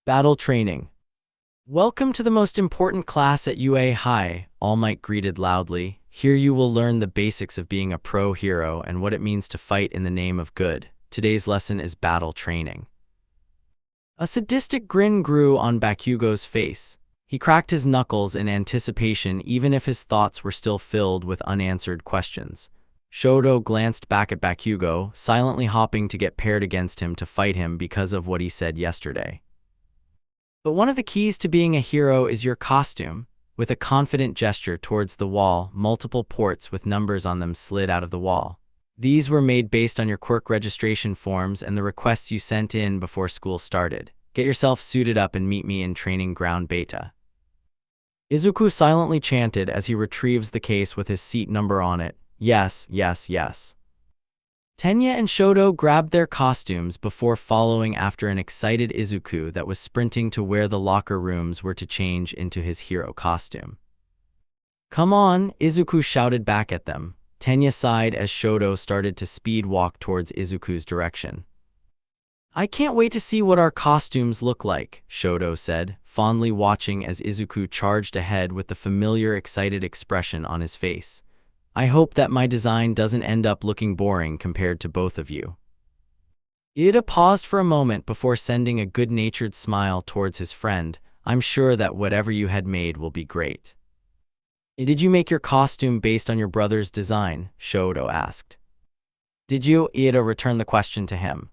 Battle Training. Welcome to the most important class at UA High, All Might greeted loudly. Here you will learn the basics of being a pro hero and what it means to fight in the name of good. Today's lesson is battle training. A sadistic grin grew on Bakugo's face. He cracked his knuckles in anticipation even if his thoughts were still filled with unanswered questions. Shodo glanced back at Bakugo, silently hoping to get paired against him to fight him because of what he said yesterday. But one of the keys to being a hero is your costume. With a confident gesture towards the wall, multiple ports with numbers on them slid out of the wall. These were made based on your quirk registration forms and the requests you sent in before school started. Get yourself suited up and meet me in training ground beta. Izuku silently chanted as he retrieves the case with his seat number on it. Yes, yes, yes. Tenya and Shodo grabbed their costumes before following after an excited Izuku that was sprinting to where the locker rooms were to change into his hero costume. Come on, Izuku shouted back at them. Tenya sighed as Shodo started to speed walk towards Izuku's direction. I can't wait to see what our costumes look like, Shodo said, fondly watching as Izuku charged ahead with the familiar excited expression on his face. I hope that my design doesn't end up looking boring compared to both of you. Ida paused for a moment before sending a good-natured smile towards his friend. I'm sure that whatever you had made will be great. Did you make your costume based on your brother's design? Shodo asked. Did you? Ida returned the question to him.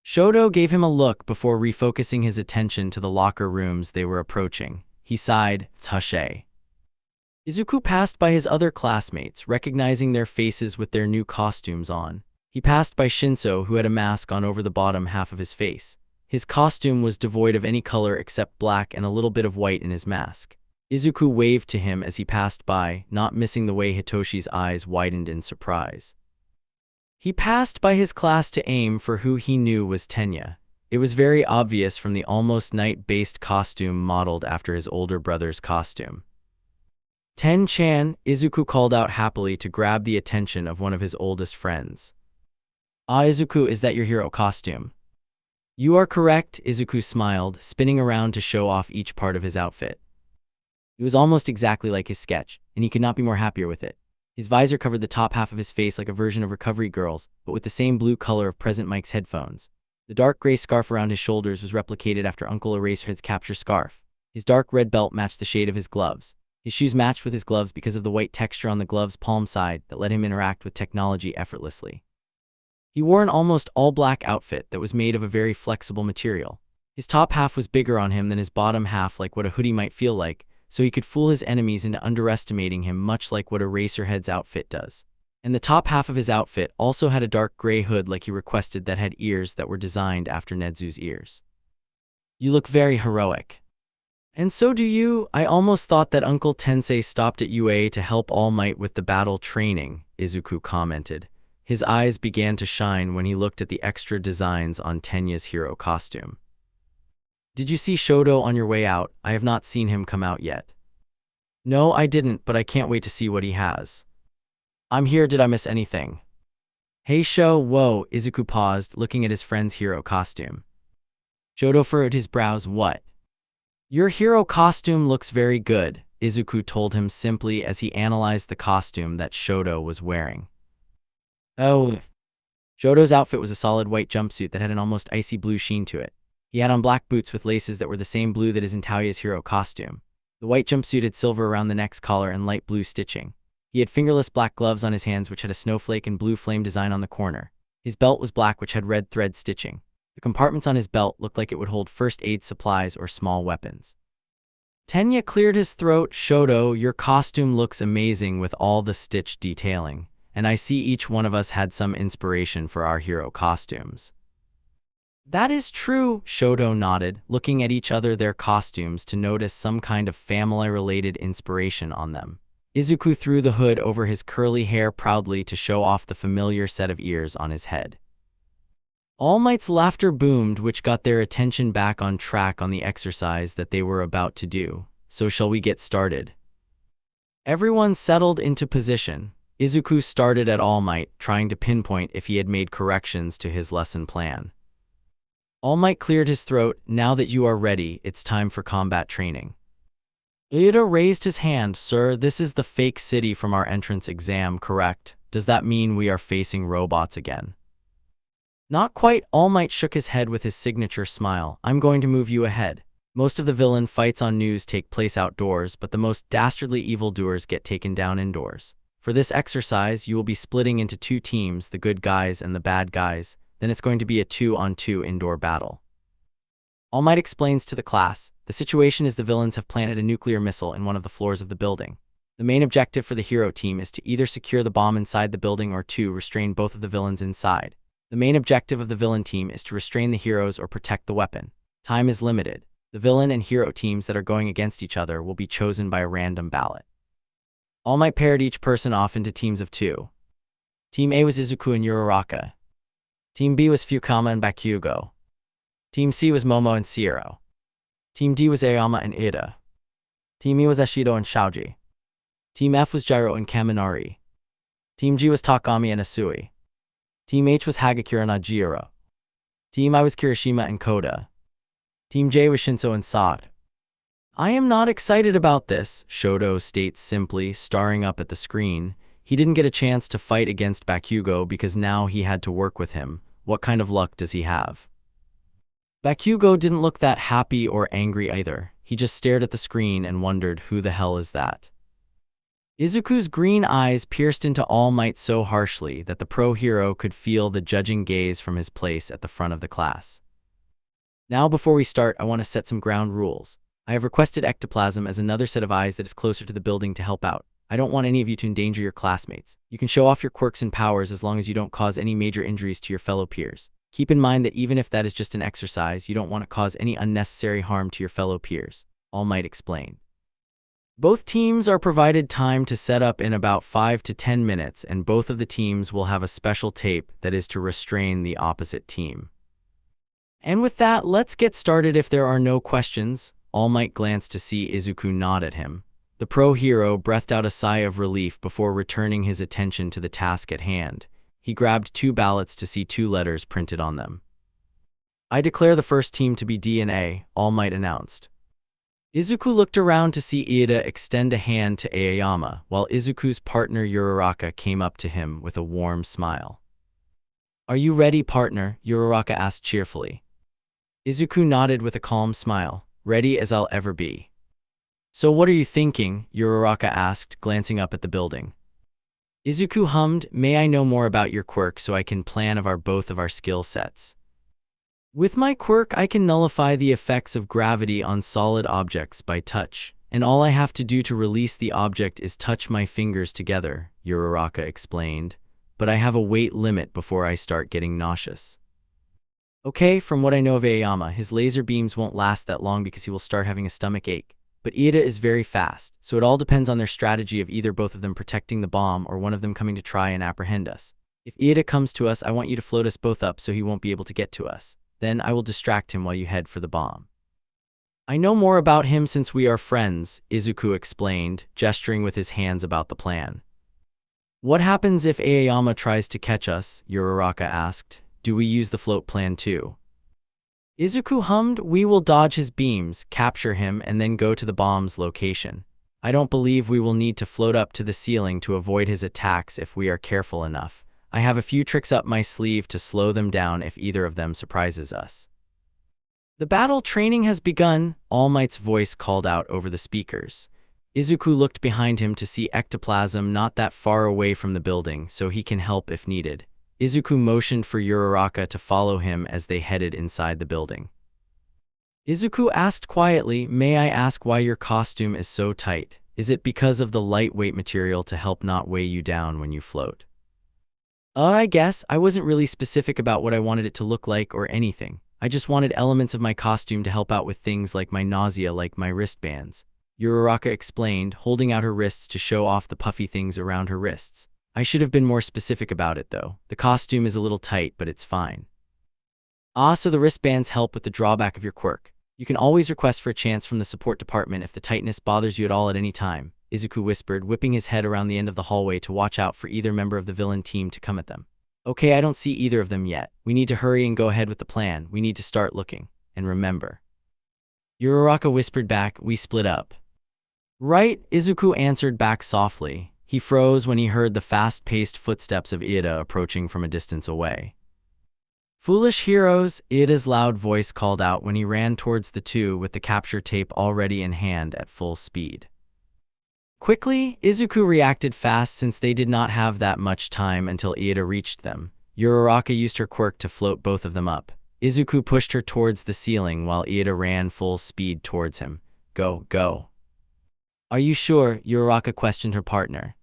Shodo gave him a look before refocusing his attention to the locker rooms they were approaching. He sighed, touché. Izuku passed by his other classmates, recognizing their faces with their new costumes on. He passed by Shinso, who had a mask on over the bottom half of his face. His costume was devoid of any color except black and a little bit of white in his mask. Izuku waved to him as he passed by, not missing the way Hitoshi's eyes widened in surprise. He passed by his class to aim for who he knew was Tenya. It was very obvious from the almost knight-based costume modeled after his older brother's costume. Ten-chan, Izuku called out happily to grab the attention of one of his oldest friends. Ah, Izuku, is that your hero costume? You are correct, Izuku smiled, spinning around to show off each part of his outfit. It was almost exactly like his sketch, and he could not be more happier with it. His visor covered the top half of his face like a version of Recovery Girls, but with the same blue color of Present Mike's headphones. The dark gray scarf around his shoulders was replicated after Uncle Eraserhead's capture scarf. His dark red belt matched the shade of his gloves. His shoes matched with his gloves because of the white texture on the glove's palm side that let him interact with technology effortlessly. He wore an almost all-black outfit that was made of a very flexible material. His top half was bigger on him than his bottom half, like what a hoodie might feel like, so he could fool his enemies into underestimating him, much like what Eraserhead's outfit does. And the top half of his outfit also had a dark gray hood like he requested that had ears that were designed after Nezu's ears. You look very heroic. And so do you. I almost thought that Uncle Tensei stopped at UA to help All Might with the battle training, Izuku commented. His eyes began to shine when he looked at the extra designs on Tenya's hero costume. Did you see Shodo on your way out? I have not seen him come out yet. No, I didn't, but I can't wait to see what he has. I'm here, did I miss anything? Hey Sho, whoa, Izuku paused, looking at his friend's hero costume. Shodo furrowed his brows. What? Your hero costume looks very good, Izuku told him simply as he analyzed the costume that Shodo was wearing. Oh. Shodo's outfit was a solid white jumpsuit that had an almost icy blue sheen to it. He had on black boots with laces that were the same blue that is in Taoya's hero costume. The white jumpsuit had silver around the neck's collar and light blue stitching. He had fingerless black gloves on his hands which had a snowflake and blue flame design on the corner. His belt was black which had red thread stitching. The compartments on his belt looked like it would hold first aid supplies or small weapons. Tenya cleared his throat. Shodo, your costume looks amazing with all the stitch detailing, and I see each one of us had some inspiration for our hero costumes. That is true, Shodo nodded, looking at each other their costumes to notice some kind of family-related inspiration on them. Izuku threw the hood over his curly hair proudly to show off the familiar set of ears on his head. All Might's laughter boomed, which got their attention back on track on the exercise that they were about to do. So shall we get started? Everyone settled into position. Izuku started at All Might, trying to pinpoint if he had made corrections to his lesson plan. All Might cleared his throat. Now that you are ready, it's time for combat training. Ida raised his hand. Sir, this is the fake city from our entrance exam, correct? Does that mean we are facing robots again? Not quite. All Might shook his head with his signature smile. I'm going to move you ahead. Most of the villain fights on news take place outdoors, but the most dastardly evildoers get taken down indoors. For this exercise, you will be splitting into 2 teams, the good guys and the bad guys. Then it's going to be a 2-on-2 indoor battle. All Might explains to the class, the situation is the villains have planted a nuclear missile in one of the floors of the building. The main objective for the hero team is to either secure the bomb inside the building or 2, restrain both of the villains inside. The main objective of the villain team is to restrain the heroes or protect the weapon. Time is limited. The villain and hero teams that are going against each other will be chosen by a random ballot. All Might paired each person off into teams of 2. Team A was Izuku and Uraraka. Team B was Fukama and Bakugo. Team C was Momo and Sierra. Team D was Aoyama and Ida. Team E was Ashido and Shaoji. Team F was Jiro and Kaminari. Team G was Takami and Asui. Team H was Hagakure and Ajiro. Team I was Kirishima and Koda. Team J was Shinso and Sade. I am not excited about this, Shodo states simply, staring up at the screen. He didn't get a chance to fight against Bakugo because now he had to work with him. What kind of luck does he have? Bakugo didn't look that happy or angry either. He just stared at the screen and wondered, who the hell is that? Izuku's green eyes pierced into All Might so harshly that the pro hero could feel the judging gaze from his place at the front of the class. Now before we start, I want to set some ground rules. I have requested ectoplasm as another set of eyes that is closer to the building to help out. I don't want any of you to endanger your classmates. You can show off your quirks and powers as long as you don't cause any major injuries to your fellow peers. Keep in mind that even if that is just an exercise, you don't want to cause any unnecessary harm to your fellow peers, All Might explained. Both teams are provided time to set up in about 5 to 10 minutes, and both of the teams will have a special tape that is to restrain the opposite team. And with that, let's get started if there are no questions. All Might glanced to see Izuku nod at him. The pro hero breathed out a sigh of relief before returning his attention to the task at hand. He grabbed 2 ballots to see 2 letters printed on them. I declare the first team to be DNA, All Might announced. Izuku looked around to see Ida extend a hand to Aoyama, while Izuku's partner Uraraka came up to him with a warm smile. Are you ready, partner? Uraraka asked cheerfully. Izuku nodded with a calm smile. Ready as I'll ever be. So what are you thinking? Uraraka asked, glancing up at the building. Izuku hummed, may I know more about your quirk so I can plan of both of our skill sets? With my quirk, I can nullify the effects of gravity on solid objects by touch, and all I have to do to release the object is touch my fingers together, Uraraka explained, but I have a weight limit before I start getting nauseous. Okay, from what I know of Aoyama, his laser beams won't last that long because he will start having a stomach ache. But Ida is very fast, so it all depends on their strategy of either both of them protecting the bomb or one of them coming to try and apprehend us. If Ida comes to us, I want you to float us both up so he won't be able to get to us. Then I will distract him while you head for the bomb. I know more about him since we are friends, Izuku explained, gesturing with his hands about the plan. What happens if Aoyama tries to catch us? Uraraka asked. Do we use the float plan too? Izuku hummed, we will dodge his beams, capture him, and then go to the bomb's location. I don't believe we will need to float up to the ceiling to avoid his attacks if we are careful enough. I have a few tricks up my sleeve to slow them down if either of them surprises us. The battle training has begun, All Might's voice called out over the speakers. Izuku looked behind him to see ectoplasm not that far away from the building, so he can help if needed. Izuku motioned for Uraraka to follow him as they headed inside the building. Izuku asked quietly, may I ask why your costume is so tight? Is it because of the lightweight material to help not weigh you down when you float? I guess. I wasn't really specific about what I wanted it to look like or anything. I just wanted elements of my costume to help out with things like my nausea, like my wristbands. Uraraka explained, holding out her wrists to show off the puffy things around her wrists. I should have been more specific about it though. The costume is a little tight, but it's fine. So the wristbands help with the drawback of your quirk. You can always request for a chance from the support department if the tightness bothers you at all at any time, Izuku whispered, whipping his head around the end of the hallway to watch out for either member of the villain team to come at them. Okay, I don't see either of them yet. We need to hurry and go ahead with the plan. We need to start looking. And remember. Uraraka whispered back, we split up. Right, Izuku answered back softly. He froze when he heard the fast-paced footsteps of Iida approaching from a distance away. Foolish heroes, Iida's loud voice called out when he ran towards the two with the capture tape already in hand at full speed. Quickly, Izuku reacted fast since they did not have that much time until Iida reached them. Uraraka used her quirk to float both of them up. Izuku pushed her towards the ceiling while Iida ran full speed towards him. Go, go. Are you sure? Uraraka questioned her partner.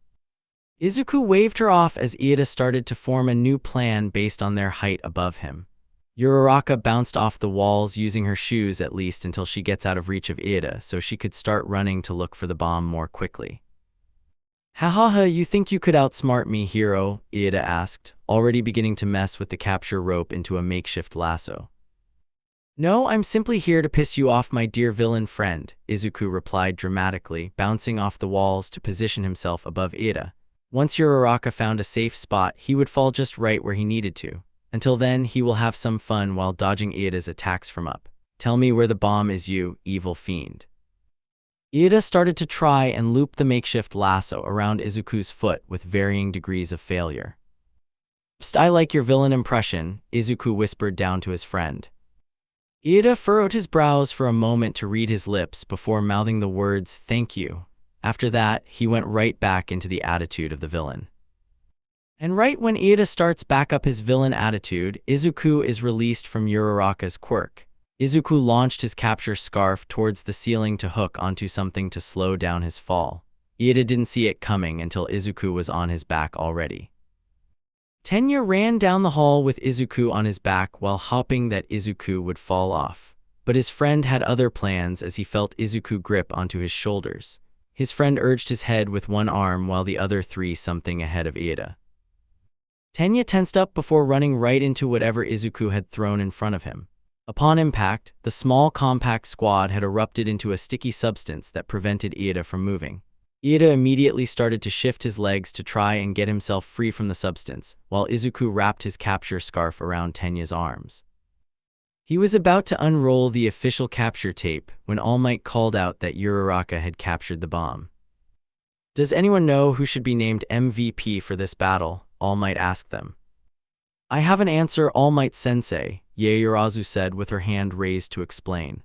Izuku waved her off as Iida started to form a new plan based on their height above him. Uraraka bounced off the walls using her shoes at least until she gets out of reach of Iida so she could start running to look for the bomb more quickly. Hahaha, you think you could outsmart me, hero? Iida asked, already beginning to mess with the capture rope into a makeshift lasso. No, I'm simply here to piss you off, my dear villain friend, Izuku replied dramatically, bouncing off the walls to position himself above Iida. Once Uraraka found a safe spot, he would fall just right where he needed to. Until then, he will have some fun while dodging Iida's attacks from up. Tell me where the bomb is, you evil fiend. Iida started to try and loop the makeshift lasso around Izuku's foot with varying degrees of failure. Psst, I like your villain impression, Izuku whispered down to his friend. Iida furrowed his brows for a moment to read his lips before mouthing the words, thank you. After that, he went right back into the attitude of the villain. And right when Iida starts back up his villain attitude, Izuku is released from Uraraka's quirk. Izuku launched his capture scarf towards the ceiling to hook onto something to slow down his fall. Iida didn't see it coming until Izuku was on his back already. Tenya ran down the hall with Izuku on his back while hoping that Izuku would fall off. But his friend had other plans as he felt Izuku grip onto his shoulders. His friend urged his head with one arm while the other threw something ahead of Iida. Tenya tensed up before running right into whatever Izuku had thrown in front of him. Upon impact, the small compact squad had erupted into a sticky substance that prevented Iida from moving. Iida immediately started to shift his legs to try and get himself free from the substance, while Izuku wrapped his capture scarf around Tenya's arms. He was about to unroll the official capture tape when All Might called out that Uraraka had captured the bomb. Does anyone know who should be named MVP for this battle? All Might asked them. I have an answer, All Might Sensei, Yaoyorozu said with her hand raised to explain.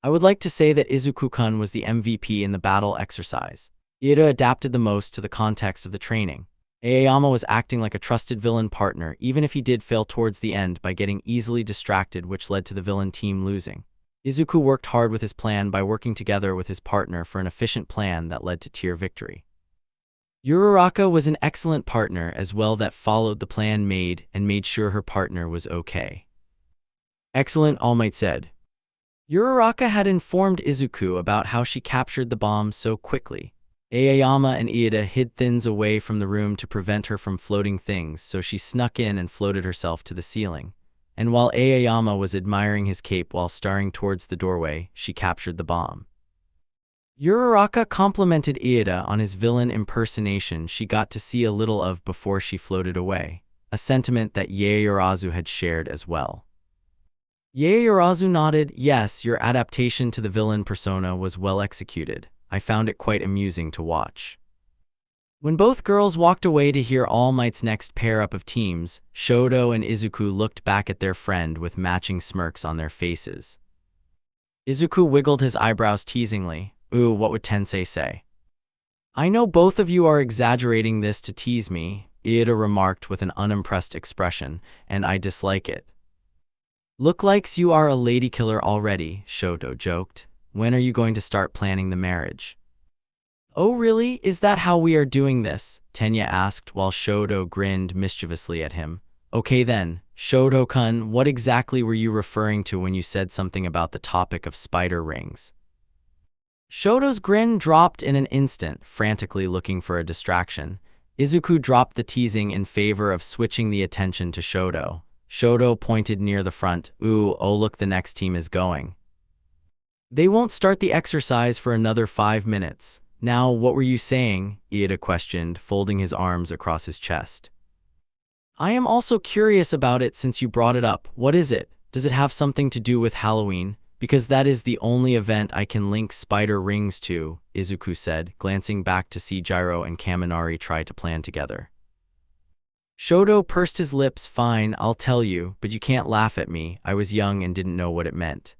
I would like to say that Izuku-kun was the MVP in the battle exercise. Iida adapted the most to the context of the training. Aoyama was acting like a trusted villain partner even if he did fail towards the end by getting easily distracted, which led to the villain team losing. Izuku worked hard with his plan by working together with his partner for an efficient plan that led to tier victory. Uraraka was an excellent partner as well that followed the plan made and made sure her partner was okay. Excellent, All Might said. Uraraka had informed Izuku about how she captured the bomb so quickly. Aoyama and Iida hid things away from the room to prevent her from floating things, so she snuck in and floated herself to the ceiling. And while Aoyama was admiring his cape while staring towards the doorway, she captured the bomb. Uraraka complimented Iida on his villain impersonation she got to see a little of before she floated away, a sentiment that Yaoyorozu had shared as well. Yaoyorozu nodded, yes, your adaptation to the villain persona was well executed. I found it quite amusing to watch. When both girls walked away to hear All Might's next pair-up of teams, Shodo and Izuku looked back at their friend with matching smirks on their faces. Izuku wiggled his eyebrows teasingly. Ooh, what would Tensei say? I know both of you are exaggerating this to tease me, Iida remarked with an unimpressed expression, and I dislike it. Look likes you are a lady killer already, Shodo joked. When are you going to start planning the marriage? Oh really, is that how we are doing this? Tenya asked while Shodo grinned mischievously at him. Okay then, Shodo-kun, what exactly were you referring to when you said something about the topic of spider rings? Shodo's grin dropped in an instant, frantically looking for a distraction. Izuku dropped the teasing in favor of switching the attention to Shodo. Shodo pointed near the front. Ooh, oh look, the next team is going. They won't start the exercise for another 5 minutes. Now, what were you saying? Iida questioned, folding his arms across his chest. I am also curious about it since you brought it up. What is it? Does it have something to do with Halloween? Because that is the only event I can link spider rings to, Izuku said, glancing back to see Gyro and Kaminari try to plan together. Shodo pursed his lips. Fine, I'll tell you, but you can't laugh at me. I was young and didn't know what it meant.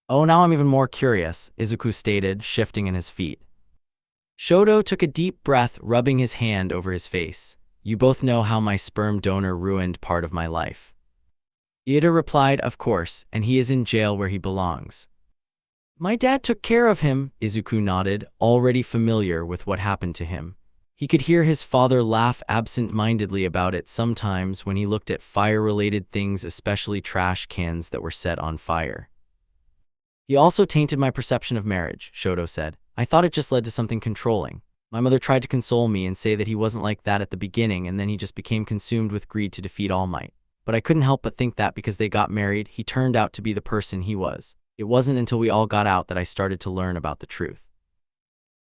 Oh, now I'm even more curious, Izuku stated, shifting in his feet. Shodo took a deep breath, rubbing his hand over his face. You both know how my sperm donor ruined part of my life. Ida replied, of course, and he is in jail where he belongs. My dad took care of him, Izuku nodded, already familiar with what happened to him. He could hear his father laugh absent-mindedly about it sometimes when he looked at fire-related things, especially trash cans that were set on fire. He also tainted my perception of marriage, Shodo said. I thought it just led to something controlling. My mother tried to console me and say that he wasn't like that at the beginning, and then he just became consumed with greed to defeat All Might. But I couldn't help but think that because they got married, he turned out to be the person he was. It wasn't until we all got out that I started to learn about the truth.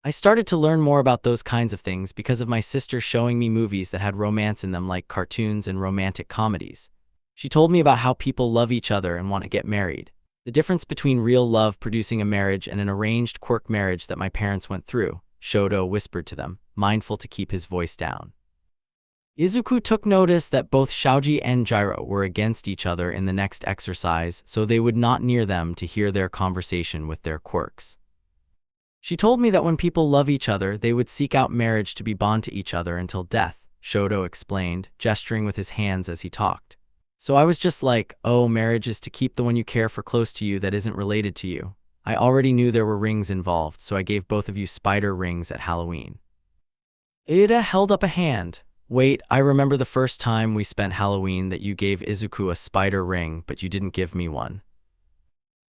I started to learn more about those kinds of things because of my sister showing me movies that had romance in them, like cartoons and romantic comedies. She told me about how people love each other and want to get married. The difference between real love producing a marriage and an arranged quirk marriage that my parents went through, Shodo whispered to them, mindful to keep his voice down. Izuku took notice that both Shoji and Gyro were against each other in the next exercise, so they would not near them to hear their conversation with their quirks. She told me that when people love each other, they would seek out marriage to be bound to each other until death, Shodo explained, gesturing with his hands as he talked. So I was just like, oh, marriage is to keep the one you care for close to you that isn't related to you. I already knew there were rings involved, so I gave both of you spider rings at Halloween. Ida held up a hand. Wait, I remember the first time we spent Halloween that you gave Izuku a spider ring, but you didn't give me one.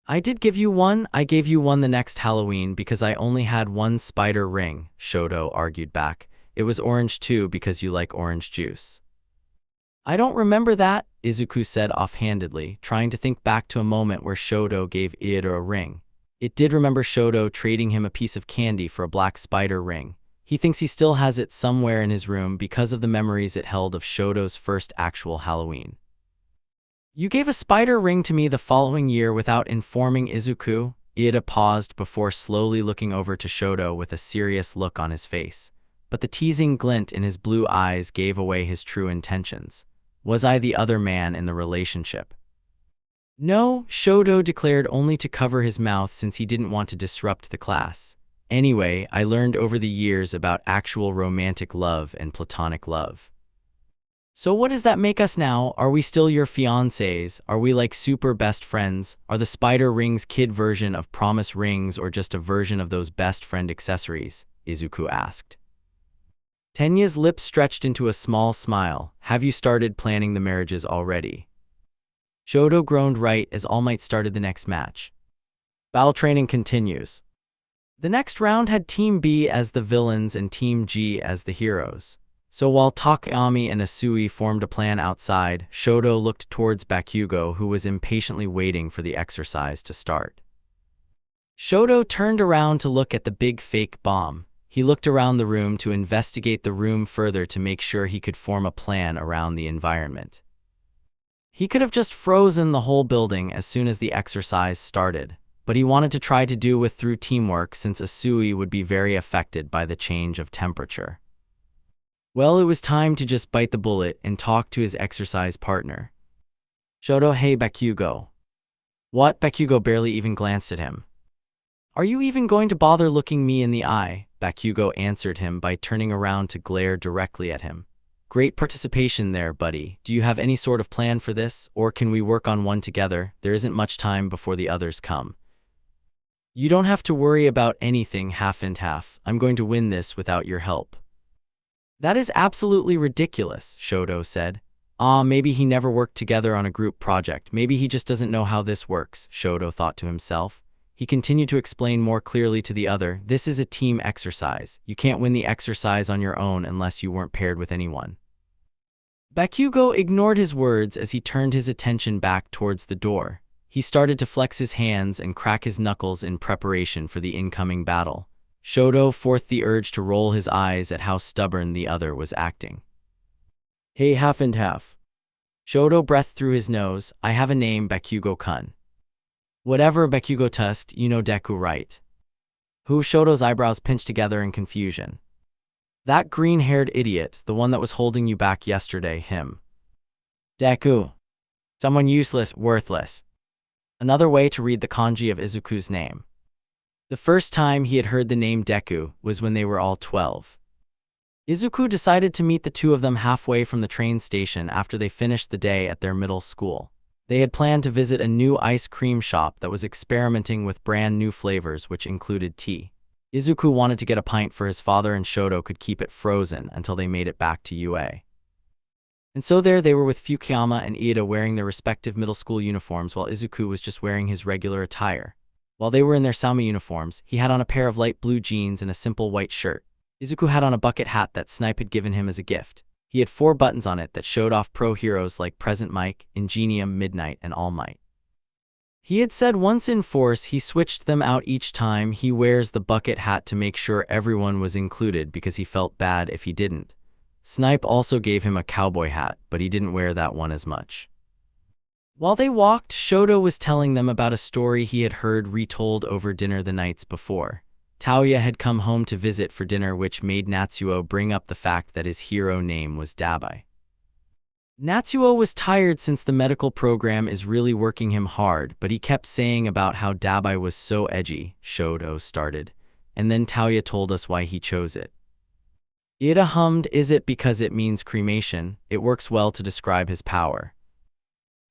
I did give you one. I gave you one the next Halloween because I only had one spider ring, Shodo argued back. It was orange too because you like orange juice. I don't remember that, Izuku said offhandedly, trying to think back to a moment where Shodo gave Ida a ring. It did remember Shodo trading him a piece of candy for a black spider ring. He thinks he still has it somewhere in his room because of the memories it held of Shodo's first actual Halloween. You gave a spider ring to me the following year without informing Izuku. Ida paused before slowly looking over to Shodo with a serious look on his face. But the teasing glint in his blue eyes gave away his true intentions. Was I the other man in the relationship? No, Shodo declared, only to cover his mouth since he didn't want to disrupt the class. Anyway, I learned over the years about actual romantic love and platonic love. So what does that make us now? Are we still your fiancés? Are we like super best friends? Are the spider rings kid version of promise rings or just a version of those best friend accessories? Izuku asked. Tenya's lips stretched into a small smile. Have you started planning the marriages already? Shodo groaned right as All Might started the next match. Battle training continues. The next round had Team B as the villains and Team G as the heroes. So while Takami and Asui formed a plan outside, Shodo looked towards Bakugo, who was impatiently waiting for the exercise to start. Shodo turned around to look at the big fake bomb. He looked around the room to investigate the room further to make sure he could form a plan around the environment. He could have just frozen the whole building as soon as the exercise started, but he wanted to try to do it through teamwork since Asui would be very affected by the change of temperature. Well, it was time to just bite the bullet and talk to his exercise partner. Shodo, hey Bakugo. What? Bakugo barely even glanced at him. Are you even going to bother looking me in the eye? Bakugo answered him by turning around to glare directly at him. Great participation there, buddy. Do you have any sort of plan for this, or can we work on one together? There isn't much time before the others come. You don't have to worry about anything half and half. I'm going to win this without your help. That is absolutely ridiculous, Shodo said. Maybe he never worked together on a group project. Maybe he just doesn't know how this works, Shodo thought to himself. He continued to explain more clearly to the other, this is a team exercise. You can't win the exercise on your own unless you weren't paired with anyone. Bakugo ignored his words as he turned his attention back towards the door. He started to flex his hands and crack his knuckles in preparation for the incoming battle. Shodo forced the urge to roll his eyes at how stubborn the other was acting. Hey, half and half. Shodo breathed through his nose. I have a name, Bakugo-kun. Whatever, Bakugo tussed, you know Deku, right? Who? Shoto's eyebrows pinched together in confusion. That green-haired idiot, the one that was holding you back yesterday, him. Deku. Someone useless, worthless. Another way to read the kanji of Izuku's name. The first time he had heard the name Deku was when they were all 12. Izuku decided to meet the two of them halfway from the train station after they finished the day at their middle school. They had planned to visit a new ice cream shop that was experimenting with brand new flavors, which included tea. Izuku wanted to get a pint for his father, and Shodo could keep it frozen until they made it back to UA. And so there they were with Fukuyama and Iida wearing their respective middle school uniforms, while Izuku was just wearing his regular attire. While they were in their Sama uniforms, he had on a pair of light blue jeans and a simple white shirt. Izuku had on a bucket hat that Snipe had given him as a gift. He had 4 buttons on it that showed off pro heroes like Present Mike, Ingenium, Midnight, and All Might. He had said once in Force he switched them out each time he wears the bucket hat to make sure everyone was included because he felt bad if he didn't. Snipe also gave him a cowboy hat, but he didn't wear that one as much. While they walked, Shodo was telling them about a story he had heard retold over dinner the nights before. Taoya had come home to visit for dinner, which made Natsuo bring up the fact that his hero name was Dabai. Natsuo was tired since the medical program is really working him hard, but he kept saying about how Dabai was so edgy, Shodo started, and then Taoya told us why he chose it. Iida hummed, is it because it means cremation? It works well to describe his power.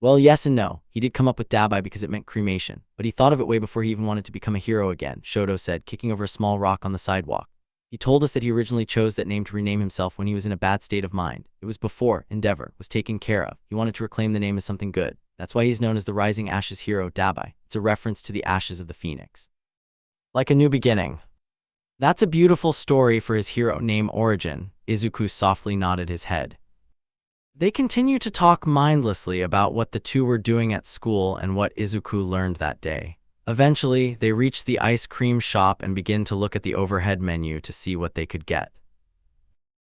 Well, yes and no. He did come up with Dabai because it meant cremation, but he thought of it way before he even wanted to become a hero again, Shodo said, kicking over a small rock on the sidewalk. He told us that he originally chose that name to rename himself when he was in a bad state of mind. It was before Endeavor was taken care of. He wanted to reclaim the name as something good. That's why he's known as the Rising Ashes hero Dabai. It's a reference to the ashes of the phoenix. Like a new beginning. That's a beautiful story for his hero name origin. Izuku softly nodded his head. They continued to talk mindlessly about what the two were doing at school and what Izuku learned that day. Eventually, they reached the ice cream shop and began to look at the overhead menu to see what they could get.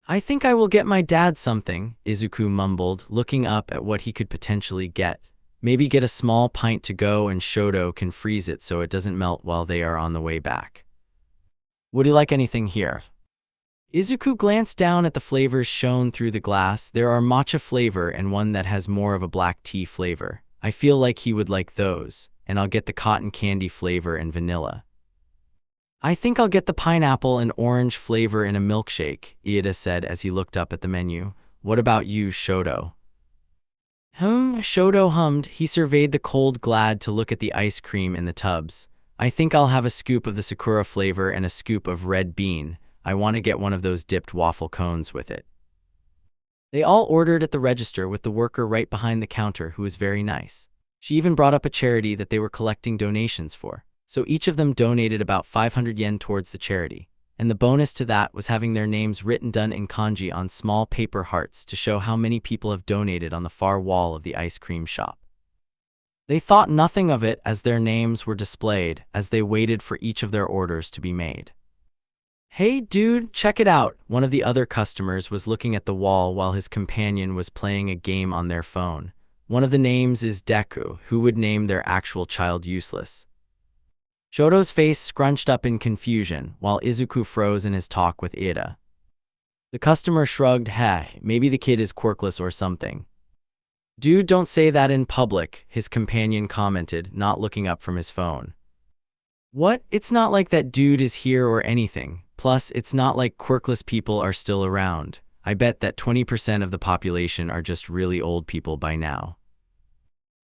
I think I will get my dad something, Izuku mumbled, looking up at what he could potentially get. Maybe get a small pint to go and Shodo can freeze it so it doesn't melt while they are on the way back. Would you like anything here? Izuku glanced down at the flavors shown through the glass. There are matcha flavor and one that has more of a black tea flavor. I feel like he would like those, and I'll get the cotton candy flavor and vanilla. I think I'll get the pineapple and orange flavor in a milkshake, Iida said as he looked up at the menu. What about you, Shodo? Shodo hummed. He surveyed the cold, glad to look at the ice cream in the tubs. I think I'll have a scoop of the sakura flavor and a scoop of red bean. I want to get one of those dipped waffle cones with it. They all ordered at the register with the worker right behind the counter who was very nice. She even brought up a charity that they were collecting donations for. So each of them donated about 500 yen towards the charity. And the bonus to that was having their names written done in kanji on small paper hearts to show how many people have donated on the far wall of the ice cream shop. They thought nothing of it as their names were displayed as they waited for each of their orders to be made. Hey dude, check it out. One of the other customers was looking at the wall while his companion was playing a game on their phone. One of the names is Deku, who would name their actual child useless. Shoto's face scrunched up in confusion, while Izuku froze in his talk with Iida. The customer shrugged, maybe the kid is quirkless or something. Dude, don't say that in public, his companion commented, not looking up from his phone. What? It's not like that dude is here or anything. Plus, it's not like quirkless people are still around. I bet that 20% of the population are just really old people by now.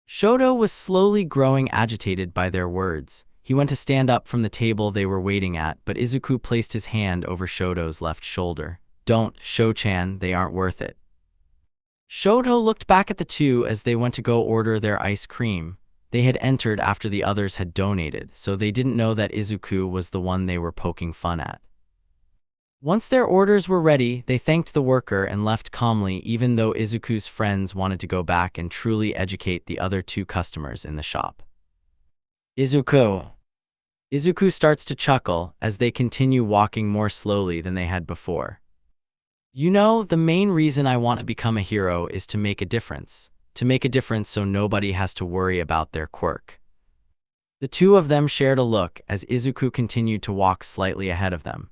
Shodo was slowly growing agitated by their words. He went to stand up from the table they were waiting at, but Izuku placed his hand over Shoto's left shoulder. Don't, Sho-chan, they aren't worth it. Shoto looked back at the two as they went to go order their ice cream. They had entered after the others had donated, so they didn't know that Izuku was the one they were poking fun at. Once their orders were ready, they thanked the worker and left calmly, even though Izuku's friends wanted to go back and truly educate the other two customers in the shop. Izuku starts to chuckle as they continue walking more slowly than they had before. You know, the main reason I want to become a hero is to make a difference. To make a difference so nobody has to worry about their quirk. The two of them shared a look as Izuku continued to walk slightly ahead of them.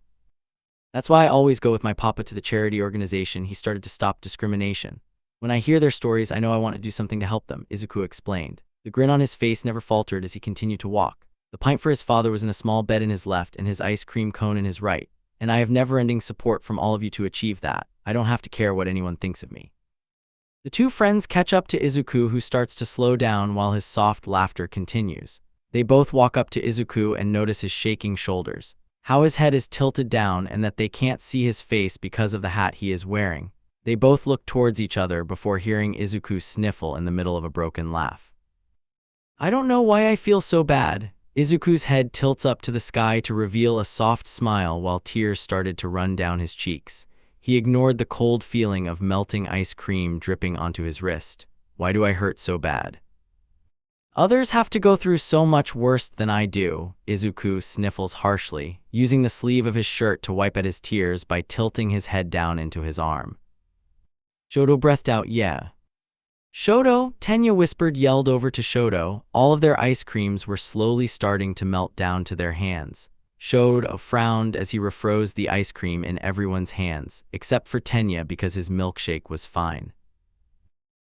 That's why I always go with my papa to the charity organization. He started to stop discrimination. When I hear their stories, I know I want to do something to help them, Izuku explained. The grin on his face never faltered as he continued to walk. The pint for his father was in a small bed in his left and his ice cream cone in his right. And I have never-ending support from all of you to achieve that. I don't have to care what anyone thinks of me. The two friends catch up to Izuku, who starts to slow down while his soft laughter continues. They both walk up to Izuku and notice his shaking shoulders, how his head is tilted down and that they can't see his face because of the hat he is wearing. They both look towards each other before hearing Izuku sniffle in the middle of a broken laugh. I don't know why I feel so bad. Izuku's head tilts up to the sky to reveal a soft smile while tears started to run down his cheeks. He ignored the cold feeling of melting ice cream dripping onto his wrist. Why do I hurt so bad? Others have to go through so much worse than I do. Izuku sniffles harshly, using the sleeve of his shirt to wipe at his tears by tilting his head down into his arm. Shodo breathed out, yeah. Shodo, Tenya whispered, yelled over to Shodo. All of their ice creams were slowly starting to melt down to their hands. Shodo frowned as he refroze the ice cream in everyone's hands, except for Tenya because his milkshake was fine.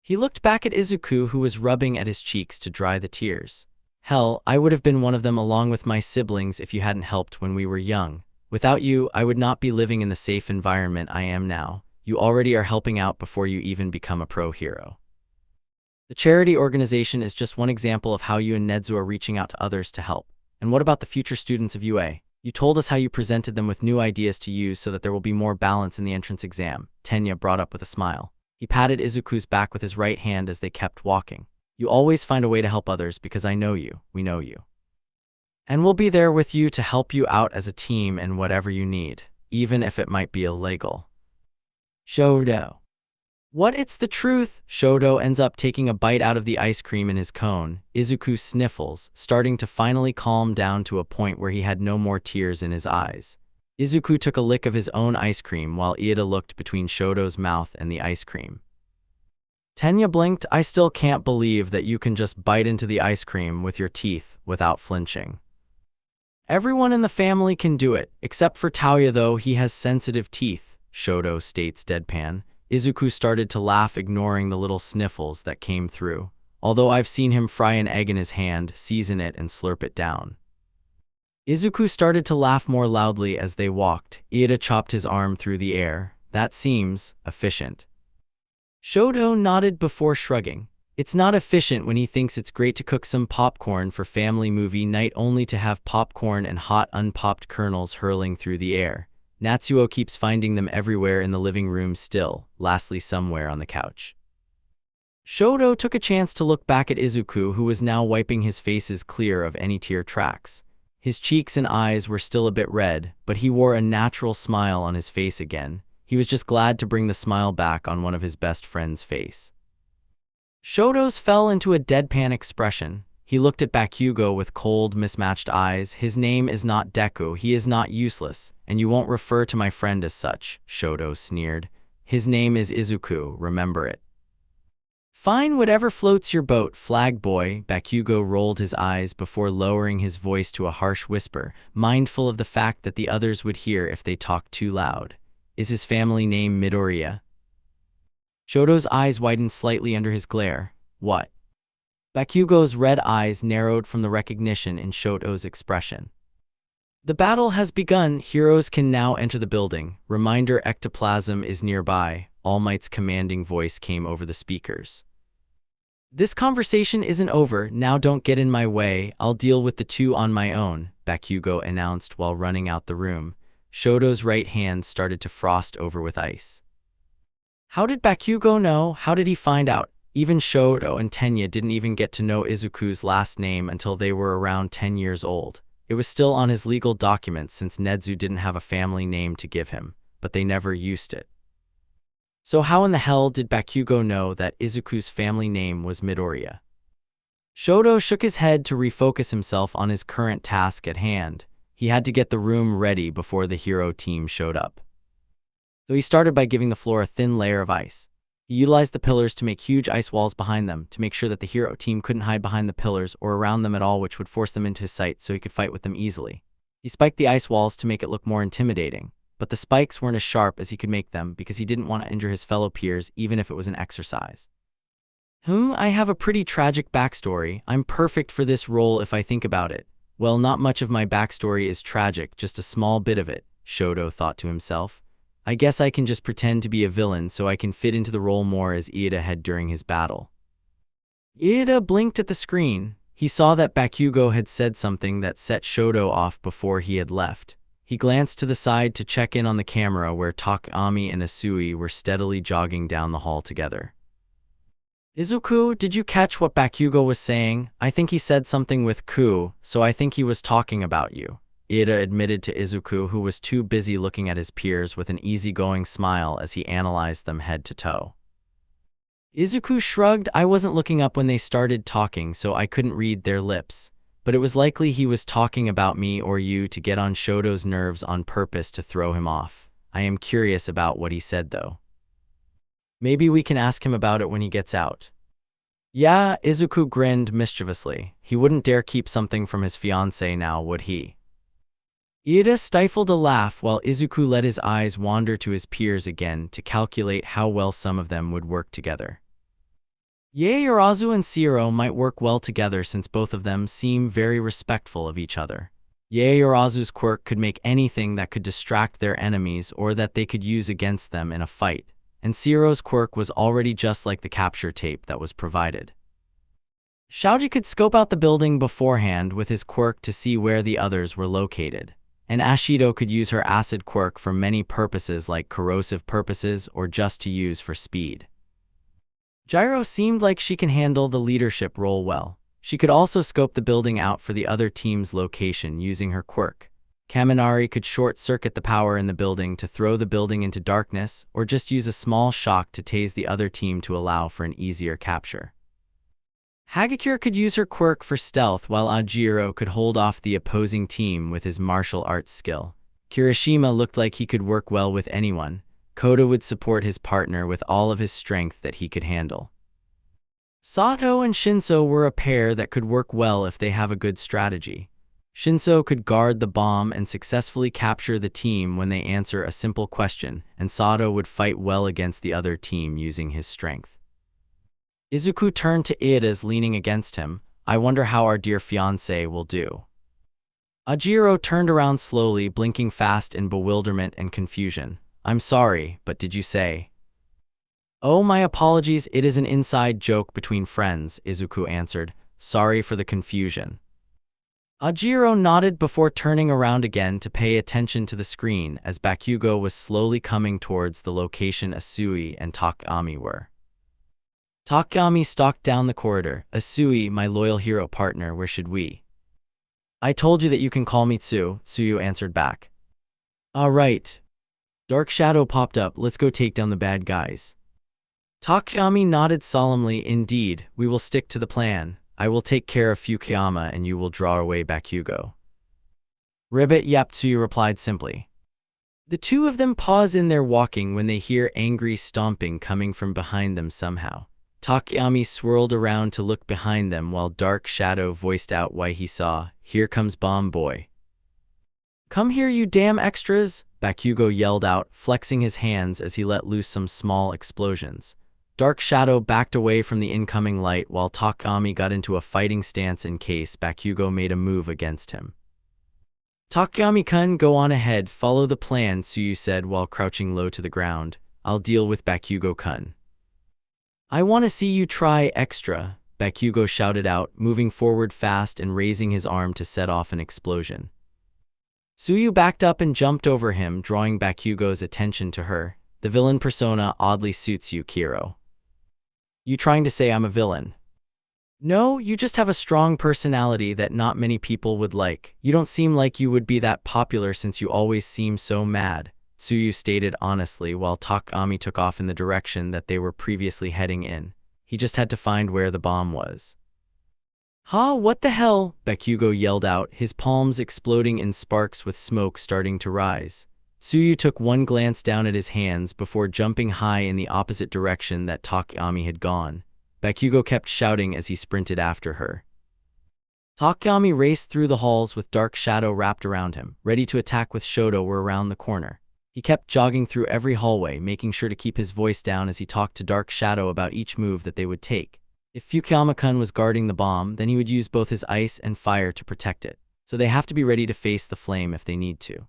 He looked back at Izuku, who was rubbing at his cheeks to dry the tears. Hell, I would have been one of them along with my siblings if you hadn't helped when we were young. Without you, I would not be living in the safe environment I am now. You already are helping out before you even become a pro hero. The charity organization is just one example of how you and Nezu are reaching out to others to help. And what about the future students of UA? You told us how you presented them with new ideas to use so that there will be more balance in the entrance exam, Tenya brought up with a smile. He patted Izuku's back with his right hand as they kept walking. You always find a way to help others because I know you, we know you. And we'll be there with you to help you out as a team and whatever you need, even if it might be illegal. Shodo. What? It's the truth. Shodo ends up taking a bite out of the ice cream in his cone. Izuku sniffles, starting to finally calm down to a point where he had no more tears in his eyes. Izuku took a lick of his own ice cream while Iida looked between Shodo's mouth and the ice cream. Tenya blinked. I still can't believe that you can just bite into the ice cream with your teeth without flinching. Everyone in the family can do it, except for Taoya, though he has sensitive teeth, Shodo states deadpan. Izuku started to laugh, ignoring the little sniffles that came through, although I've seen him fry an egg in his hand, season it and slurp it down. Izuku started to laugh more loudly as they walked. Iida chopped his arm through the air. That seems efficient. Shodo nodded before shrugging. It's not efficient when he thinks it's great to cook some popcorn for family movie night only to have popcorn and hot unpopped kernels hurling through the air. Natsuo keeps finding them everywhere in the living room still, lastly somewhere on the couch. Shodo took a chance to look back at Izuku, who was now wiping his faces clear of any tear tracks. His cheeks and eyes were still a bit red, but he wore a natural smile on his face again. He was just glad to bring the smile back on one of his best friend's face. Shodo's fell into a deadpan expression. He looked at Bakugo with cold, mismatched eyes. His name is not Deku, he is not useless, and you won't refer to my friend as such, Shodo sneered. His name is Izuku, remember it. Fine, whatever floats your boat, flag boy. Bakugo rolled his eyes before lowering his voice to a harsh whisper, mindful of the fact that the others would hear if they talked too loud. Is his family name Midoriya? Shodo's eyes widened slightly under his glare. What? Bakugo's red eyes narrowed from the recognition in Shodo's expression. The battle has begun. Heroes can now enter the building. Reminder, ectoplasm is nearby. All Might's commanding voice came over the speakers. This conversation isn't over. Now don't get in my way. I'll deal with the two on my own, Bakugo announced while running out the room. Shodo's right hand started to frost over with ice. How did Bakugo know? How did he find out? Even Shodo and Tenya didn't even get to know Izuku's last name until they were around 10 years old. It was still on his legal documents since Nezu didn't have a family name to give him, but they never used it. So how in the hell did Bakugo know that Izuku's family name was Midoriya? Shodo shook his head to refocus himself on his current task at hand. He had to get the room ready before the hero team showed up. So he started by giving the floor a thin layer of ice. He utilized the pillars to make huge ice walls behind them to make sure that the hero team couldn't hide behind the pillars or around them at all, which would force them into his sight so he could fight with them easily. He spiked the ice walls to make it look more intimidating, but the spikes weren't as sharp as he could make them because he didn't want to injure his fellow peers even if it was an exercise. I have a pretty tragic backstory. I'm perfect for this role if I think about it. Well, not much of my backstory is tragic, just a small bit of it, Shodo thought to himself. I guess I can just pretend to be a villain so I can fit into the role more as Iida had during his battle. Iida blinked at the screen. He saw that Bakugo had said something that set Shodo off before he had left. He glanced to the side to check in on the camera where Takami and Asui were steadily jogging down the hall together. Izuku, did you catch what Bakugo was saying? I think he said something with ku, so I think he was talking about you, Iida admitted to Izuku, who was too busy looking at his peers with an easygoing smile as he analyzed them head to toe. Izuku shrugged. I wasn't looking up when they started talking, so I couldn't read their lips. But it was likely he was talking about me or you to get on Shodo's nerves on purpose to throw him off. I am curious about what he said, though. Maybe we can ask him about it when he gets out. Yeah, Izuku grinned mischievously. He wouldn't dare keep something from his fiancée now, would he? Iida stifled a laugh while Izuku let his eyes wander to his peers again to calculate how well some of them would work together. Yaoyorozu and Shiro might work well together since both of them seem very respectful of each other. Yaoyorozu's quirk could make anything that could distract their enemies or that they could use against them in a fight, and Shiro's quirk was already just like the capture tape that was provided. Shaoji could scope out the building beforehand with his quirk to see where the others were located, and Ashido could use her acid quirk for many purposes like corrosive purposes or just to use for speed. Gyro seemed like she can handle the leadership role well. She could also scope the building out for the other team's location using her quirk. Kaminari could short-circuit the power in the building to throw the building into darkness or just use a small shock to tase the other team to allow for an easier capture. Hagakure could use her quirk for stealth while Ajiro could hold off the opposing team with his martial arts skill. Kirishima looked like he could work well with anyone. Koda would support his partner with all of his strength that he could handle. Sato and Shinso were a pair that could work well if they have a good strategy. Shinso could guard the bomb and successfully capture the team when they answer a simple question, and Sato would fight well against the other team using his strength. Izuku turned to Iida's leaning against him. I wonder how our dear fiancé will do. Ajiro turned around slowly, blinking fast in bewilderment and confusion. I'm sorry, but did you say? Oh, my apologies, it is an inside joke between friends, Izuku answered. Sorry for the confusion. Ajiro nodded before turning around again to pay attention to the screen as Bakugo was slowly coming towards the location Asui and Takami were. Takami stalked down the corridor. Asui, my loyal hero partner, where should we? I told you that you can call me Tsu, Tsuyu answered back. All right. Dark shadow popped up. Let's go take down the bad guys. Takami nodded solemnly. Indeed, we will stick to the plan. I will take care of Fukuyama and you will draw away Bakugo. Ribbit, yep, Tsuyu replied simply. The two of them pause in their walking when they hear angry stomping coming from behind them somehow. Takami swirled around to look behind them while Dark Shadow voiced out why he saw, "Here comes Bomb Boy." "Come here, you damn extras!" Bakugo yelled out, flexing his hands as he let loose some small explosions. Dark Shadow backed away from the incoming light while Takami got into a fighting stance in case Bakugo made a move against him. "Takami-kun, go on ahead, follow the plan," Tsuyu said while crouching low to the ground. "I'll deal with Bakugo-kun." "I want to see you try extra," Bakugo shouted out, moving forward fast and raising his arm to set off an explosion. Tsuyu backed up and jumped over him, drawing Bakugo's attention to her. "The villain persona oddly suits you, Kiro." "You trying to say I'm a villain?" "No, you just have a strong personality that not many people would like. You don't seem like you would be that popular since you always seem so mad," Tsuyu stated honestly while Takami took off in the direction that they were previously heading in. He just had to find where the bomb was. "Huh, what the hell?" Bakugo yelled out, his palms exploding in sparks with smoke starting to rise. Tsuyu took one glance down at his hands before jumping high in the opposite direction that Takayami had gone. Bakugo kept shouting as he sprinted after her. Takayami raced through the halls with dark shadow wrapped around him, ready to attack with Shodo were around the corner. He kept jogging through every hallway, making sure to keep his voice down as he talked to Dark Shadow about each move that they would take. If Fukuyama-kun was guarding the bomb, then he would use both his ice and fire to protect it, so they have to be ready to face the flame if they need to.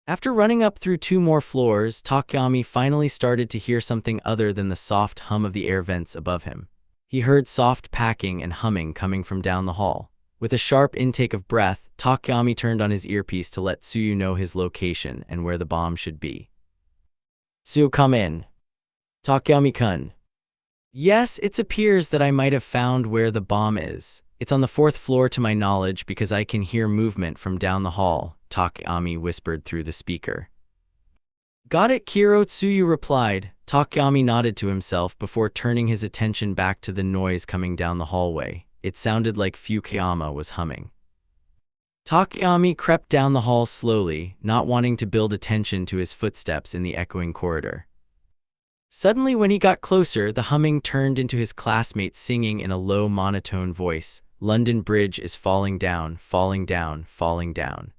After running up through 2 more floors, Takayami finally started to hear something other than the soft hum of the air vents above him. He heard soft packing and humming coming from down the hall. With a sharp intake of breath, Takayami turned on his earpiece to let Tsuyu know his location and where the bomb should be. "Tsuyu, come in." "Takayami-kun." "Yes, it appears that I might have found where the bomb is. It's on the 4th floor to my knowledge because I can hear movement from down the hall," Takayami whispered through the speaker. "Got it, Kiro," Tsuyu replied. Takayami nodded to himself before turning his attention back to the noise coming down the hallway. It sounded like Fukuyama was humming. Takayami crept down the hall slowly, not wanting to build attention to his footsteps in the echoing corridor. Suddenly, when he got closer, the humming turned into his classmates singing in a low, monotone voice, "London Bridge is falling down, falling down, falling down.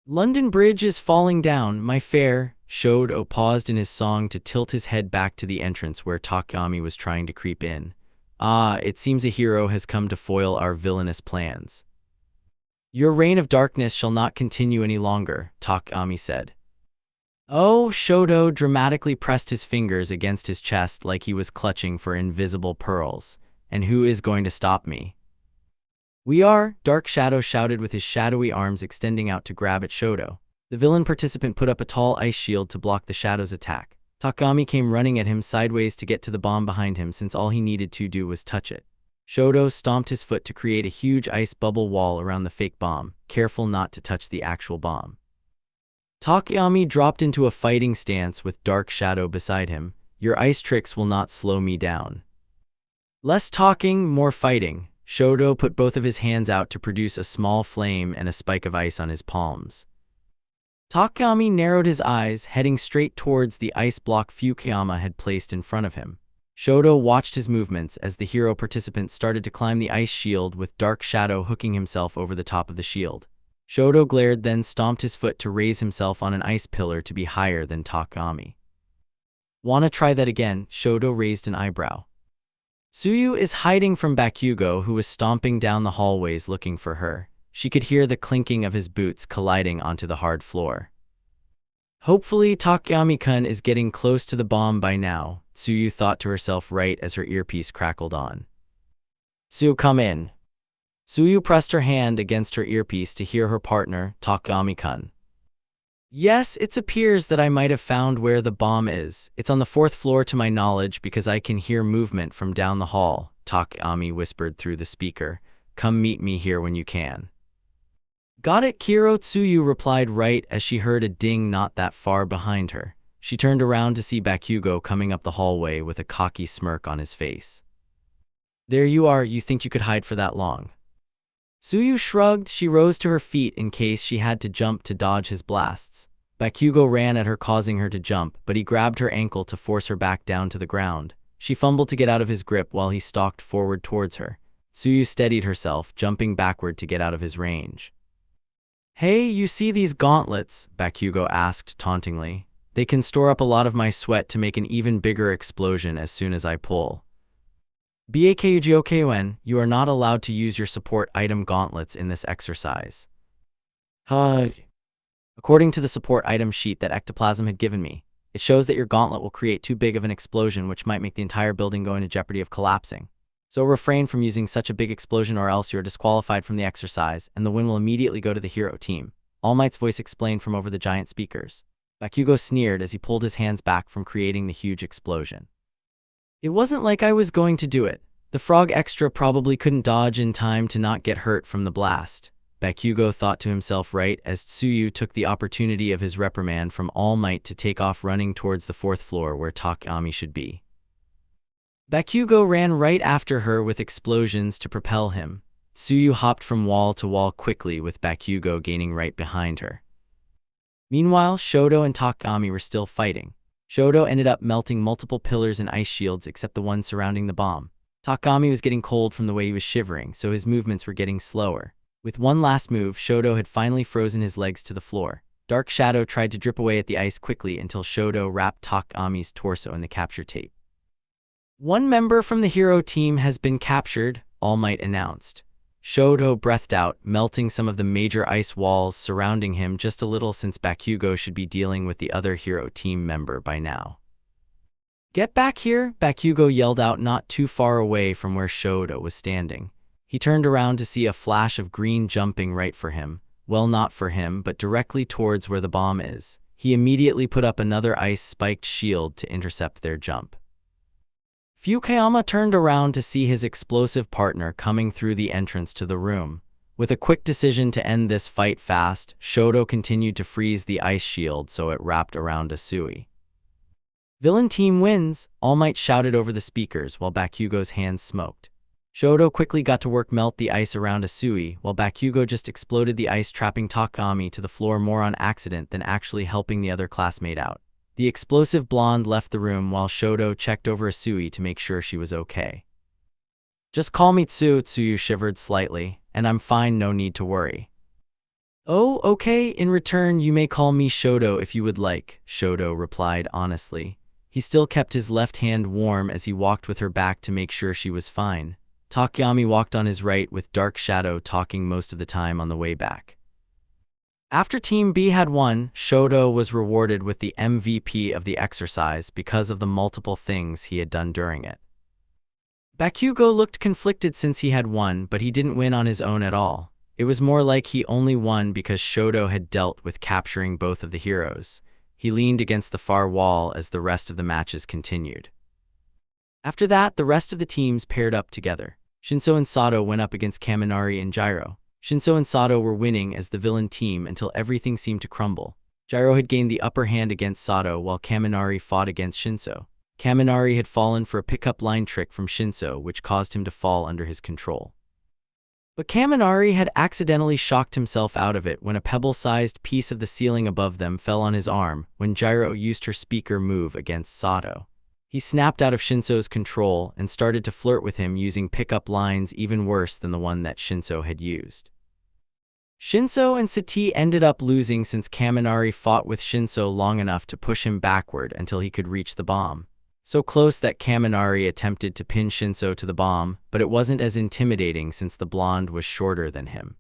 London Bridge is falling down, my fair." Shodo paused in his song to tilt his head back to the entrance where Takayami was trying to creep in. "Ah, it seems a hero has come to foil our villainous plans." "Your reign of darkness shall not continue any longer," Takayami said. "Oh," Shodo dramatically pressed his fingers against his chest like he was clutching for invisible pearls. "And who is going to stop me?" "We are," Dark Shadow shouted with his shadowy arms extending out to grab at Shodo. The villain participant put up a tall ice shield to block the Shadow's attack. Takayami came running at him sideways to get to the bomb behind him since all he needed to do was touch it. Shodo stomped his foot to create a huge ice bubble wall around the fake bomb, careful not to touch the actual bomb. Takayami dropped into a fighting stance with Dark Shadow beside him. "Your ice tricks will not slow me down." "Less talking, more fighting." Shodo put both of his hands out to produce a small flame and a spike of ice on his palms. Takayami narrowed his eyes, heading straight towards the ice block Fukuyama had placed in front of him. Shodo watched his movements as the hero participant started to climb the ice shield with Dark Shadow hooking himself over the top of the shield. Shodo glared, then stomped his foot to raise himself on an ice pillar to be higher than Takayami. "Wanna try that again?" Shodo raised an eyebrow. Tsuyu is hiding from Bakugo, who was stomping down the hallways looking for her. She could hear the clinking of his boots colliding onto the hard floor. "Hopefully Takayami-kun is getting close to the bomb by now," Tsuyu thought to herself right as her earpiece crackled on. "Tsuyu, come in." Tsuyu pressed her hand against her earpiece to hear her partner, Takayami-kun. "Yes, it appears that I might have found where the bomb is. It's on the 4th floor to my knowledge because I can hear movement from down the hall," Takayami whispered through the speaker. "Come meet me here when you can." "Got it, Kiro," Tsuyu replied right as she heard a ding not that far behind her. She turned around to see Bakugo coming up the hallway with a cocky smirk on his face. "There you are, you think you could hide for that long?" Tsuyu shrugged. She rose to her feet in case she had to jump to dodge his blasts. Bakugo ran at her, causing her to jump, but he grabbed her ankle to force her back down to the ground. She fumbled to get out of his grip while he stalked forward towards her. Tsuyu steadied herself, jumping backward to get out of his range. "Hey, you see these gauntlets?" Bakugo asked tauntingly. "They can store up a lot of my sweat to make an even bigger explosion as soon as I pull." "Bakugo, you are not allowed to use your support item gauntlets in this exercise." According to the support item sheet that Ectoplasm had given me, it shows that your gauntlet will create too big of an explosion which might make the entire building go into jeopardy of collapsing. So refrain from using such a big explosion or else you are disqualified from the exercise and the win will immediately go to the hero team. All Might's voice explained from over the giant speakers. Bakugo sneered as he pulled his hands back from creating the huge explosion. "It wasn't like I was going to do it. The frog extra probably couldn't dodge in time to not get hurt from the blast," Bakugo thought to himself right as Tsuyu took the opportunity of his reprimand from All Might to take off running towards the 4th floor where Takayami should be. Bakugo ran right after her with explosions to propel him. Tsuyu hopped from wall to wall quickly with Bakugo gaining right behind her. Meanwhile, Shodo and Takami were still fighting. Shodo ended up melting multiple pillars and ice shields except the one surrounding the bomb. Takami was getting cold from the way he was shivering, so his movements were getting slower. With one last move, Shodo had finally frozen his legs to the floor. Dark Shadow tried to drip away at the ice quickly until Shodo wrapped Takami's torso in the capture tape. One member from the hero team has been captured, All Might announced. Shodo breathed out, melting some of the major ice walls surrounding him just a little since Bakugo should be dealing with the other hero team member by now. "Get back here!" Bakugo yelled out not too far away from where Shodo was standing. He turned around to see a flash of green jumping right for him. Well, not for him, but directly towards where the bomb is. He immediately put up another ice-spiked shield to intercept their jump. Fukuyama turned around to see his explosive partner coming through the entrance to the room. With a quick decision to end this fight fast, Shodo continued to freeze the ice shield so it wrapped around Asui. "Villain team wins," All Might shouted over the speakers while Bakugo's hands smoked. Shodo quickly got to work melt the ice around Asui, while Bakugo just exploded the ice, trapping Takami to the floor more on accident than actually helping the other classmate out. The explosive blonde left the room while Shodo checked over Asui to make sure she was okay. "Just call me Tsu." Tsuyu shivered slightly, "and I'm fine, no need to worry." "Oh, okay, in return you may call me Shodo if you would like," Shodo replied honestly. He still kept his left hand warm as he walked with her back to make sure she was fine. Takami walked on his right with Dark Shadow talking most of the time on the way back. After Team B had won, Shodo was rewarded with the MVP of the exercise because of the multiple things he had done during it. Bakugo looked conflicted since he had won, but he didn't win on his own at all. It was more like he only won because Shodo had dealt with capturing both of the heroes. He leaned against the far wall as the rest of the matches continued. After that, the rest of the teams paired up together. Shinso and Sato went up against Kaminari and Gyro. Shinso and Sato were winning as the villain team until everything seemed to crumble. Gyro had gained the upper hand against Sato while Kaminari fought against Shinso. Kaminari had fallen for a pickup line trick from Shinso, which caused him to fall under his control. But Kaminari had accidentally shocked himself out of it when a pebble-sized piece of the ceiling above them fell on his arm when Gyro used her speaker move against Sato. He snapped out of Shinso's control and started to flirt with him using pickup lines even worse than the one that Shinso had used. Shinso and Sati ended up losing since Kaminari fought with Shinso long enough to push him backward until he could reach the bomb. So close that Kaminari attempted to pin Shinso to the bomb, but it wasn't as intimidating since the blonde was shorter than him.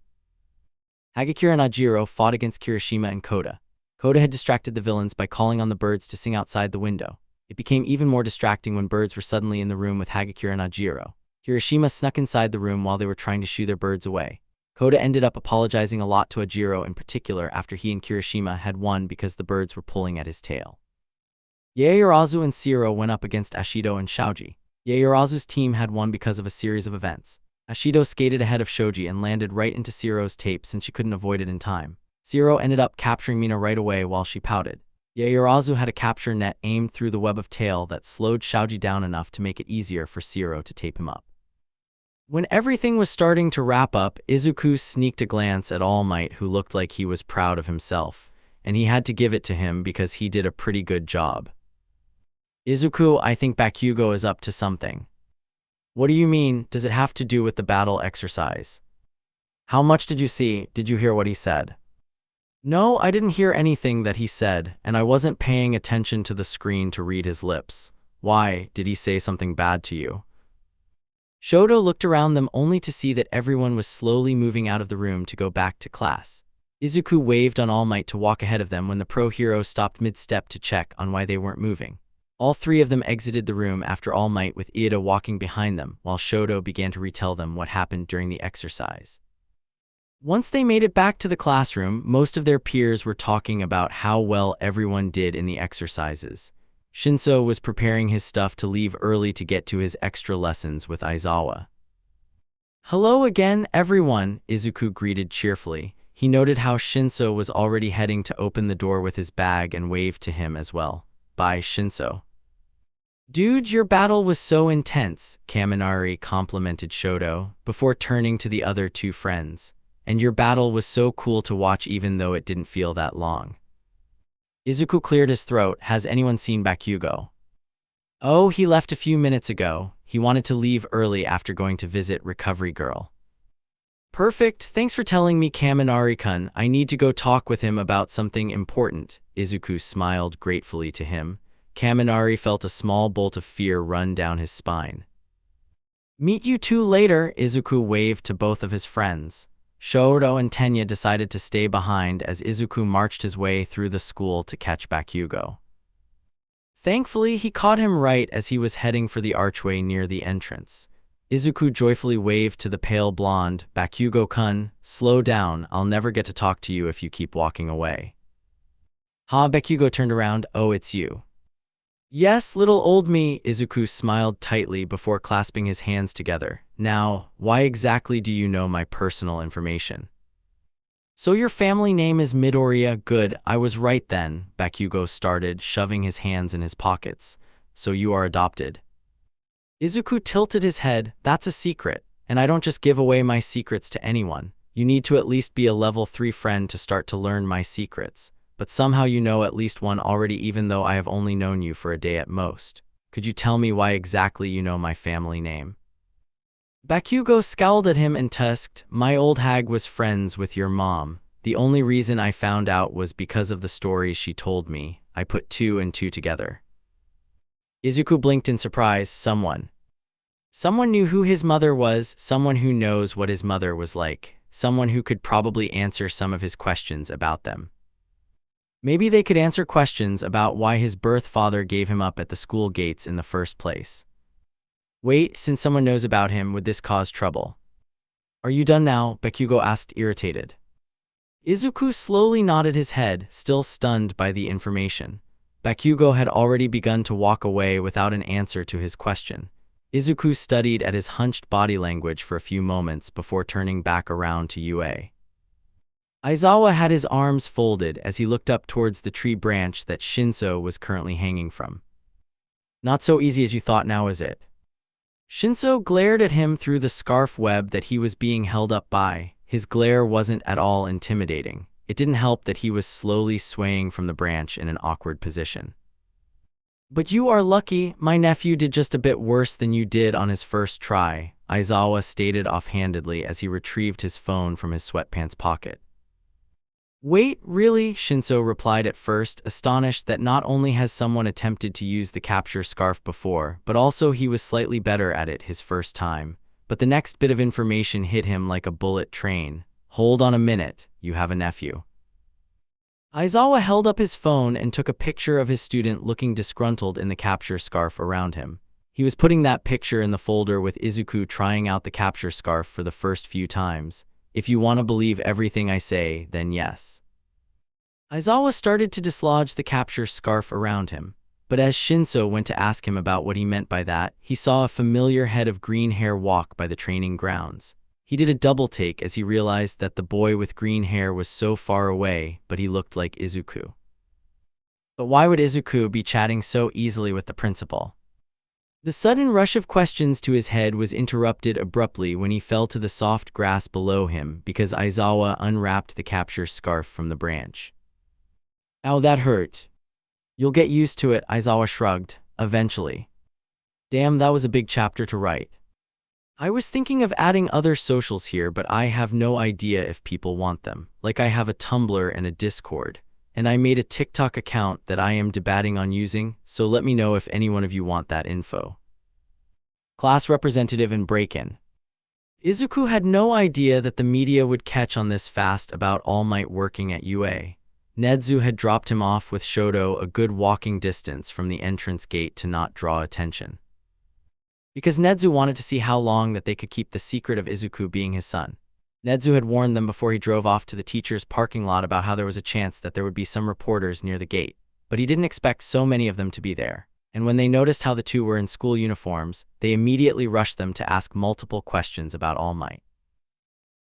Hagakure and Ajiro fought against Kirishima and Koda. Koda had distracted the villains by calling on the birds to sing outside the window. It became even more distracting when birds were suddenly in the room with Hagakure and Ajiro. Kirishima snuck inside the room while they were trying to shoo their birds away. Koda ended up apologizing a lot to Ajiro in particular after he and Kirishima had won because the birds were pulling at his tail. Yaoyorozu and Shiro went up against Ashido and Shoji. Yaoyorozu's team had won because of a series of events. Ashido skated ahead of Shoji and landed right into Shiro's tape since she couldn't avoid it in time. Shiro ended up capturing Mina right away while she pouted. Yaoyorozu had a capture net aimed through the web of tail that slowed Shoji down enough to make it easier for Shiro to tape him up. When everything was starting to wrap up, Izuku sneaked a glance at All Might, who looked like he was proud of himself, and he had to give it to him because he did a pretty good job. "Izuku, I think Bakugo is up to something." "What do you mean? Does it have to do with the battle exercise?" "How much did you see? Did you hear what he said?" "No, I didn't hear anything that he said, and I wasn't paying attention to the screen to read his lips." "Why, did he say something bad to you?" Shodo looked around them only to see that everyone was slowly moving out of the room to go back to class. Izuku waved on All Might to walk ahead of them when the pro hero stopped mid-step to check on why they weren't moving. All three of them exited the room after All Might, with Iida walking behind them, while Shodo began to retell them what happened during the exercise. Once they made it back to the classroom, most of their peers were talking about how well everyone did in the exercises. Shinso was preparing his stuff to leave early to get to his extra lessons with Aizawa. "Hello again, everyone," Izuku greeted cheerfully. He noted how Shinso was already heading to open the door with his bag and waved to him as well. "Bye, Shinso." "Dude, your battle was so intense," Kaminari complimented Shodo, before turning to the other two friends. "And your battle was so cool to watch even though it didn't feel that long." Izuku cleared his throat. Has anyone seen Bakugo? Oh, he left a few minutes ago. He wanted to leave early after going to visit Recovery Girl. Perfect, thanks for telling me, Kaminari-kun. I need to go talk with him about something important. Izuku smiled gratefully to him. Kaminari felt a small bolt of fear run down his spine. Meet you two later, Izuku waved to both of his friends. Shodo and Tenya decided to stay behind as Izuku marched his way through the school to catch Bakugo. Thankfully, he caught him right as he was heading for the archway near the entrance. Izuku joyfully waved to the pale blonde. Bakugo-kun, slow down. I'll never get to talk to you if you keep walking away. Ha, Bakugo turned around. Oh, it's you. Yes, little old me, Izuku smiled tightly before clasping his hands together. Now, why exactly do you know my personal information? So your family name is Midoriya. Good, I was right then, Bakugo started, shoving his hands in his pockets. So you are adopted. Izuku tilted his head. That's a secret, and I don't just give away my secrets to anyone. You need to at least be a level 3 friend to start to learn my secrets. But somehow you know at least one already, even though I have only known you for a day at most. Could you tell me why exactly you know my family name? Bakugo scowled at him and tusked, my old hag was friends with your mom. The only reason I found out was because of the stories she told me. I put 2 and 2 together. Izuku blinked in surprise. Someone knew who his mother was, someone who knows what his mother was like, someone who could probably answer some of his questions about them. Maybe they could answer questions about why his birth father gave him up at the school gates in the first place. Wait, since someone knows about him, would this cause trouble? Are you done now? Bakugo asked, irritated. Izuku slowly nodded his head, still stunned by the information. Bakugo had already begun to walk away without an answer to his question. Izuku studied at his hunched body language for a few moments before turning back around to Yue. Aizawa had his arms folded as he looked up towards the tree branch that Shinso was currently hanging from. Not so easy as you thought now, is it? Shinso glared at him through the scarf web that he was being held up by. His glare wasn't at all intimidating. It didn't help that he was slowly swaying from the branch in an awkward position. But you are lucky, my nephew did just a bit worse than you did on his first try, Aizawa stated offhandedly as he retrieved his phone from his sweatpants pocket. Wait, really? Shinso replied at first, astonished that not only has someone attempted to use the capture scarf before, but also he was slightly better at it his first time. But the next bit of information hit him like a bullet train. Hold on a minute, you have a nephew. Aizawa held up his phone and took a picture of his student looking disgruntled in the capture scarf around him. He was putting that picture in the folder with Izuku trying out the capture scarf for the first few times. If you want to believe everything I say, then yes. Aizawa started to dislodge the capture scarf around him, but as Shinso went to ask him about what he meant by that, he saw a familiar head of green hair walk by the training grounds. He did a double take as he realized that the boy with green hair was so far away, but he looked like Izuku. But why would Izuku be chatting so easily with the principal? The sudden rush of questions to his head was interrupted abruptly when he fell to the soft grass below him because Aizawa unwrapped the capture scarf from the branch. Ow, that hurt. You'll get used to it, Aizawa shrugged, eventually. Damn, that was a big chapter to write. I was thinking of adding other socials here, but I have no idea if people want them. Like I have a Tumblr and a Discord. And I made a TikTok account that I am debating on using, so let me know if any one of you want that info. Class representative and break-in. Izuku had no idea that the media would catch on this fast about All Might working at UA. Nezu had dropped him off with Shodo a good walking distance from the entrance gate to not draw attention. Because Nezu wanted to see how long that they could keep the secret of Izuku being his son. Nezu had warned them before he drove off to the teacher's parking lot about how there was a chance that there would be some reporters near the gate, but he didn't expect so many of them to be there. And when they noticed how the two were in school uniforms, they immediately rushed them to ask multiple questions about All Might.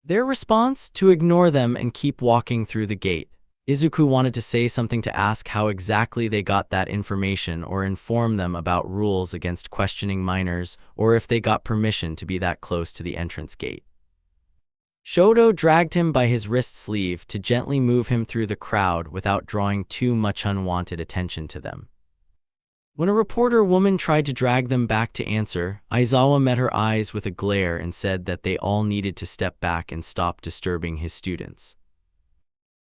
Their response? To ignore them and keep walking through the gate. Izuku wanted to say something to ask how exactly they got that information or inform them about rules against questioning minors or if they got permission to be that close to the entrance gate. Shodo dragged him by his wrist sleeve to gently move him through the crowd without drawing too much unwanted attention to them. When a reporter woman tried to drag them back to answer, Aizawa met her eyes with a glare and said that they all needed to step back and stop disturbing his students.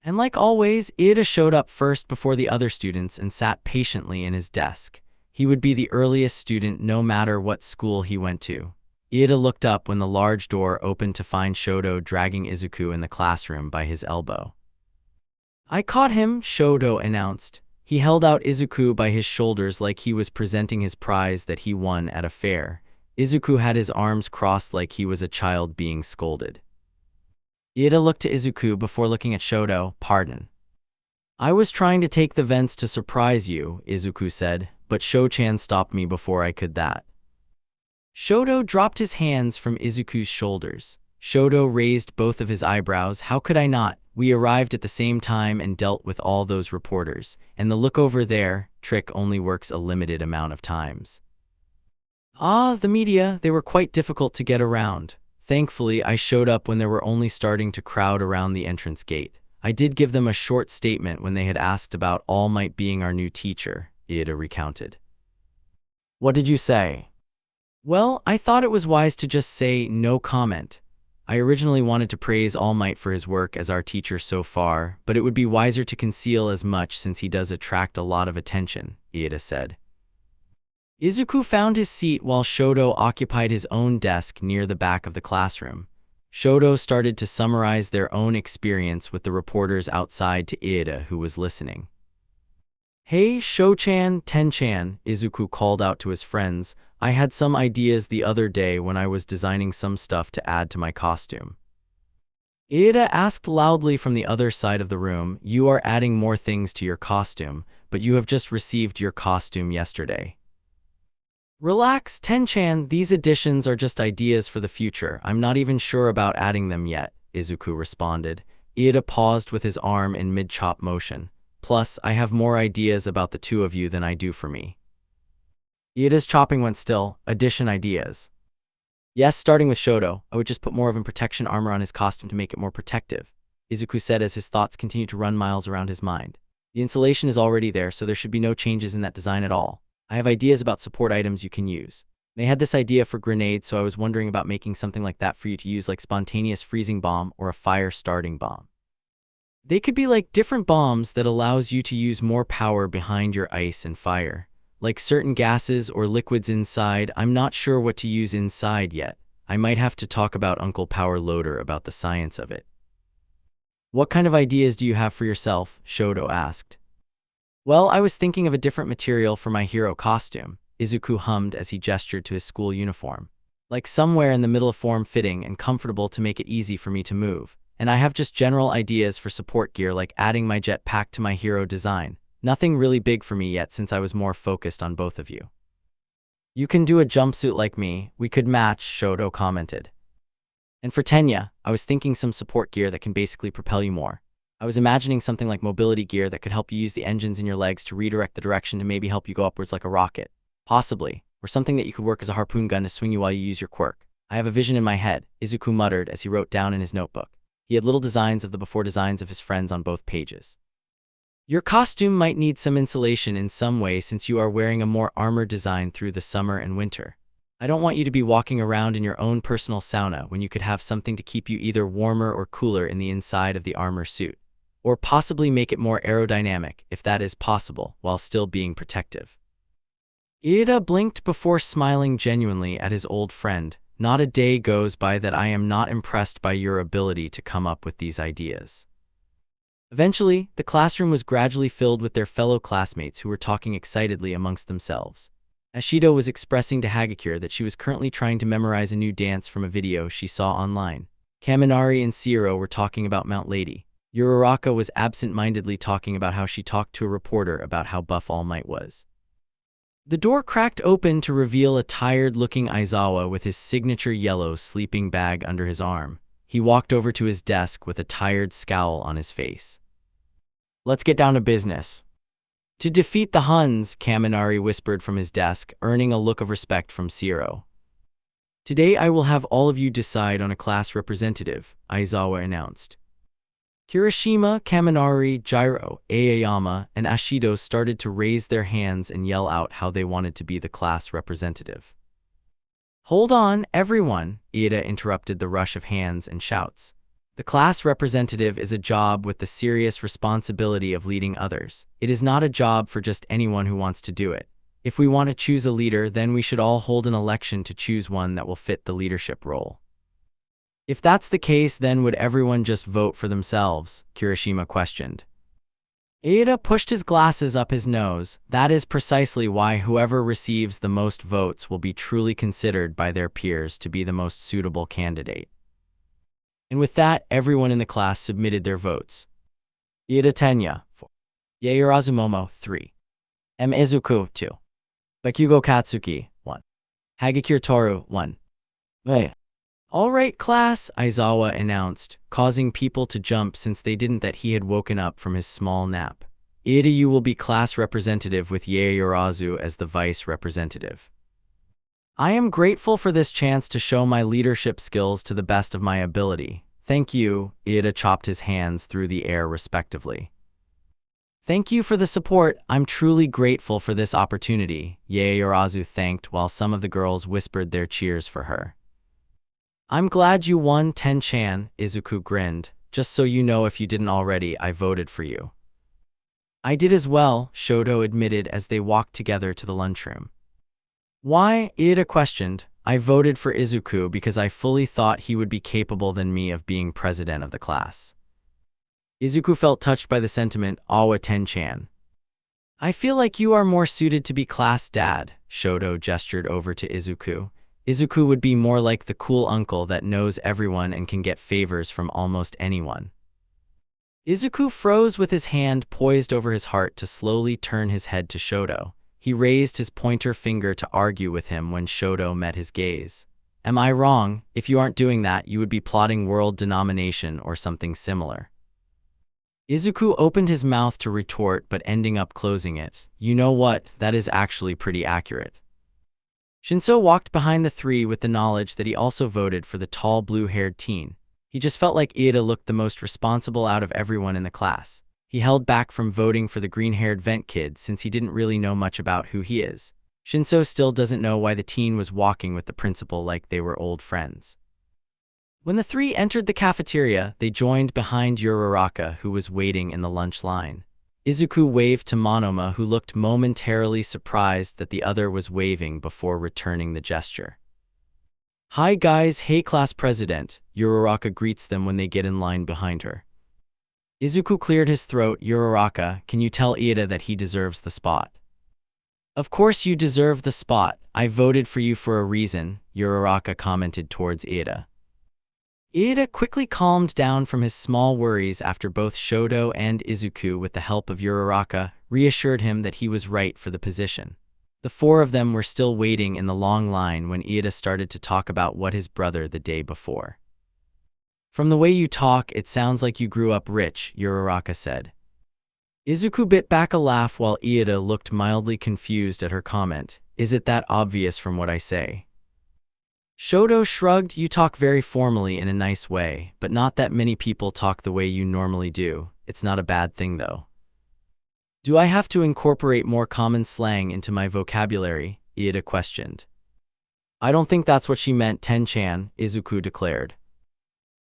And like always, Ida showed up first before the other students and sat patiently in his desk. He would be the earliest student no matter what school he went to. Ida looked up when the large door opened to find Shodo dragging Izuku in the classroom by his elbow. "I caught him," Shodo announced. He held out Izuku by his shoulders like he was presenting his prize that he won at a fair. Izuku had his arms crossed like he was a child being scolded. Ida looked to Izuku before looking at Shodo. "Pardon. I was trying to take the vents to surprise you," Izuku said, "but Sho-chan stopped me before I could that." Shodo dropped his hands from Izuku's shoulders. Shodo raised both of his eyebrows. "How could I not? We arrived at the same time and dealt with all those reporters, and the look over there trick only works a limited amount of times." The media, they were quite difficult to get around. Thankfully, I showed up when they were only starting to crowd around the entrance gate. I did give them a short statement when they had asked about All Might being our new teacher, Ida recounted. "What did you say?" "Well, I thought it was wise to just say no comment. I originally wanted to praise All Might for his work as our teacher so far, but it would be wiser to conceal as much since he does attract a lot of attention," Ida said. Izuku found his seat while Shodo occupied his own desk near the back of the classroom. Shodo started to summarize their own experience with the reporters outside to Ida, who was listening. "Hey, Sho-chan, Ten-chan," Izuku called out to his friends. "I had some ideas the other day when I was designing some stuff to add to my costume." Ida asked loudly from the other side of the room, "You are adding more things to your costume, but you have just received your costume yesterday." "Relax, Ten-chan, these additions are just ideas for the future. I'm not even sure about adding them yet," Izuku responded. Ida paused with his arm in mid-chop motion. "Plus, I have more ideas about the two of you than I do for me." Ida's chopping went still. "Addition ideas." "Yes, starting with Shodo, I would just put more of a protection armor on his costume to make it more protective," Izuku said as his thoughts continued to run miles around his mind. "The insulation is already there, so there should be no changes in that design at all. I have ideas about support items you can use. They had this idea for grenades, so I was wondering about making something like that for you to use, like spontaneous freezing bomb or a fire-starting bomb. They could be like different bombs that allows you to use more power behind your ice and fire. Like certain gases or liquids inside. I'm not sure what to use inside yet. I might have to talk about Uncle Power Loader about the science of it." "What kind of ideas do you have for yourself?" Shodo asked. "Well, I was thinking of a different material for my hero costume," Izuku hummed as he gestured to his school uniform. "Like somewhere in the middle of form-fitting and comfortable to make it easy for me to move. And I have just general ideas for support gear, like adding my jetpack to my hero design. Nothing really big for me yet since I was more focused on both of you." "You can do a jumpsuit like me. We could match," Shodo commented. "And for Tenya, I was thinking some support gear that can basically propel you more. I was imagining something like mobility gear that could help you use the engines in your legs to redirect the direction to maybe help you go upwards like a rocket. Possibly. Or something that you could work as a harpoon gun to swing you while you use your quirk. I have a vision in my head," Izuku muttered as he wrote down in his notebook. He had little designs of the before designs of his friends on both pages. "Your costume might need some insulation in some way since you are wearing a more armored design through the summer and winter. I don't want you to be walking around in your own personal sauna when you could have something to keep you either warmer or cooler in the inside of the armor suit. Or possibly make it more aerodynamic, if that is possible, while still being protective." Ida blinked before smiling genuinely at his old friend. "Not a day goes by that I am not impressed by your ability to come up with these ideas." Eventually, the classroom was gradually filled with their fellow classmates who were talking excitedly amongst themselves. Ashido was expressing to Hagakure that she was currently trying to memorize a new dance from a video she saw online. Kaminari and Siro were talking about Mount Lady. Uraraka was absent-mindedly talking about how she talked to a reporter about how buff All Might was. The door cracked open to reveal a tired-looking Aizawa with his signature yellow sleeping bag under his arm. He walked over to his desk with a tired scowl on his face. "Let's get down to business." "To defeat the Huns," Kaminari whispered from his desk, earning a look of respect from Siro. Today I will have all of you decide on a class representative, Aizawa announced. Kirishima, Kaminari, Jiro, Aoyama, and Ashido started to raise their hands and yell out how they wanted to be the class representative. Hold on, everyone, Iida interrupted the rush of hands and shouts. The class representative is a job with the serious responsibility of leading others. It is not a job for just anyone who wants to do it. If we want to choose a leader, then we should all hold an election to choose one that will fit the leadership role. If that's the case, then would everyone just vote for themselves? Kirishima questioned. Iida pushed his glasses up his nose. That is precisely why whoever receives the most votes will be truly considered by their peers to be the most suitable candidate. And with that, everyone in the class submitted their votes. Iida Tenya, 4. Yaoyorozu Momo, 3. Izuku, 2. Bakugo Katsuki, 1. Hagakure Toru, 1. Hey. All right, class, Aizawa announced, causing people to jump since they didn't that he had woken up from his small nap. Iida, you will be class representative with Yaoyorozu as the vice representative. I am grateful for this chance to show my leadership skills to the best of my ability. Thank you, Iida chopped his hands through the air respectively. Thank you for the support. I'm truly grateful for this opportunity, Yaoyorozu thanked while some of the girls whispered their cheers for her. I'm glad you won, Ten-chan, Izuku grinned. Just so you know, if you didn't already, I voted for you. I did as well, Shodo admitted as they walked together to the lunchroom. Why? Iida questioned. I voted for Izuku because I fully thought he would be capable than me of being president of the class. Izuku felt touched by the sentiment. Awa Ten-chan. I feel like you are more suited to be class dad, Shodo gestured over to Izuku. Izuku would be more like the cool uncle that knows everyone and can get favors from almost anyone. Izuku froze with his hand poised over his heart to slowly turn his head to Shodo. He raised his pointer finger to argue with him when Shodo met his gaze. Am I wrong? If you aren't doing that, you would be plotting world domination or something similar. Izuku opened his mouth to retort but ending up closing it. You know what? That is actually pretty accurate. Shinso walked behind the three with the knowledge that he also voted for the tall blue-haired teen. He just felt like Iida looked the most responsible out of everyone in the class. He held back from voting for the green-haired vent kid since he didn't really know much about who he is. Shinso still doesn't know why the teen was walking with the principal like they were old friends. When the three entered the cafeteria, they joined behind Uraraka, who was waiting in the lunch line. Izuku waved to Monoma, who looked momentarily surprised that the other was waving before returning the gesture. Hi guys, hey class president, Uraraka greets them when they get in line behind her. Izuku cleared his throat. Uraraka, can you tell Iida that he deserves the spot? Of course you deserve the spot. I voted for you for a reason, Uraraka commented towards Iida. Iida quickly calmed down from his small worries after both Shodo and Izuku, with the help of Uraraka, reassured him that he was right for the position. The four of them were still waiting in the long line when Iida started to talk about what his brother the day before. From the way you talk, it sounds like you grew up rich, Uraraka said. Izuku bit back a laugh while Iida looked mildly confused at her comment. Is it that obvious from what I say? Shodo shrugged. You talk very formally in a nice way, but not that many people talk the way you normally do. It's not a bad thing though. Do I have to incorporate more common slang into my vocabulary? Iida questioned. I don't think that's what she meant, Ten-chan, Izuku declared.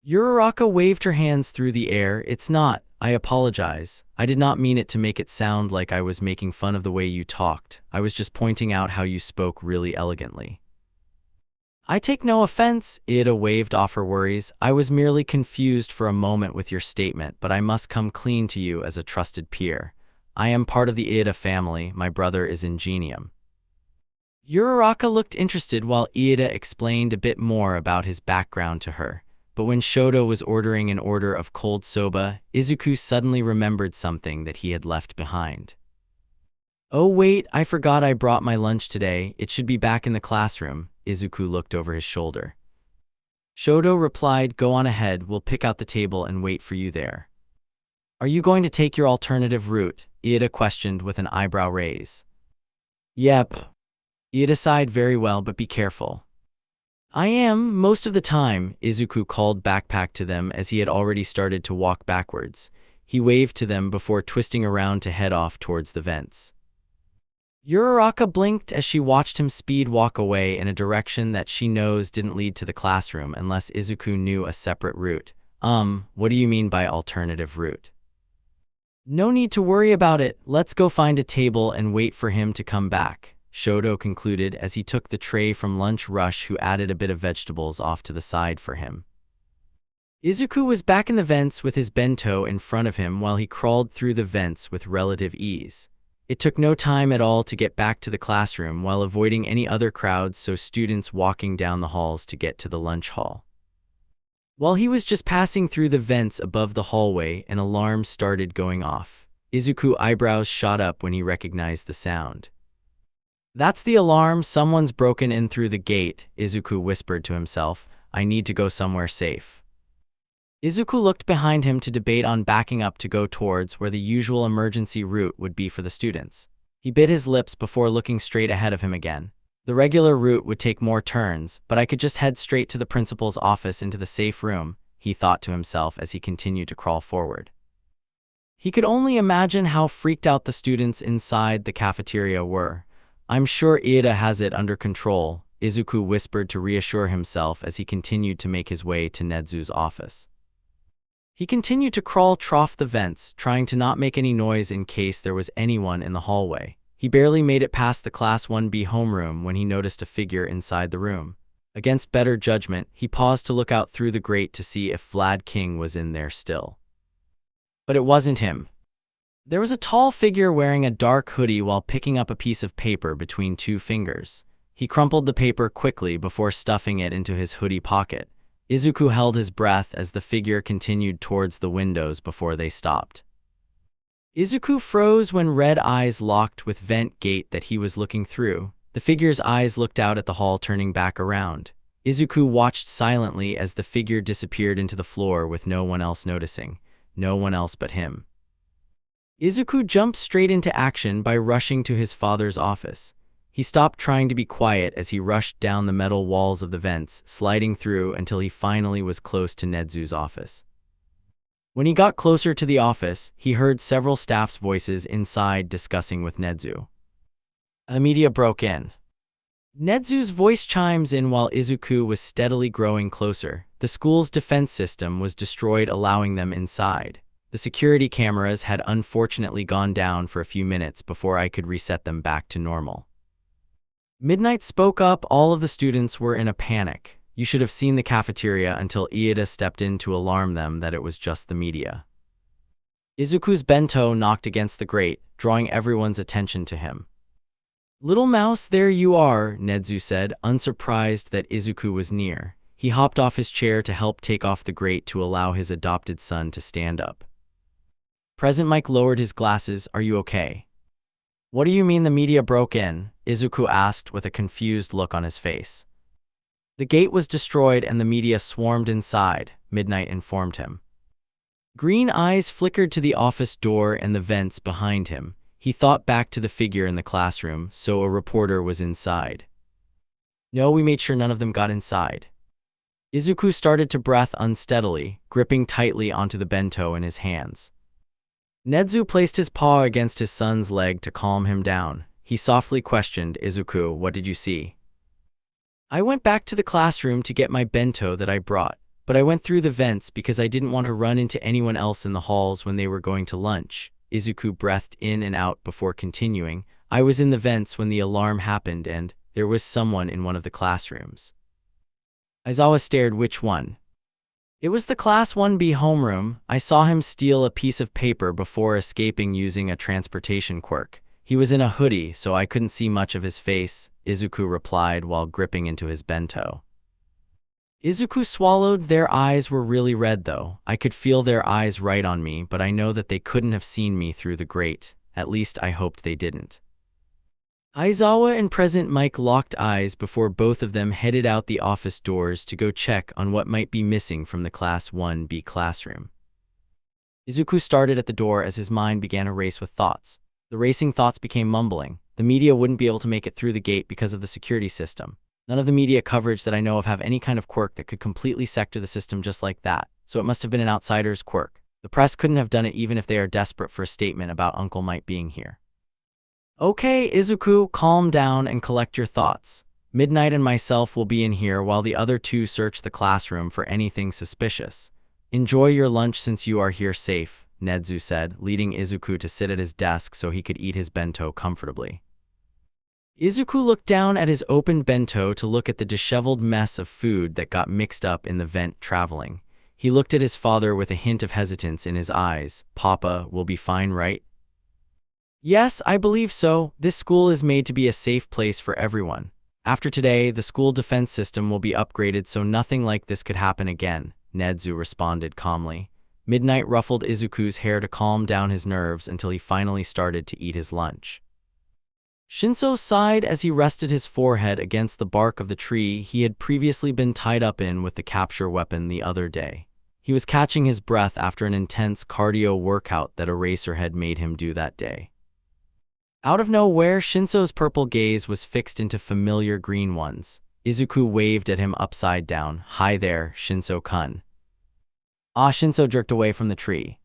Uraraka waved her hands through the air. It's not. I apologize. I did not mean it to make it sound like I was making fun of the way you talked. I was just pointing out how you spoke really elegantly. I take no offense, Iida waved off her worries. I was merely confused for a moment with your statement, but I must come clean to you as a trusted peer. I am part of the Iida family. My brother is Ingenium. Uraraka looked interested while Iida explained a bit more about his background to her. But when Shodo was ordering an order of cold soba, Izuku suddenly remembered something that he had left behind. Oh wait, I forgot I brought my lunch today. It should be back in the classroom. Izuku looked over his shoulder. Shodo replied, go on ahead, we'll pick out the table and wait for you there. Are you going to take your alternative route? Iida questioned with an eyebrow raise. Yep. Iida sighed. Very well, but be careful. I am, most of the time, Izuku called backpack to them as he had already started to walk backwards. He waved to them before twisting around to head off towards the vents. Uraraka blinked as she watched him speed walk away in a direction that she knows didn't lead to the classroom unless Izuku knew a separate route. What do you mean by alternative route? No need to worry about it, let's go find a table and wait for him to come back, Shodo concluded as he took the tray from Lunch Rush who added a bit of vegetables off to the side for him. Izuku was back in the vents with his bento in front of him while he crawled through the vents with relative ease. It took no time at all to get back to the classroom while avoiding any other crowds so students walking down the halls to get to the lunch hall. While he was just passing through the vents above the hallway, an alarm started going off. Izuku's eyebrows shot up when he recognized the sound. That's the alarm, someone's broken in through the gate, Izuku whispered to himself. I need to go somewhere safe. Izuku looked behind him to debate on backing up to go towards where the usual emergency route would be for the students. He bit his lips before looking straight ahead of him again. The regular route would take more turns, but I could just head straight to the principal's office into the safe room, he thought to himself as he continued to crawl forward. He could only imagine how freaked out the students inside the cafeteria were. I'm sure Iida has it under control, Izuku whispered to reassure himself as he continued to make his way to Nezu's office. He continued to crawl trough the vents, trying to not make any noise in case there was anyone in the hallway. He barely made it past the Class 1B homeroom when he noticed a figure inside the room. Against better judgment, he paused to look out through the grate to see if Vlad King was in there still. But it wasn't him. There was a tall figure wearing a dark hoodie while picking up a piece of paper between two fingers. He crumpled the paper quickly before stuffing it into his hoodie pocket. Izuku held his breath as the figure continued towards the windows before they stopped. Izuku froze when red eyes locked with vent gate that he was looking through. The figure's eyes looked out at the hall, turning back around. Izuku watched silently as the figure disappeared into the floor with no one else noticing. No one else but him. Izuku jumped straight into action by rushing to his father's office. He stopped trying to be quiet as he rushed down the metal walls of the vents, sliding through until he finally was close to Nezu's office. When he got closer to the office, he heard several staff's voices inside discussing with Nezu. The media broke in. Nezu's voice chimes in while Izuku was steadily growing closer. The school's defense system was destroyed, allowing them inside. The security cameras had unfortunately gone down for a few minutes before I could reset them back to normal. Midnight spoke up. All of the students were in a panic. You should have seen the cafeteria until Iida stepped in to alarm them that it was just the media. Izuku's bento knocked against the grate, drawing everyone's attention to him. Little mouse, there you are, Nezu said, unsurprised that Izuku was near. He hopped off his chair to help take off the grate to allow his adopted son to stand up. President Mike lowered his glasses. Are you okay? What do you mean the media broke in? Izuku asked with a confused look on his face. The gate was destroyed and the media swarmed inside, Midnight informed him. Green eyes flickered to the office door and the vents behind him. He thought back to the figure in the classroom, so a reporter was inside. No, we made sure none of them got inside. Izuku started to breathe unsteadily, gripping tightly onto the bento in his hands. Nezu placed his paw against his son's leg to calm him down. He softly questioned, Izuku, what did you see? I went back to the classroom to get my bento that I brought, but I went through the vents because I didn't want to run into anyone else in the halls when they were going to lunch. Izuku breathed in and out before continuing. I was in the vents when the alarm happened and there was someone in one of the classrooms. Aizawa stared. Which one? It was the Class 1B homeroom. I saw him steal a piece of paper before escaping using a transportation quirk. He was in a hoodie, so I couldn't see much of his face, Izuku replied while gripping into his bento. Izuku swallowed. Their eyes were really red though. I could feel their eyes right on me, but I know that they couldn't have seen me through the grate. At least I hoped they didn't. Aizawa and President Mike locked eyes before both of them headed out the office doors to go check on what might be missing from the Class 1B classroom. Izuku started at the door as his mind began a race with thoughts. The racing thoughts became mumbling. The media wouldn't be able to make it through the gate because of the security system. None of the media coverage that I know of have any kind of quirk that could completely sector the system just like that, so it must have been an outsider's quirk. The press couldn't have done it even if they are desperate for a statement about Uncle Might being here. Okay, Izuku, calm down and collect your thoughts. Midnight and myself will be in here while the other two search the classroom for anything suspicious. Enjoy your lunch since you are here safe, Nezu said, leading Izuku to sit at his desk so he could eat his bento comfortably. Izuku looked down at his opened bento to look at the disheveled mess of food that got mixed up in the vent traveling. He looked at his father with a hint of hesitance in his eyes. Papa, will be fine, right? Yes, I believe so. This school is made to be a safe place for everyone. After today, the school defense system will be upgraded so nothing like this could happen again, Nezu responded calmly. Midnight ruffled Izuku's hair to calm down his nerves until he finally started to eat his lunch. Shinso sighed as he rested his forehead against the bark of the tree he had previously been tied up in with the capture weapon the other day. He was catching his breath after an intense cardio workout that Eraserhead made him do that day. Out of nowhere, Shinso's purple gaze was fixed into familiar green ones. Izuku waved at him upside down. Hi there, Shinso-kun. Shinso jerked away from the tree.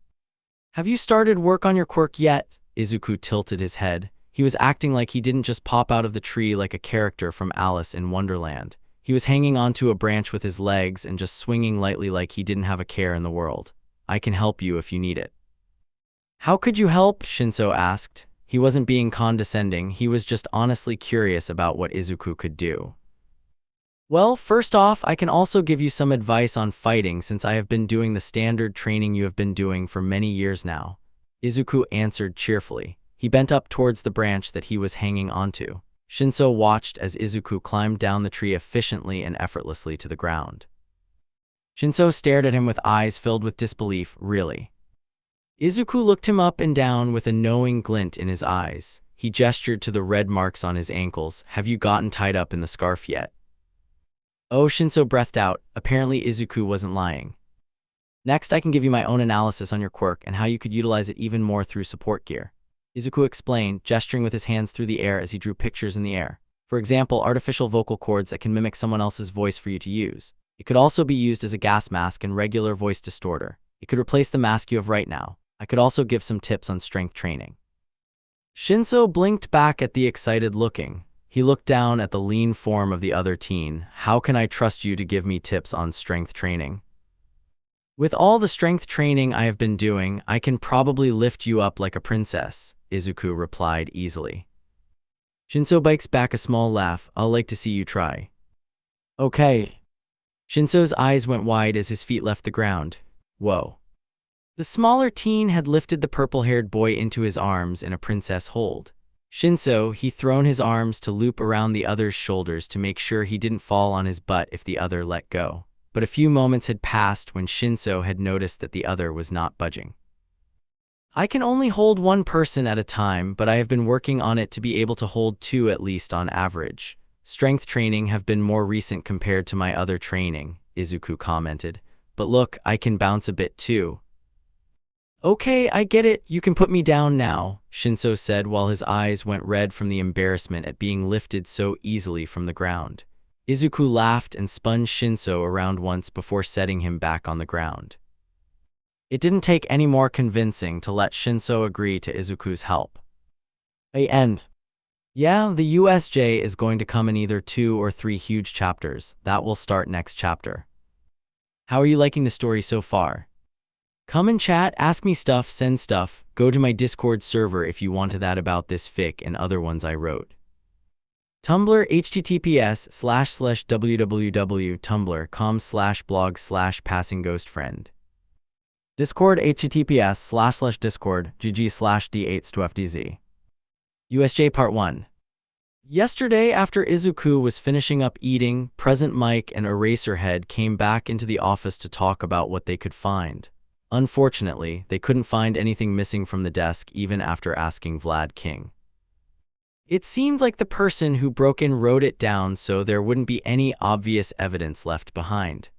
Have you started work on your quirk yet? Izuku tilted his head. He was acting like he didn't just pop out of the tree like a character from Alice in Wonderland. He was hanging onto a branch with his legs and just swinging lightly like he didn't have a care in the world. I can help you if you need it. How could you help? Shinso asked. He wasn't being condescending, he was just honestly curious about what Izuku could do. Well, first off, I can also give you some advice on fighting since I have been doing the standard training you have been doing for many years now. Izuku answered cheerfully. He bent up towards the branch that he was hanging onto. Shinso watched as Izuku climbed down the tree efficiently and effortlessly to the ground. Shinso stared at him with eyes filled with disbelief. Really? Izuku looked him up and down with a knowing glint in his eyes. He gestured to the red marks on his ankles. Have you gotten tied up in the scarf yet? Oh, Shinso breathed out. Apparently Izuku wasn't lying. Next, I can give you my own analysis on your quirk and how you could utilize it even more through support gear. Izuku explained, gesturing with his hands through the air as he drew pictures in the air. For example, artificial vocal cords that can mimic someone else's voice for you to use. It could also be used as a gas mask and regular voice distorter. It could replace the mask you have right now. I could also give some tips on strength training. Shinso blinked back at the excited looking. He looked down at the lean form of the other teen. How can I trust you to give me tips on strength training? With all the strength training I have been doing, I can probably lift you up like a princess, Izuku replied easily. Shinso bikes back a small laugh. I'll like to see you try. Okay. Shinso's eyes went wide as his feet left the ground. Whoa. The smaller teen had lifted the purple-haired boy into his arms in a princess hold. Shinso, he thrown his arms to loop around the other's shoulders to make sure he didn't fall on his butt if the other let go. But a few moments had passed when Shinso had noticed that the other was not budging. I can only hold one person at a time, but I have been working on it to be able to hold two at least on average. Strength training have been more recent compared to my other training, Izuku commented. But look, I can bounce a bit too. Okay, I get it. You can put me down now, Shinso said while his eyes went red from the embarrassment at being lifted so easily from the ground. Izuku laughed and spun Shinso around once before setting him back on the ground. It didn't take any more convincing to let Shinso agree to Izuku's help. Yeah, the USJ is going to come in either 2 or 3 huge chapters. That will start next chapter. How are you liking the story so far? Come and chat, ask me stuff, send stuff, go to my Discord server if you want that about this fic and other ones I wrote. Tumblr https://www.tumblr.com/blog/passingghostfriend. Discord https://discord gg/d8stofdz. USJ Part 1. Yesterday, after Izuku was finishing up eating, Present Mike and Eraserhead came back into the office to talk about what they could find. Unfortunately, they couldn't find anything missing from the desk even after asking Vlad King. It seemed like the person who broke in wrote it down so there wouldn't be any obvious evidence left behind.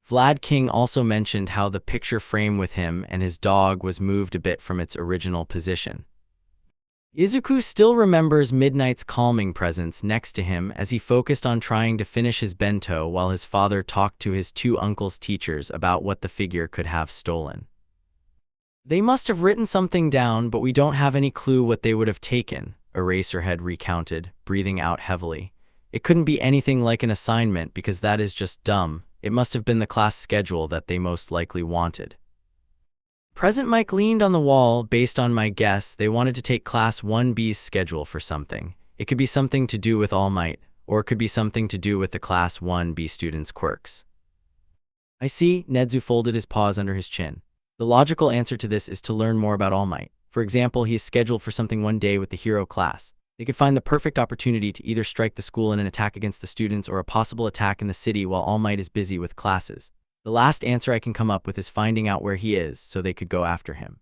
Vlad King also mentioned how the picture frame with him and his dog was moved a bit from its original position. Izuku still remembers Midnight's calming presence next to him as he focused on trying to finish his bento while his father talked to his two uncles' teachers about what the figure could have stolen. They must have written something down, but we don't have any clue what they would have taken, Eraserhead recounted, breathing out heavily. It couldn't be anything like an assignment because that is just dumb. It must have been the class schedule that they most likely wanted. Present Mike leaned on the wall. Based on my guess, they wanted to take Class 1B's schedule for something. It could be something to do with All Might, or it could be something to do with the Class 1B students' quirks. I see, Nezu folded his paws under his chin. The logical answer to this is to learn more about All Might. For example, he is scheduled for something one day with the hero class. They could find the perfect opportunity to either strike the school in an attack against the students or a possible attack in the city while All Might is busy with classes. The last answer I can come up with is finding out where he is so they could go after him.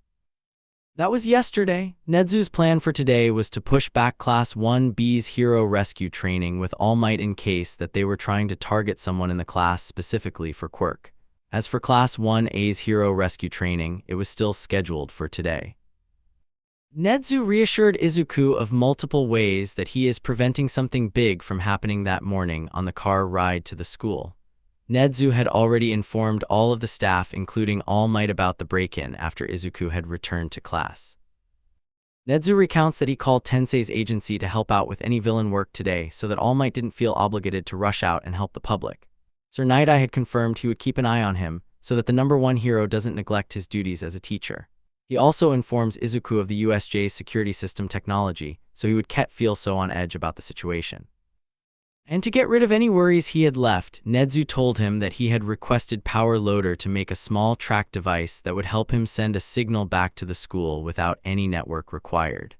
That was yesterday. Nezu's plan for today was to push back Class 1B's hero rescue training with All Might in case that they were trying to target someone in the class specifically for quirk. As for Class 1A's hero rescue training, it was still scheduled for today. Nezu reassured Izuku of multiple ways that he is preventing something big from happening that morning on the car ride to the school. Nezu had already informed all of the staff, including All Might, about the break-in after Izuku had returned to class. Nezu recounts that he called Tensei's agency to help out with any villain work today so that All Might didn't feel obligated to rush out and help the public. Sir Night-Eye had confirmed he would keep an eye on him so that the #1 hero doesn't neglect his duties as a teacher. He also informs Izuku of the USJ's security system technology, so he would feel so on edge about the situation. And to get rid of any worries he had left, Nezu told him that he had requested Power Loader to make a small track device that would help him send a signal back to the school without any network required.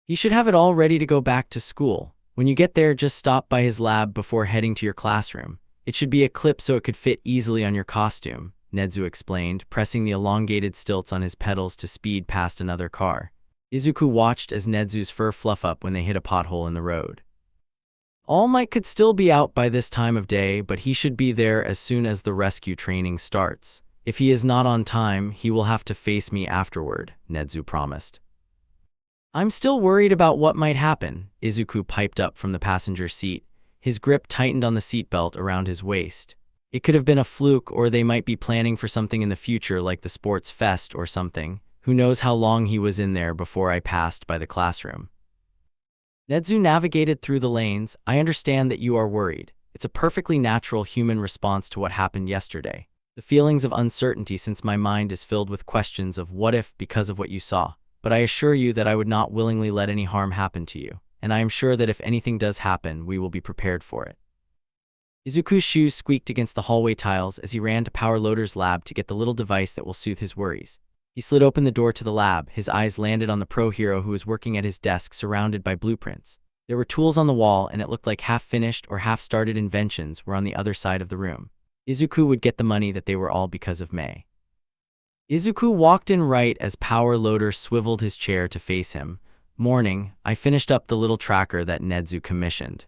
He should have it all ready to go back to school. When you get there, just stop by his lab before heading to your classroom. It should be a clip so it could fit easily on your costume, Nezu explained, pressing the elongated stilts on his pedals to speed past another car. Izuku watched as Nezu's fur fluff up when they hit a pothole in the road. All Might could still be out by this time of day, but he should be there as soon as the rescue training starts. If he is not on time, he will have to face me afterward, Nezu promised. I'm still worried about what might happen, Izuku piped up from the passenger seat. His grip tightened on the seatbelt around his waist. It could have been a fluke, or they might be planning for something in the future like the sports fest or something. Who knows how long he was in there before I passed by the classroom. Nezu navigated through the lanes. I understand that you are worried. It's a perfectly natural human response to what happened yesterday. The feelings of uncertainty since my mind is filled with questions of what if because of what you saw. But I assure you that I would not willingly let any harm happen to you. And I am sure that if anything does happen, we will be prepared for it. Izuku's shoes squeaked against the hallway tiles as he ran to Power Loader's lab to get the little device that will soothe his worries. He slid open the door to the lab. His eyes landed on the pro hero who was working at his desk surrounded by blueprints. There were tools on the wall, and it looked like half-finished or half-started inventions were on the other side of the room. Izuku would get the money that they were all because of May. Izuku walked in right as Power Loader swiveled his chair to face him. Morning, I finished up the little tracker that Nezu commissioned.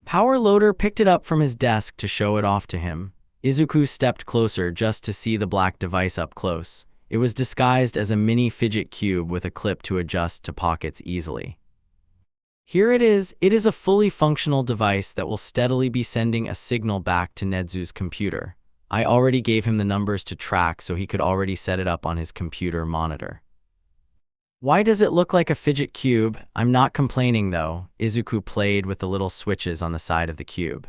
Power Loader picked it up from his desk to show it off to him. Izuku stepped closer just to see the black device up close. It was disguised as a mini fidget cube with a clip to adjust to pockets easily. Here it is. It is a fully functional device that will steadily be sending a signal back to Nezu's computer. I already gave him the numbers to track so he could already set it up on his computer monitor. Why does it look like a fidget cube? I'm not complaining though. Izuku played with the little switches on the side of the cube.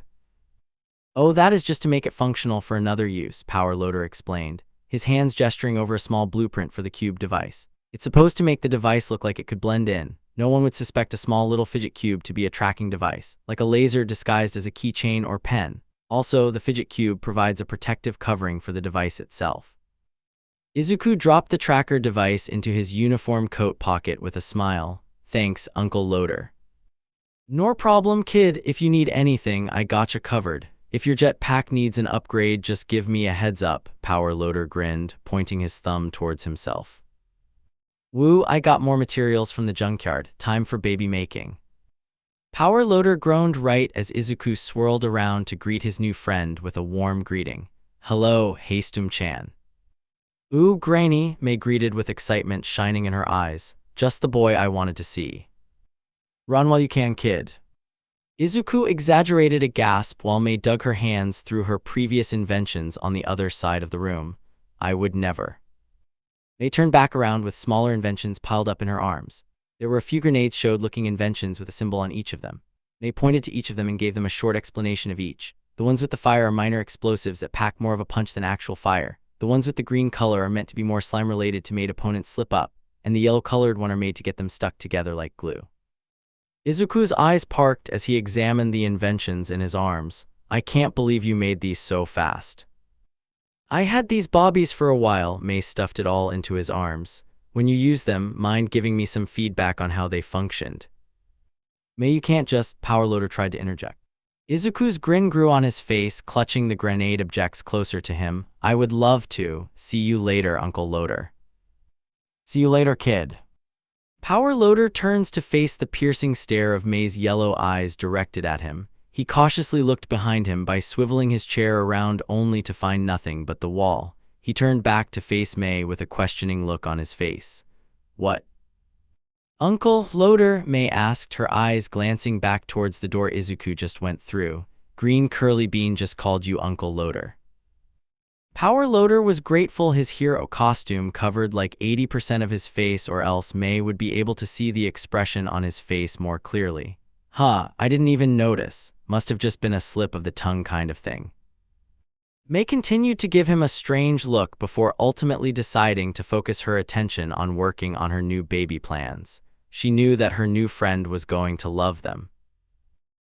Oh, that is just to make it functional for another use, Power Loader explained, his hands gesturing over a small blueprint for the cube device. It's supposed to make the device look like it could blend in. No one would suspect a small little fidget cube to be a tracking device, like a laser disguised as a keychain or pen. Also, the fidget cube provides a protective covering for the device itself. Izuku dropped the tracker device into his uniform coat pocket with a smile. Thanks, Uncle Loader. No problem, kid. If you need anything, I gotcha covered. If your jetpack needs an upgrade, just give me a heads up, Power Loader grinned, pointing his thumb towards himself. Woo, I got more materials from the junkyard. Time for baby making. Power Loader groaned right as Izuku swirled around to greet his new friend with a warm greeting. Hello, Haestum-chan. Ooh, Granny, May greeted with excitement shining in her eyes. Just the boy I wanted to see. Run while you can, kid. Izuku exaggerated a gasp while Mei dug her hands through her previous inventions on the other side of the room. I would never. Mei turned back around with smaller inventions piled up in her arms. There were a few grenades-showed-looking inventions with a symbol on each of them. Mei pointed to each of them and gave them a short explanation of each. The ones with the fire are minor explosives that pack more of a punch than actual fire. The ones with the green color are meant to be more slime-related to make opponents slip up, and the yellow-colored one are made to get them stuck together like glue. Izuku's eyes parked as he examined the inventions in his arms. I can't believe you made these so fast. I had these bobbies for a while. Mei stuffed it all into his arms. When you use them, mind giving me some feedback on how they functioned? Mei, you can't just, Power Loader tried to interject. Izuku's grin grew on his face, clutching the grenade objects closer to him. I would love to. See you later, Uncle Loader. See you later, kid. Power Loader turns to face the piercing stare of Mei's yellow eyes directed at him. He cautiously looked behind him by swiveling his chair around only to find nothing but the wall. He turned back to face Mei with a questioning look on his face. What? Uncle Loader? Mei asked, her eyes glancing back towards the door Izuku just went through. Green Curly Bean just called you Uncle Loader. Power Loader was grateful his hero costume covered like 80% of his face, or else Mei would be able to see the expression on his face more clearly. Huh, I didn't even notice. Must have just been a slip of the tongue kind of thing. Mei continued to give him a strange look before ultimately deciding to focus her attention on working on her new baby plans. She knew that her new friend was going to love them.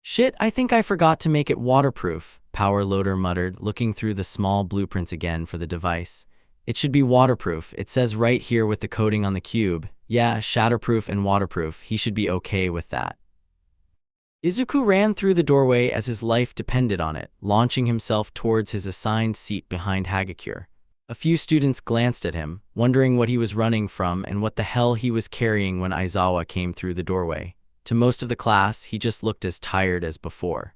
Shit, I think I forgot to make it waterproof, Power Loader muttered, looking through the small blueprints again for the device. It should be waterproof. It says right here with the coating on the cube. Yeah, shatterproof and waterproof. He should be okay with that. Izuku ran through the doorway as his life depended on it, launching himself towards his assigned seat behind Hagakure. A few students glanced at him, wondering what he was running from and what the hell he was carrying when Aizawa came through the doorway. To most of the class, he just looked as tired as before.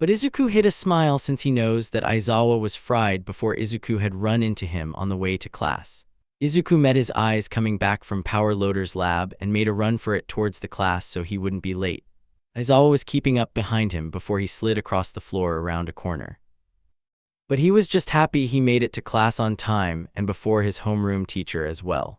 But Izuku hid a smile since he knows that Aizawa was fried before Izuku had run into him on the way to class. Izuku met his eyes coming back from Power Loader's lab and made a run for it towards the class so he wouldn't be late. Aizawa was keeping up behind him before he slid across the floor around a corner. But he was just happy he made it to class on time and before his homeroom teacher as well.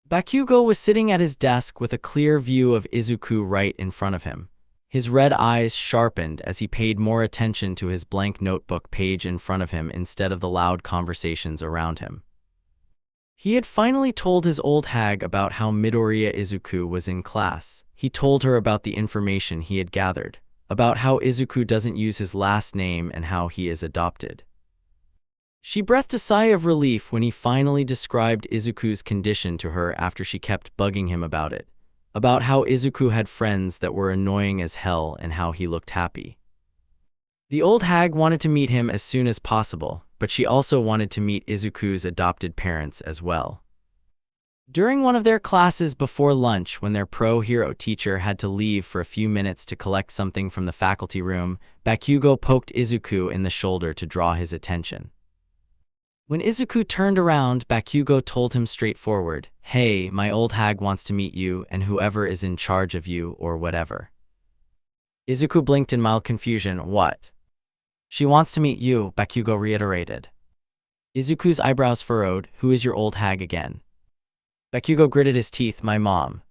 Bakugo was sitting at his desk with a clear view of Izuku right in front of him. His red eyes sharpened as he paid more attention to his blank notebook page in front of him instead of the loud conversations around him. He had finally told his old hag about how Midoriya Izuku was in class. He told her about the information he had gathered, about how Izuku doesn't use his last name and how he is adopted. She breathed a sigh of relief when he finally described Izuku's condition to her after she kept bugging him about it, about how Izuku had friends that were annoying as hell and how he looked happy. The old hag wanted to meet him as soon as possible, but she also wanted to meet Izuku's adopted parents as well. During one of their classes before lunch, when their pro-hero teacher had to leave for a few minutes to collect something from the faculty room, Bakugo poked Izuku in the shoulder to draw his attention. When Izuku turned around, Bakugo told him straightforward, "Hey, my old hag wants to meet you and whoever is in charge of you or whatever." Izuku blinked in mild confusion. What? She wants to meet you, Bakugo reiterated. Izuku's eyebrows furrowed. Who is your old hag again? Bakugo gritted his teeth. My mom.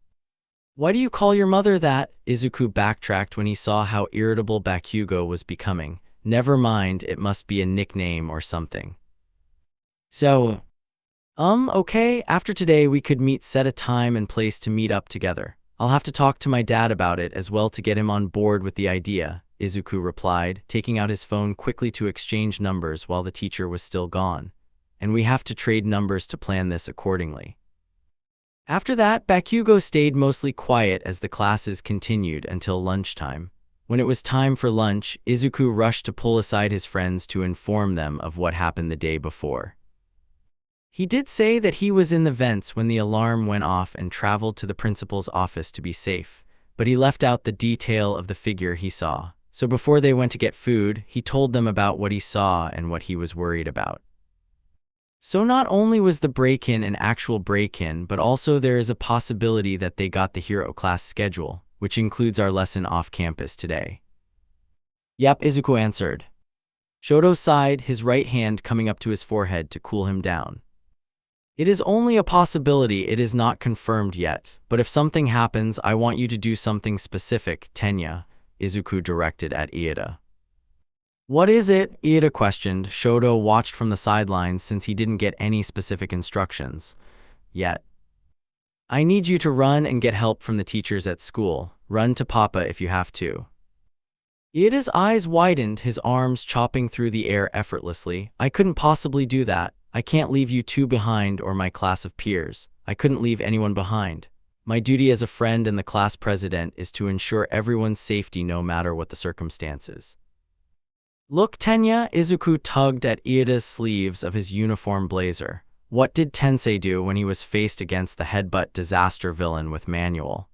Why do you call your mother that? Izuku backtracked when he saw how irritable Bakugo was becoming. Never mind, it must be a nickname or something. So, okay, after today we could set a time and place to meet up together. I'll have to talk to my dad about it as well to get him on board with the idea, Izuku replied, taking out his phone quickly to exchange numbers while the teacher was still gone. And we have to trade numbers to plan this accordingly. After that, Bakugo stayed mostly quiet as the classes continued until lunchtime. When it was time for lunch, Izuku rushed to pull aside his friends to inform them of what happened the day before. He did say that he was in the vents when the alarm went off and traveled to the principal's office to be safe, but he left out the detail of the figure he saw. So before they went to get food, he told them about what he saw and what he was worried about. So not only was the break-in an actual break-in, but also there is a possibility that they got the hero class schedule, which includes our lesson off campus today. Yep, Izuku answered. Shodo sighed, his right hand coming up to his forehead to cool him down. It is only a possibility, it is not confirmed yet, but if something happens, I want you to do something specific, Tenya, Izuku directed at Iida. What is it? Iida questioned. Shodo watched from the sidelines since he didn't get any specific instructions yet. I need you to run and get help from the teachers at school. Run to Papa if you have to. Iida's eyes widened, his arms chopping through the air effortlessly. I couldn't possibly do that. I can't leave you two behind or my class of peers. I couldn't leave anyone behind. My duty as a friend and the class president is to ensure everyone's safety no matter what the circumstances. Look, Tenya, Izuku tugged at Iida's sleeves of his uniform blazer. What did Tensei do when he was faced against the headbutt disaster villain with Manuel?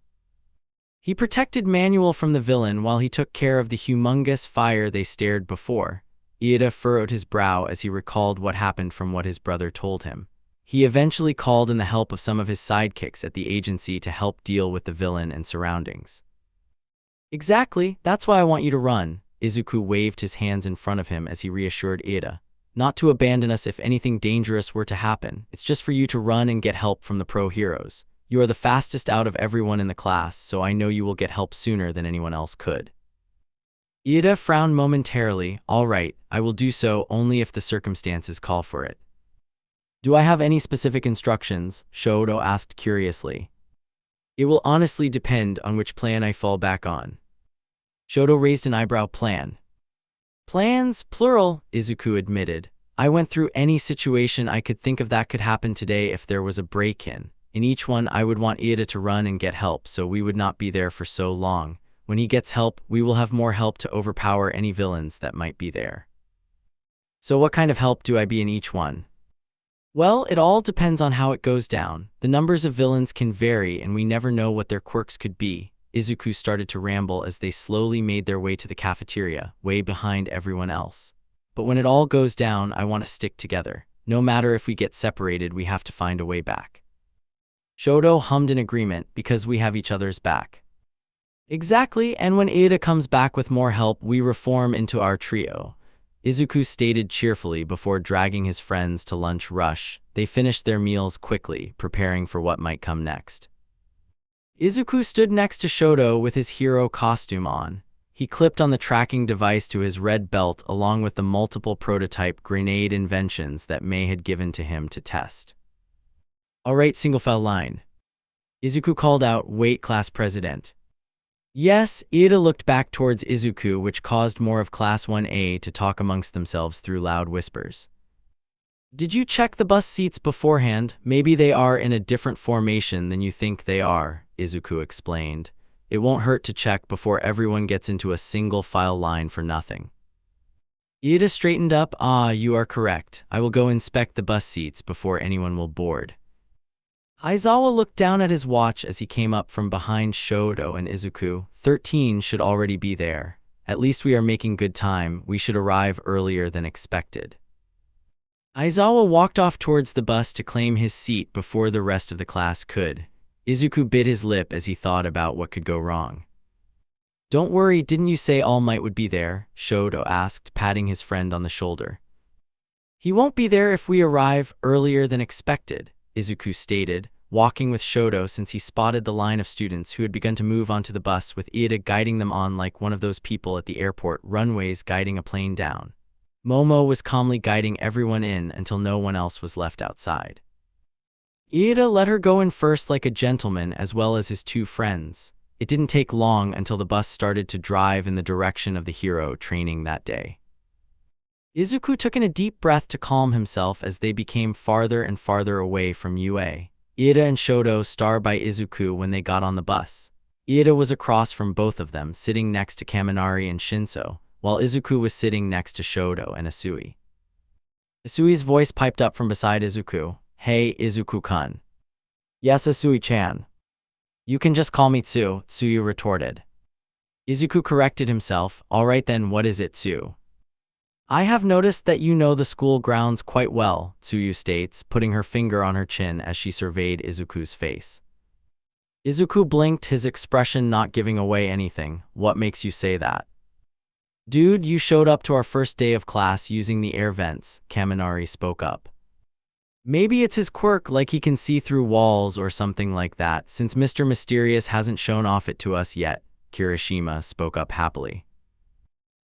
He protected Manuel from the villain while he took care of the humongous fire they stared before. Iida furrowed his brow as he recalled what happened from what his brother told him. He eventually called in the help of some of his sidekicks at the agency to help deal with the villain and surroundings. Exactly, that's why I want you to run. Izuku waved his hands in front of him as he reassured Iida. Not to abandon us if anything dangerous were to happen. It's just for you to run and get help from the pro heroes. You are the fastest out of everyone in the class, so I know you will get help sooner than anyone else could. Iida frowned momentarily. All right, I will do so only if the circumstances call for it. Do I have any specific instructions? Shodo asked curiously. It will honestly depend on which plan I fall back on. Shodo raised an eyebrow. Plan. Plans, plural, Izuku admitted. I went through any situation I could think of that could happen today if there was a break-in. In each one, I would want Iida to run and get help so we would not be there for so long. When he gets help, we will have more help to overpower any villains that might be there. So what kind of help do I be in each one? Well, it all depends on how it goes down. The numbers of villains can vary and we never know what their quirks could be. Izuku started to ramble as they slowly made their way to the cafeteria, way behind everyone else. But when it all goes down, I want to stick together. No matter if we get separated, we have to find a way back. Shodo hummed in agreement, because we have each other's back. Exactly, and when Iida comes back with more help, we reform into our trio. Izuku stated cheerfully before dragging his friends to lunch rush. They finished their meals quickly, preparing for what might come next. Izuku stood next to Shodo with his hero costume on. He clipped on the tracking device to his red belt along with the multiple prototype grenade inventions that Mei had given to him to test. Alright, single file line. Izuku called out, wait, class president. Yes, Iida looked back towards Izuku, which caused more of Class 1A to talk amongst themselves through loud whispers. Did you check the bus seats beforehand? Maybe they are in a different formation than you think they are, Izuku explained. It won't hurt to check before everyone gets into a single file line for nothing. Iida straightened up. You are correct. I will go inspect the bus seats before anyone will board. Aizawa looked down at his watch as he came up from behind Shodo and Izuku. 13 should already be there. At least we are making good time. We should arrive earlier than expected. Aizawa walked off towards the bus to claim his seat before the rest of the class could. Izuku bit his lip as he thought about what could go wrong. Don't worry, didn't you say All Might would be there? Shodo asked, patting his friend on the shoulder. He won't be there if we arrive earlier than expected, Izuku stated, walking with Shodo since he spotted the line of students who had begun to move onto the bus with Iida guiding them on like one of those people at the airport runways guiding a plane down. Momo was calmly guiding everyone in until no one else was left outside. Iida let her go in first like a gentleman as well as his two friends. It didn't take long until the bus started to drive in the direction of the hero training that day. Izuku took in a deep breath to calm himself as they became farther and farther away from UA. Iida and Shodo star by Izuku when they got on the bus. Iida was across from both of them, sitting next to Kaminari and Shinso, while Izuku was sitting next to Shodo and Asui. Asui's voice piped up from beside Izuku. Hey, Izuku-kun. Yes, Asui-chan. You can just call me Tsu, Tsuyu retorted. Izuku corrected himself. Alright then, what is it, Tsu? I have noticed that you know the school grounds quite well, Tsuyu states, putting her finger on her chin as she surveyed Izuku's face. Izuku blinked, his expression not giving away anything. What makes you say that? Dude, you showed up to our first day of class using the air vents, Kaminari spoke up. Maybe it's his quirk, like he can see through walls or something like that, since Mr. Mysterious hasn't shown off it to us yet, Kirishima spoke up happily.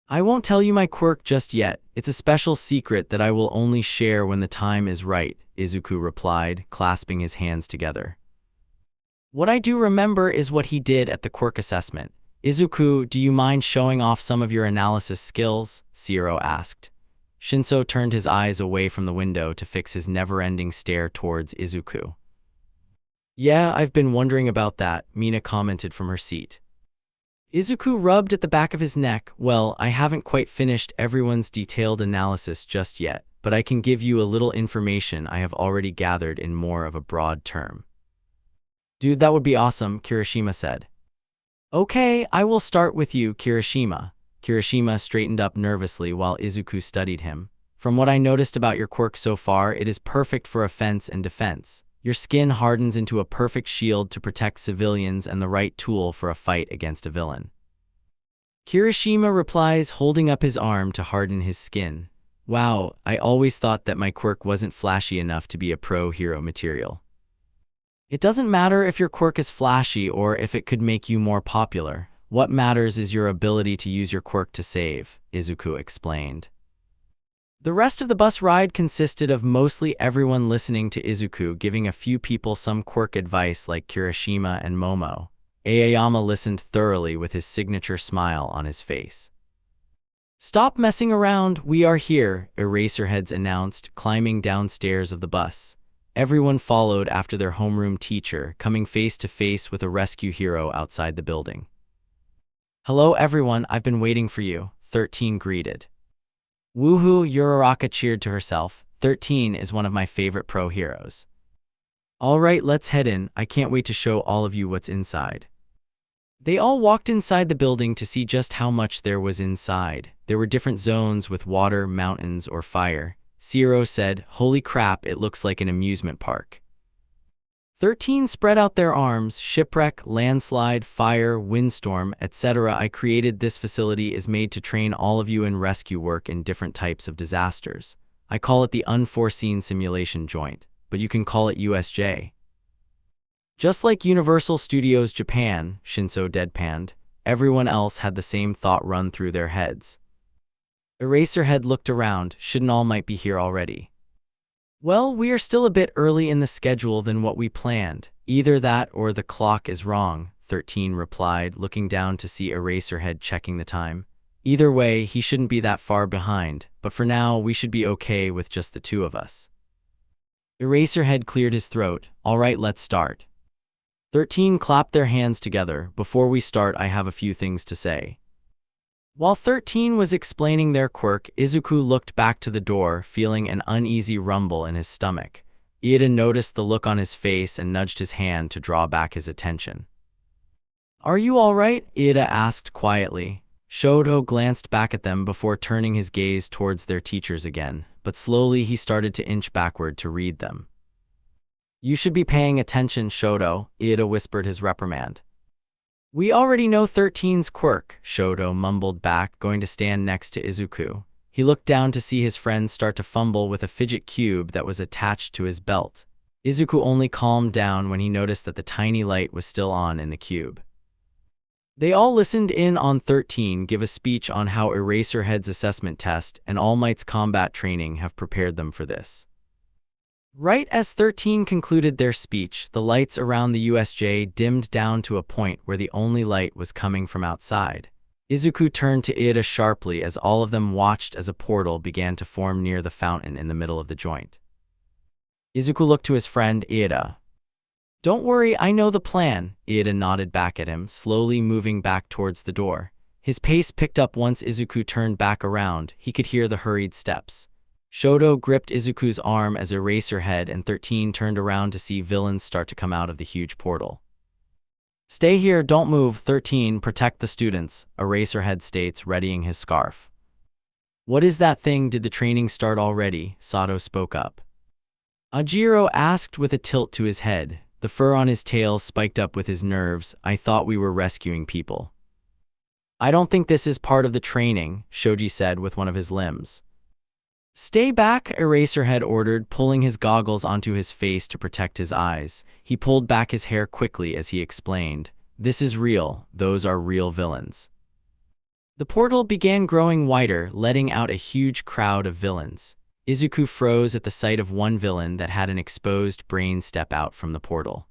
I won't tell you my quirk just yet. It's a special secret that I will only share when the time is right, Izuku replied, clasping his hands together. What I do remember is what he did at the quirk assessment. Izuku, do you mind showing off some of your analysis skills? Shiro asked. Shinso turned his eyes away from the window to fix his never-ending stare towards Izuku. Yeah, I've been wondering about that, Mina commented from her seat. Izuku rubbed at the back of his neck. Well, I haven't quite finished everyone's detailed analysis just yet, but I can give you a little information I have already gathered in more of a broad term. Dude, that would be awesome, Kirishima said. Okay, I will start with you, Kirishima. Kirishima straightened up nervously while Izuku studied him. From what I noticed about your quirk so far, it is perfect for offense and defense. Your skin hardens into a perfect shield to protect civilians and the right tool for a fight against a villain. Kirishima replies, holding up his arm to harden his skin. Wow, I always thought that my quirk wasn't flashy enough to be a pro-hero material. It doesn't matter if your quirk is flashy or if it could make you more popular. What matters is your ability to use your quirk to save, Izuku explained. The rest of the bus ride consisted of mostly everyone listening to Izuku giving a few people some quirk advice like Kirishima and Momo. Aoyama listened thoroughly with his signature smile on his face. Stop messing around, we are here, Eraserheads announced, climbing downstairs of the bus. Everyone followed after their homeroom teacher, coming face to face with a rescue hero outside the building. Hello everyone, I've been waiting for you, 13 greeted. Woohoo, Uraraka cheered to herself. 13 is one of my favorite pro heroes. Alright, let's head in. I can't wait to show all of you what's inside. They all walked inside the building to see just how much there was inside. There were different zones with water, mountains, or fire. Shiro said, holy crap, it looks like an amusement park. 13 spread out their arms. Shipwreck, landslide, fire, windstorm, etc. I created this facility is made to train all of you in rescue work in different types of disasters. I call it the Unforeseen Simulation Joint, but you can call it USJ. Just like Universal Studios Japan, Shinso deadpanned, everyone else had the same thought run through their heads. Eraserhead looked around, shouldn't All Might be here already? Well, we are still a bit early in the schedule than what we planned. Either that or the clock is wrong, 13 replied, looking down to see Eraserhead checking the time. Either way, he shouldn't be that far behind, but for now, we should be okay with just the two of us. Eraserhead cleared his throat. Alright, let's start. 13 clapped their hands together. Before we start, I have a few things to say. While 13 was explaining their quirk, Izuku looked back to the door, feeling an uneasy rumble in his stomach. Iida noticed the look on his face and nudged his hand to draw back his attention. Are you all right? Iida asked quietly. Shodo glanced back at them before turning his gaze towards their teachers again, but slowly he started to inch backward to read them. You should be paying attention, Shodo, Iida whispered his reprimand. We already know 13's quirk, Shodo mumbled back, going to stand next to Izuku. He looked down to see his friend start to fumble with a fidget cube that was attached to his belt. Izuku only calmed down when he noticed that the tiny light was still on in the cube. They all listened in on 13 give a speech on how Eraserhead's assessment test and All Might's combat training have prepared them for this. Right as 13 concluded their speech, the lights around the USJ dimmed down to a point where the only light was coming from outside. Izuku turned to Iida sharply as all of them watched as a portal began to form near the fountain in the middle of the joint. Izuku looked to his friend, Iida. Don't worry, I know the plan, Iida nodded back at him, slowly moving back towards the door. His pace picked up once Izuku turned back around. He could hear the hurried steps. Shodo gripped Izuku's arm as Eraserhead and 13 turned around to see villains start to come out of the huge portal. Stay here, don't move, 13, protect the students, Eraserhead states, readying his scarf. What is that thing? Did the training start already? Sato spoke up. Ajiro asked with a tilt to his head. The fur on his tail spiked up with his nerves. I thought we were rescuing people. I don't think this is part of the training, Shoji said with one of his limbs. Stay back, Eraserhead ordered, pulling his goggles onto his face to protect his eyes. He pulled back his hair quickly as he explained, "This is real. Those are real villains." The portal began growing wider, letting out a huge crowd of villains. Izuku froze at the sight of one villain that had an exposed brain step out from the portal.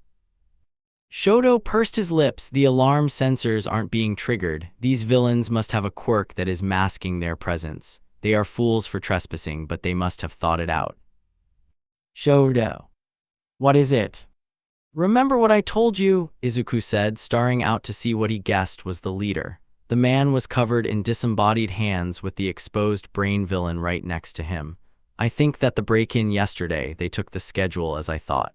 Shodo pursed his lips. The alarm sensors aren't being triggered. These villains must have a quirk that is masking their presence. They are fools for trespassing, but they must have thought it out. Shodo. What is it? Remember what I told you, Izuku said, staring out to see what he guessed was the leader. The man was covered in disembodied hands with the exposed brain villain right next to him. I think that the break-in yesterday, they took the schedule as I thought.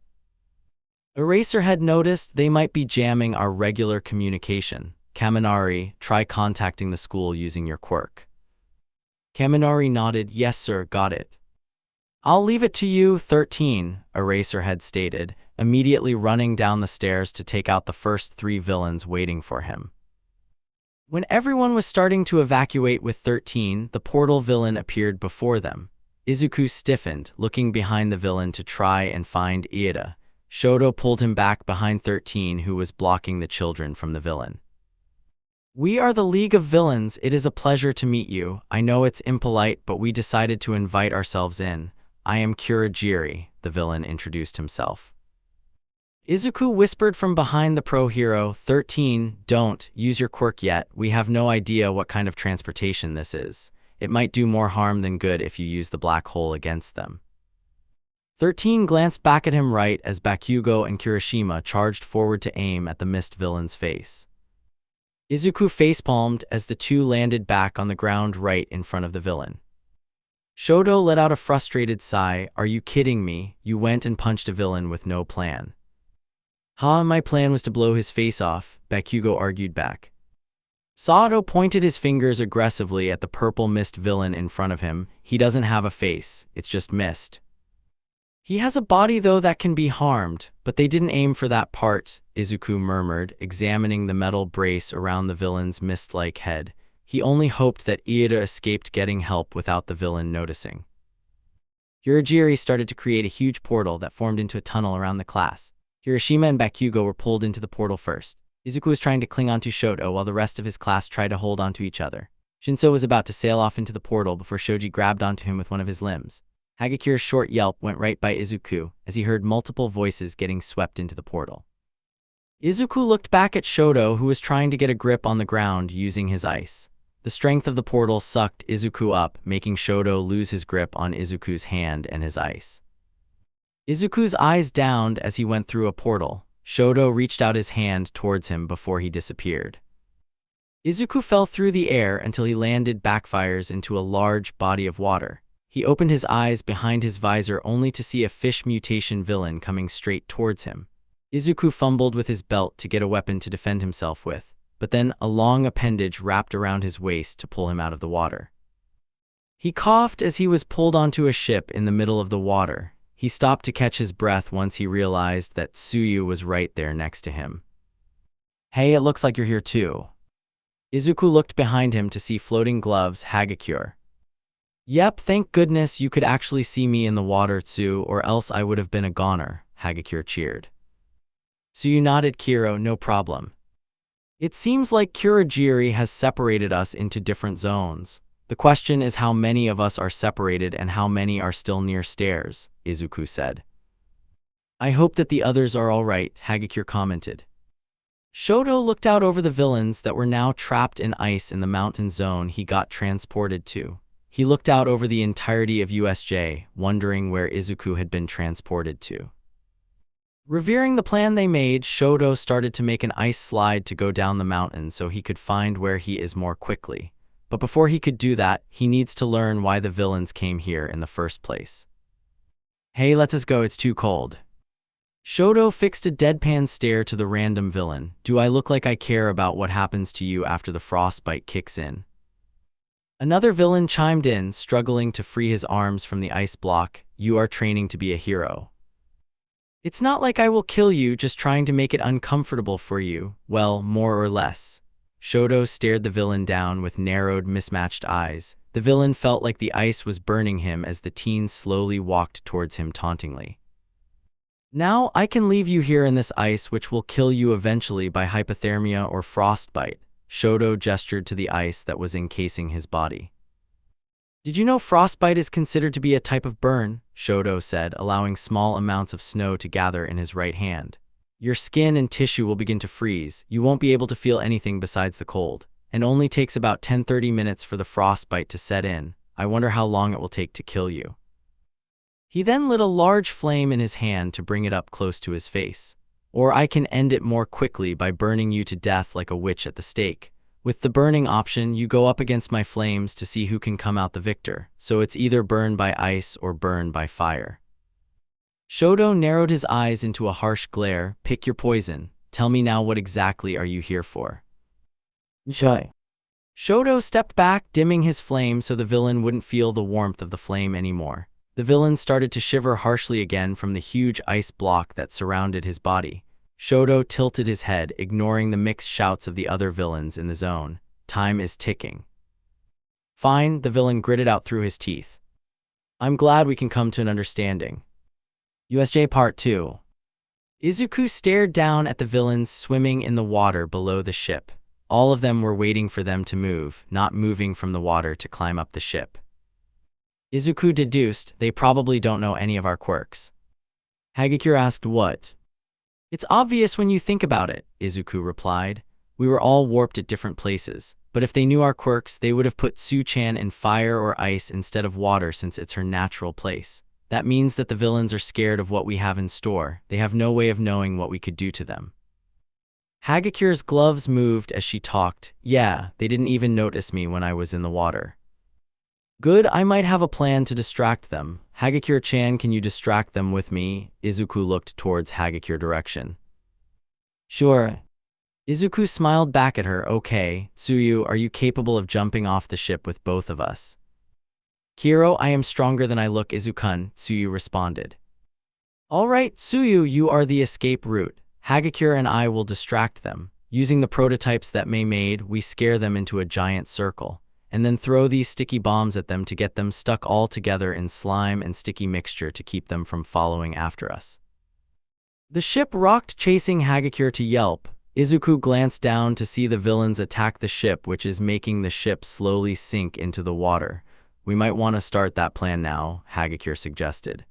Eraserhead noticed they might be jamming our regular communication. Kaminari, try contacting the school using your quirk. Kaminari nodded. Yes sir, got it. I'll leave it to you, 13, Eraserhead stated, immediately running down the stairs to take out the first 3 villains waiting for him. When everyone was starting to evacuate with 13, the portal villain appeared before them. Izuku stiffened, looking behind the villain to try and find Iida. Shodo pulled him back behind 13, who was blocking the children from the villain. We are the League of Villains. It is a pleasure to meet you. I know it's impolite, but we decided to invite ourselves in. I am Kurajiri, the villain introduced himself. Izuku whispered from behind the pro hero, 13, don't use your quirk yet. We have no idea what kind of transportation this is. It might do more harm than good if you use the black hole against them. 13 glanced back at him right as Bakugo and Kirishima charged forward to aim at the mist villain's face. Izuku facepalmed as the 2 landed back on the ground right in front of the villain. Shodo let out a frustrated sigh. Are you kidding me? You went and punched a villain with no plan. My plan was to blow his face off, Bakugo argued back. Sato pointed his fingers aggressively at the purple mist villain in front of him. He doesn't have a face, it's just mist. He has a body though that can be harmed, but they didn't aim for that part, Izuku murmured, examining the metal brace around the villain's mist-like head. He only hoped that Iida escaped getting help without the villain noticing. Kurajiri started to create a huge portal that formed into a tunnel around the class. Kirishima and Bakugo were pulled into the portal first. Izuku was trying to cling onto Shoto while the rest of his class tried to hold onto each other. Shinso was about to sail off into the portal before Shoji grabbed onto him with one of his limbs. Hagakura's short yelp went right by Izuku as he heard multiple voices getting swept into the portal. Izuku looked back at Shoto, who was trying to get a grip on the ground using his ice. The strength of the portal sucked Izuku up, making Shoto lose his grip on Izuku's hand and his ice. Izuku's eyes downed as he went through a portal. Shoto reached out his hand towards him before he disappeared. Izuku fell through the air until he landed backfires into a large body of water. He opened his eyes behind his visor only to see a fish mutation villain coming straight towards him. Izuku fumbled with his belt to get a weapon to defend himself with, but then a long appendage wrapped around his waist to pull him out of the water. He coughed as he was pulled onto a ship in the middle of the water. He stopped to catch his breath once he realized that Tsuyu was right there next to him. Hey, it looks like you're here too. Izuku looked behind him to see floating gloves Hagakure. Yep, thank goodness you could actually see me in the water, Tsu, or else I would have been a goner, Hagakure cheered. Tsuyu nodded. Kiro, no problem. It seems like Kurajiri has separated us into different zones. The question is how many of us are separated and how many are still near stairs, Izuku said. I hope that the others are all right, Hagakure commented. Shoto looked out over the villains that were now trapped in ice in the mountain zone he got transported to. He looked out over the entirety of USJ, wondering where Izuku had been transported to. Revering the plan they made, Shoto started to make an ice slide to go down the mountain so he could find where he is more quickly. But before he could do that, he needs to learn why the villains came here in the first place. Hey, let us go, it's too cold. Shoto fixed a deadpan stare to the random villain. Do I look like I care about what happens to you after the frostbite kicks in? Another villain chimed in, struggling to free his arms from the ice block. You are training to be a hero. It's not like I will kill you, just trying to make it uncomfortable for you. Well, more or less. Shodo stared the villain down with narrowed, mismatched eyes. The villain felt like the ice was burning him as the teen slowly walked towards him tauntingly. Now, I can leave you here in this ice, which will kill you eventually by hypothermia or frostbite. Shodo gestured to the ice that was encasing his body. Did you know frostbite is considered to be a type of burn? Shodo said, allowing small amounts of snow to gather in his right hand. Your skin and tissue will begin to freeze. You won't be able to feel anything besides the cold, and only takes about 10–30 minutes for the frostbite to set in. I wonder how long it will take to kill you. He then lit a large flame in his hand to bring it up close to his face. Or I can end it more quickly by burning you to death like a witch at the stake. With the burning option, you go up against my flames to see who can come out the victor, so it's either burn by ice or burn by fire. Shodo narrowed his eyes into a harsh glare. Pick your poison. Tell me now, what exactly are you here for? Shy. Shodo stepped back, dimming his flame so the villain wouldn't feel the warmth of the flame anymore. The villain started to shiver harshly again from the huge ice block that surrounded his body. Shodo tilted his head, ignoring the mixed shouts of the other villains in the zone. Time is ticking. Fine, the villain gritted out through his teeth. I'm glad we can come to an understanding. USJ Part 2. Izuku stared down at the villains swimming in the water below the ship. All of them were waiting for them to move, not moving from the water to climb up the ship. Izuku deduced, they probably don't know any of our quirks. Hagakure asked what? It's obvious when you think about it, Izuku replied. We were all warped at different places, but if they knew our quirks, they would have put Su-chan in fire or ice instead of water since it's her natural place. That means that the villains are scared of what we have in store. They have no way of knowing what we could do to them. Hagakure's gloves moved as she talked. Yeah, they didn't even notice me when I was in the water. Good, I might have a plan to distract them. Hagakure-chan, can you distract them with me? Izuku looked towards Hagakure direction. Sure. Izuku smiled back at her. Okay, Tsuyu, are you capable of jumping off the ship with both of us? Kiro, I am stronger than I look, Izuku-kun, Tsuyu responded. All right, Tsuyu, you are the escape route. Hagakure and I will distract them. Using the prototypes that Mei made, we scare them into a giant circle, and then throw these sticky bombs at them to get them stuck all together in slime and sticky mixture to keep them from following after us. The ship rocked, chasing Hagakure to yelp. Izuku glanced down to see the villains attack the ship, which is making the ship slowly sink into the water. We might want to start that plan now, Hagakure suggested.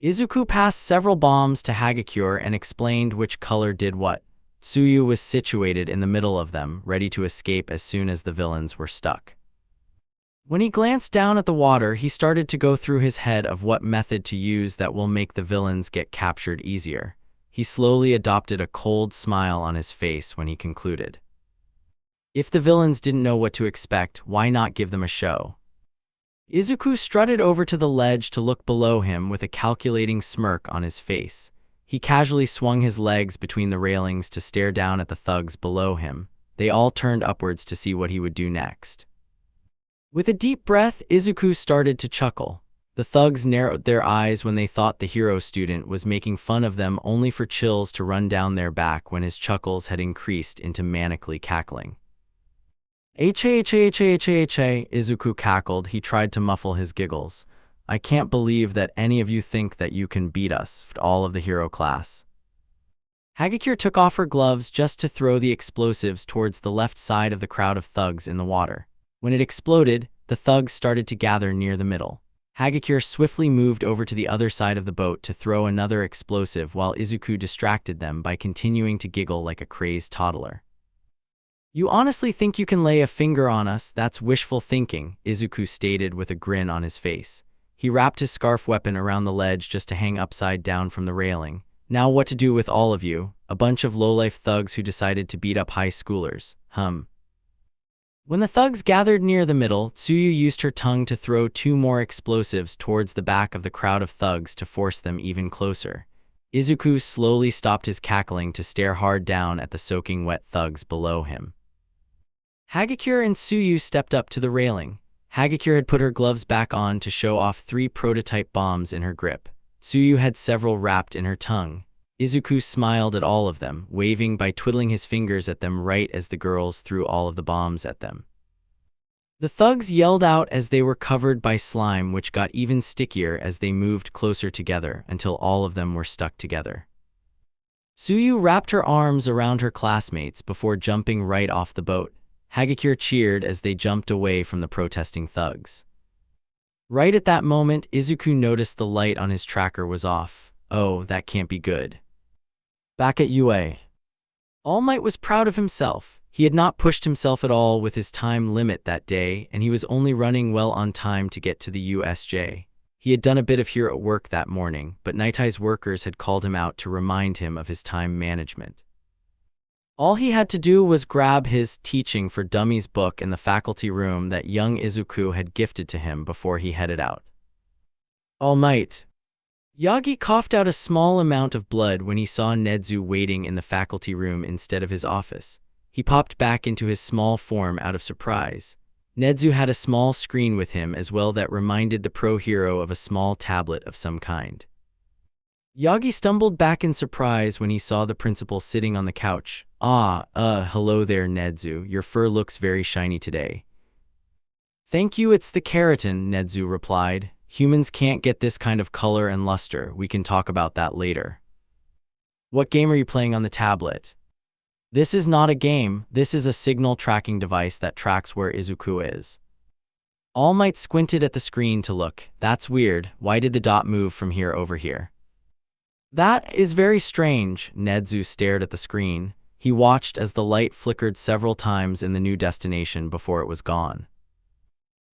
Izuku passed several bombs to Hagakure and explained which color did what. Tsuyu was situated in the middle of them, ready to escape as soon as the villains were stuck. When he glanced down at the water, he started to go through his head of what method to use that will make the villains get captured easier. He slowly adopted a cold smile on his face when he concluded. If the villains didn't know what to expect, why not give them a show? Izuku strutted over to the ledge to look below him with a calculating smirk on his face. He casually swung his legs between the railings to stare down at the thugs below him. They all turned upwards to see what he would do next. With a deep breath, Izuku started to chuckle. The thugs narrowed their eyes when they thought the hero student was making fun of them, only for chills to run down their back when his chuckles had increased into manically cackling. Izuku cackled. He tried to muffle his giggles. I can't believe that any of you think that you can beat us, all of the hero class. Hagakure took off her gloves just to throw the explosives towards the left side of the crowd of thugs in the water. When it exploded, the thugs started to gather near the middle. Hagakure swiftly moved over to the other side of the boat to throw another explosive while Izuku distracted them by continuing to giggle like a crazed toddler. You honestly think you can lay a finger on us? That's wishful thinking, Izuku stated with a grin on his face. He wrapped his scarf weapon around the ledge just to hang upside down from the railing. Now what to do with all of you? A bunch of lowlife thugs who decided to beat up high schoolers. When the thugs gathered near the middle, Tsuyu used her tongue to throw 2 more explosives towards the back of the crowd of thugs to force them even closer. Izuku slowly stopped his cackling to stare hard down at the soaking wet thugs below him. Hagakure and Tsuyu stepped up to the railing. Hagakure had put her gloves back on to show off 3 prototype bombs in her grip. Tsuyu had several wrapped in her tongue. Izuku smiled at all of them, waving by twiddling his fingers at them right as the girls threw all of the bombs at them. The thugs yelled out as they were covered by slime, which got even stickier as they moved closer together until all of them were stuck together. Tsuyu wrapped her arms around her classmates before jumping right off the boat. Hagakure cheered as they jumped away from the protesting thugs. Right at that moment, Izuku noticed the light on his tracker was off. Oh, that can't be good. Back at UA. All Might was proud of himself. He had not pushed himself at all with his time limit that day, and he was only running well on time to get to the USJ. He had done a bit of hero work that morning, but Nightai's workers had called him out to remind him of his time management. All he had to do was grab his Teaching for Dummies book in the faculty room that young Izuku had gifted to him before he headed out. All Might. Yagi coughed out a small amount of blood when he saw Nezu waiting in the faculty room instead of his office. He popped back into his small form out of surprise. Nezu had a small screen with him as well that reminded the pro hero of a small tablet of some kind. Yagi stumbled back in surprise when he saw the principal sitting on the couch. Hello there, Nezu. Your fur looks very shiny today. Thank you, it's the keratin, Nezu replied. Humans can't get this kind of color and luster. We can talk about that later. What game are you playing on the tablet? This is not a game, this is a signal tracking device that tracks where Izuku is. All Might squinted at the screen to look. That's weird, why did the dot move from here over here? That is very strange, Nezu stared at the screen. He watched as the light flickered several times in the new destination before it was gone.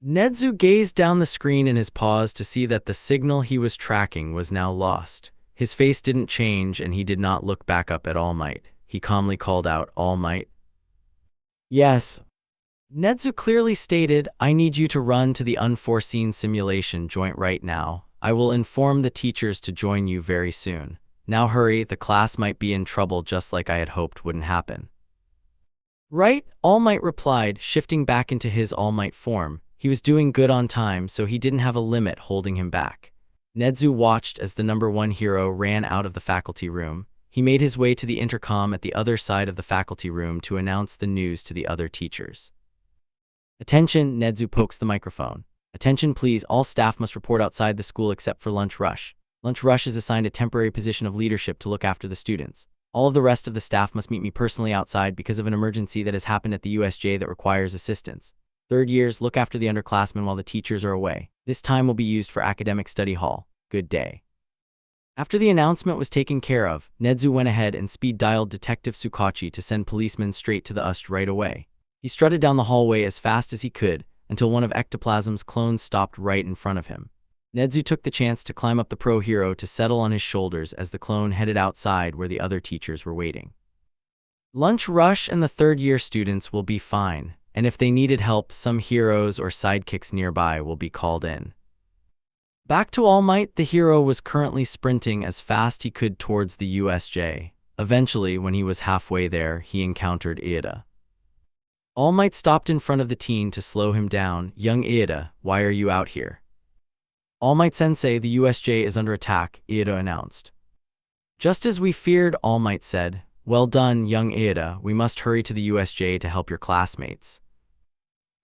Nezu gazed down the screen in his pause to see that the signal he was tracking was now lost. His face didn't change and he did not look back up at All Might. He calmly called out, All Might? Yes. Nezu clearly stated, I need you to run to the unforeseen simulation joint right now. I will inform the teachers to join you very soon. Now hurry, the class might be in trouble just like I had hoped wouldn't happen. Right, All Might replied, shifting back into his All Might form. He was doing good on time, so he didn't have a limit holding him back. Nezu watched as the #1 hero ran out of the faculty room. He made his way to the intercom at the other side of the faculty room to announce the news to the other teachers. Attention, Nezu pokes the microphone. Attention please, all staff must report outside the school except for Lunch Rush. Lunch Rush is assigned a temporary position of leadership to look after the students. All of the rest of the staff must meet me personally outside because of an emergency that has happened at the USJ that requires assistance. Third years, look after the underclassmen while the teachers are away. This time will be used for academic study hall. Good day. After the announcement was taken care of, Nezu went ahead and speed-dialed Detective Tsukachi to send policemen straight to the USJ right away. He strutted down the hallway as fast as he could until one of Ectoplasm's clones stopped right in front of him. Nezu took the chance to climb up the pro hero to settle on his shoulders as the clone headed outside where the other teachers were waiting. Lunch Rush and the third-year students will be fine, and if they needed help, some heroes or sidekicks nearby will be called in. Back to All Might, the hero was currently sprinting as fast he could towards the USJ. Eventually, when he was halfway there, he encountered Iida. All Might stopped in front of the teen to slow him down. Young Iida, why are you out here? All Might Sensei, the USJ is under attack, Iida announced. Just as we feared, All Might said. Well done, young Iida, we must hurry to the USJ to help your classmates.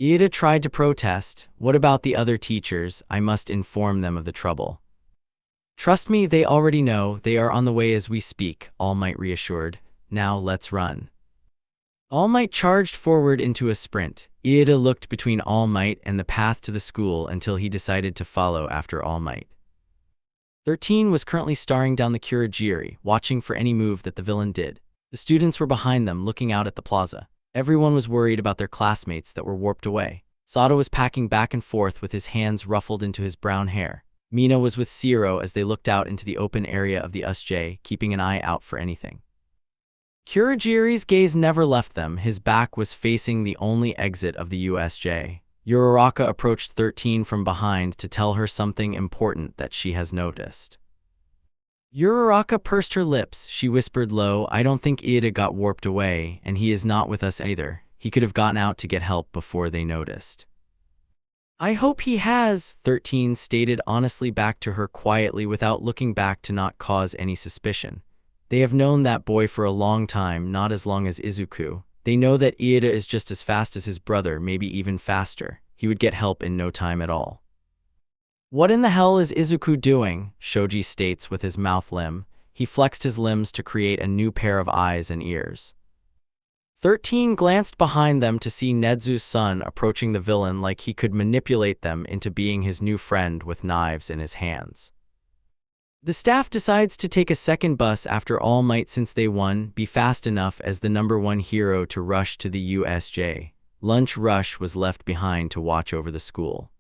Iida tried to protest. What about the other teachers? I must inform them of the trouble. Trust me, they already know. They are on the way as we speak, All Might reassured. Now let's run. All Might charged forward into a sprint. Iida looked between All Might and the path to the school until he decided to follow after All Might. 13 was currently staring down the Kurogiri, watching for any move that the villain did. The students were behind them, looking out at the plaza. Everyone was worried about their classmates that were warped away. Sato was packing back and forth with his hands ruffled into his brown hair. Mina was with Siro as they looked out into the open area of the USJ, keeping an eye out for anything. Kurogiri's gaze never left them. His back was facing the only exit of the USJ. Uraraka approached 13 from behind to tell her something important that she has noticed. Uraraka pursed her lips. She whispered low, I don't think Iida got warped away, and he is not with us either. he could have gotten out to get help before they noticed. I hope he has, 13 stated honestly back to her quietly without looking back to not cause any suspicion. They have known that boy for a long time, not as long as Izuku. They know that Iida is just as fast as his brother, maybe even faster. He would get help in no time at all. What in the hell is Izuku doing? Shoji states with his mouth limb. He flexed his limbs to create a new pair of eyes and ears. 13 glanced behind them to see Nezu's son approaching the villain like he could manipulate them into being his new friend with knives in his hands. The staff decides to take a second bus after All Might since they won, be fast enough as the #1 hero to rush to the USJ. Lunch Rush was left behind to watch over the school.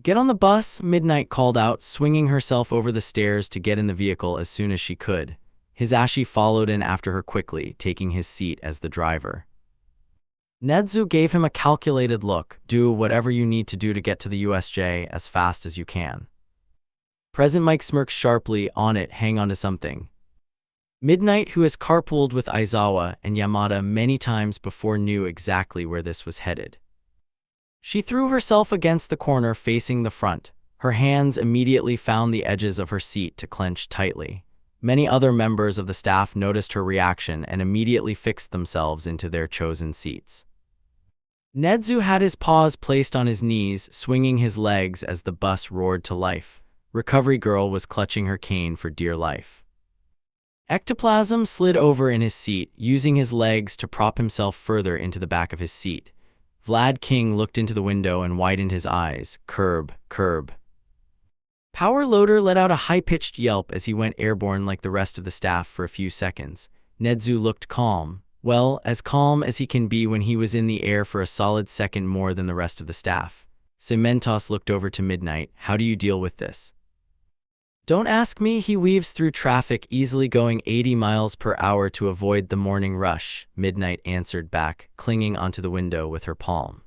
Get on the bus, Midnight called out, swinging herself over the stairs to get in the vehicle as soon as she could. Hisashi followed in after her quickly, taking his seat as the driver. Nezu gave him a calculated look. Do whatever you need to do to get to the USJ as fast as you can. Present Mike smirks sharply. On it, hang on to something. Midnight, who has carpooled with Aizawa and Yamada many times before, knew exactly where this was headed. She threw herself against the corner facing the front. Her hands immediately found the edges of her seat to clench tightly. Many other members of the staff noticed her reaction and immediately fixed themselves into their chosen seats. Nezu had his paws placed on his knees, swinging his legs as the bus roared to life. Recovery Girl was clutching her cane for dear life. Ectoplasm slid over in his seat, using his legs to prop himself further into the back of his seat. Vlad King looked into the window and widened his eyes. Curb, curb. Power Loader let out a high-pitched yelp as he went airborne like the rest of the staff for a few seconds. Nezu looked calm. Well, as calm as he can be when he was in the air for a solid second more than the rest of the staff. Cementos looked over to Midnight. How do you deal with this? Don't ask me. He weaves through traffic, easily going 80 miles per hour to avoid the morning rush, Midnight answered back, clinging onto the window with her palm.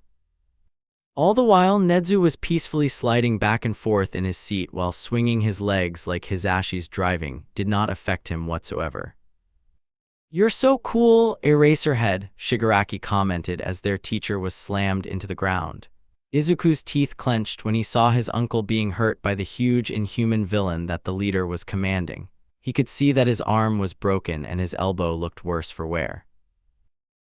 All the while, Nezu was peacefully sliding back and forth in his seat while swinging his legs like Hisashi's driving did not affect him whatsoever. You're so cool, Eraserhead, Shigaraki commented as their teacher was slammed into the ground. Izuku's teeth clenched when he saw his uncle being hurt by the huge inhuman villain that the leader was commanding. He could see that his arm was broken and his elbow looked worse for wear.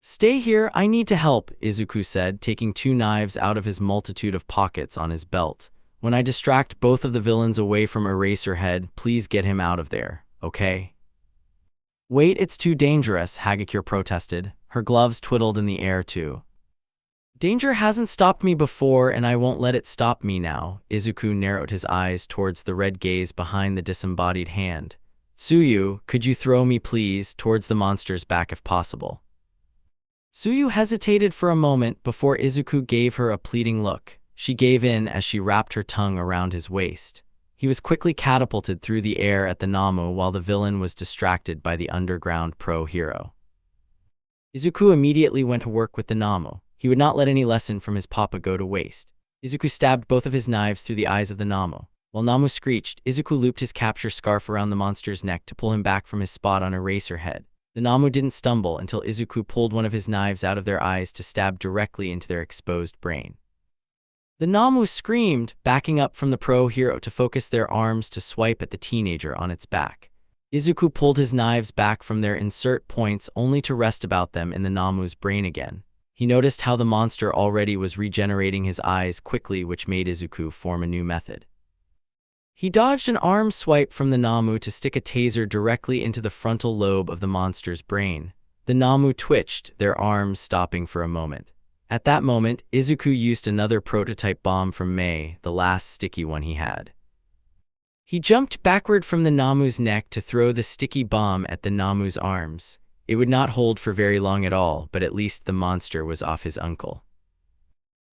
Stay here, I need to help, Izuku said, taking 2 knives out of his multitude of pockets on his belt. When I distract both of the villains away from Eraserhead, please get him out of there, okay? Wait, it's too dangerous, Hagakure protested. Her gloves twiddled in the air too. Danger hasn't stopped me before and I won't let it stop me now. Izuku narrowed his eyes towards the red gaze behind the disembodied hand. Tsuyu, could you throw me please, towards the monster's back if possible? Tsuyu hesitated for a moment before Izuku gave her a pleading look. She gave in as she wrapped her tongue around his waist. He was quickly catapulted through the air at the Namu while the villain was distracted by the underground pro-hero. Izuku immediately went to work with the Namu. He would not let any lesson from his papa go to waste. Izuku stabbed both of his knives through the eyes of the Namu. While Namu screeched, Izuku looped his capture scarf around the monster's neck to pull him back from his spot on Eraserhead. The Namu didn't stumble until Izuku pulled one of his knives out of their eyes to stab directly into their exposed brain. The Namu screamed, backing up from the pro-hero to focus their arms to swipe at the teenager on its back. Izuku pulled his knives back from their insert points only to rest about them in the Namu's brain again. He noticed how the monster already was regenerating his eyes quickly, which made Izuku form a new method. He dodged an arm swipe from the Namu to stick a taser directly into the frontal lobe of the monster's brain. The Namu twitched, their arms stopping for a moment. At that moment, Izuku used another prototype bomb from Mei, the last sticky one he had. He jumped backward from the Namu's neck to throw the sticky bomb at the Namu's arms. It would not hold for very long at all, but at least the monster was off his uncle.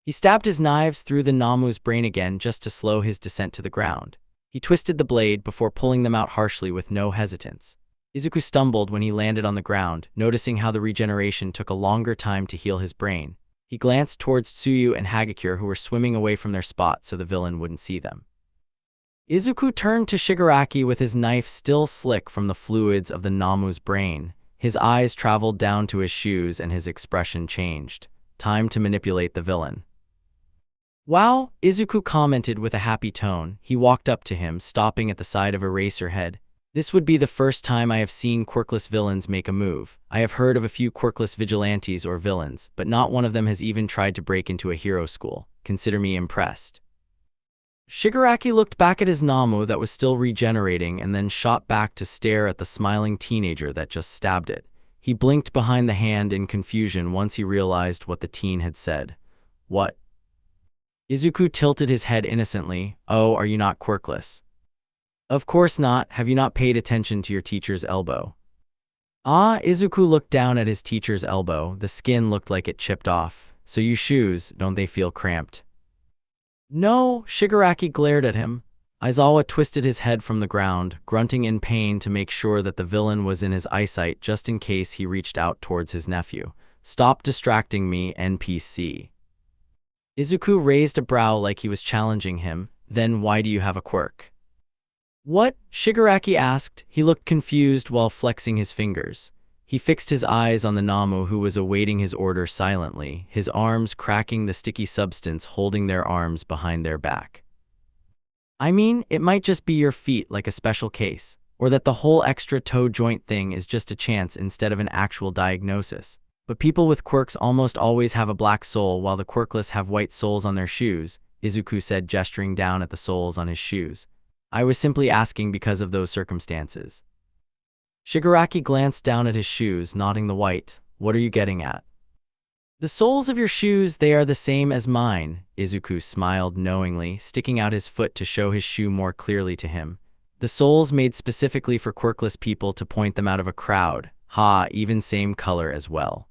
He stabbed his knives through the Namu's brain again just to slow his descent to the ground. He twisted the blade before pulling them out harshly with no hesitance. Izuku stumbled when he landed on the ground, noticing how the regeneration took a longer time to heal his brain. He glanced towards Tsuyu and Hagakure, who were swimming away from their spot so the villain wouldn't see them. Izuku turned to Shigaraki with his knife still slick from the fluids of the Namu's brain. His eyes traveled down to his shoes and his expression changed. Time to manipulate the villain. Wow, Izuku commented with a happy tone. He walked up to him, stopping at the side of Eraserhead. This would be the first time I have seen quirkless villains make a move. I have heard of a few quirkless vigilantes or villains, but not one of them has even tried to break into a hero school. Consider me impressed. Shigaraki looked back at his Namu that was still regenerating and then shot back to stare at the smiling teenager that just stabbed it. He blinked behind the hand in confusion once he realized what the teen had said. What? Izuku tilted his head innocently. Oh, are you not quirkless? Of course not. Have you not paid attention to your teacher's elbow? Ah, Izuku looked down at his teacher's elbow. The skin looked like it chipped off. So you shoes, don't they feel cramped? No, Shigaraki glared at him. Aizawa twisted his head from the ground, grunting in pain to make sure that the villain was in his eyesight just in case he reached out towards his nephew. Stop distracting me, NPC. Izuku raised a brow like he was challenging him. Then why do you have a quirk? What? Shigaraki asked. He looked confused while flexing his fingers. He fixed his eyes on the Namu who was awaiting his order silently, his arms cracking the sticky substance holding their arms behind their back. I mean, it might just be your feet like a special case, or that the whole extra toe joint thing is just a chance instead of an actual diagnosis. But people with quirks almost always have a black sole while the quirkless have white soles on their shoes, Izuku said, gesturing down at the soles on his shoes. I was simply asking because of those circumstances. Shigaraki glanced down at his shoes, nodding the white. What are you getting at? The soles of your shoes, they are the same as mine, Izuku smiled knowingly, sticking out his foot to show his shoe more clearly to him. The soles made specifically for quirkless people to point them out of a crowd. Ha, even same color as well.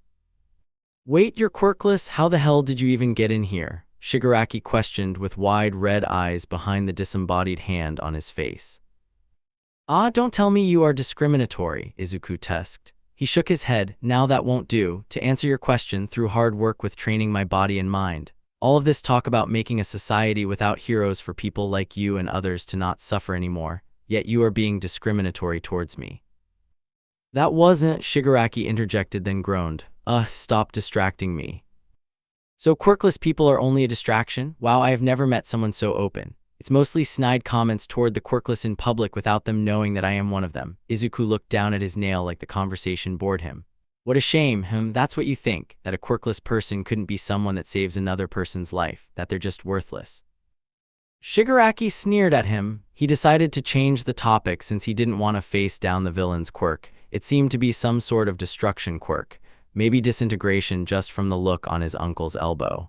Wait, you're quirkless? How the hell did you even get in here? Shigaraki questioned with wide red eyes behind the disembodied hand on his face. Ah, don't tell me you are discriminatory, Izuku tusked. He shook his head. Now that won't do. To answer your question, through hard work with training my body and mind. All of this talk about making a society without heroes for people like you and others to not suffer anymore, yet you are being discriminatory towards me. That wasn't, Shigaraki interjected then groaned. Stop distracting me. So quirkless people are only a distraction? Wow, I have never met someone so open. It's mostly snide comments toward the quirkless in public without them knowing that I am one of them. Izuku looked down at his nail like the conversation bored him. What a shame, that's what you think, that a quirkless person couldn't be someone that saves another person's life, that they're just worthless. Shigaraki sneered at him. He decided to change the topic since he didn't want to face down the villain's quirk. It seemed to be some sort of destruction quirk, maybe disintegration just from the look on his uncle's elbow.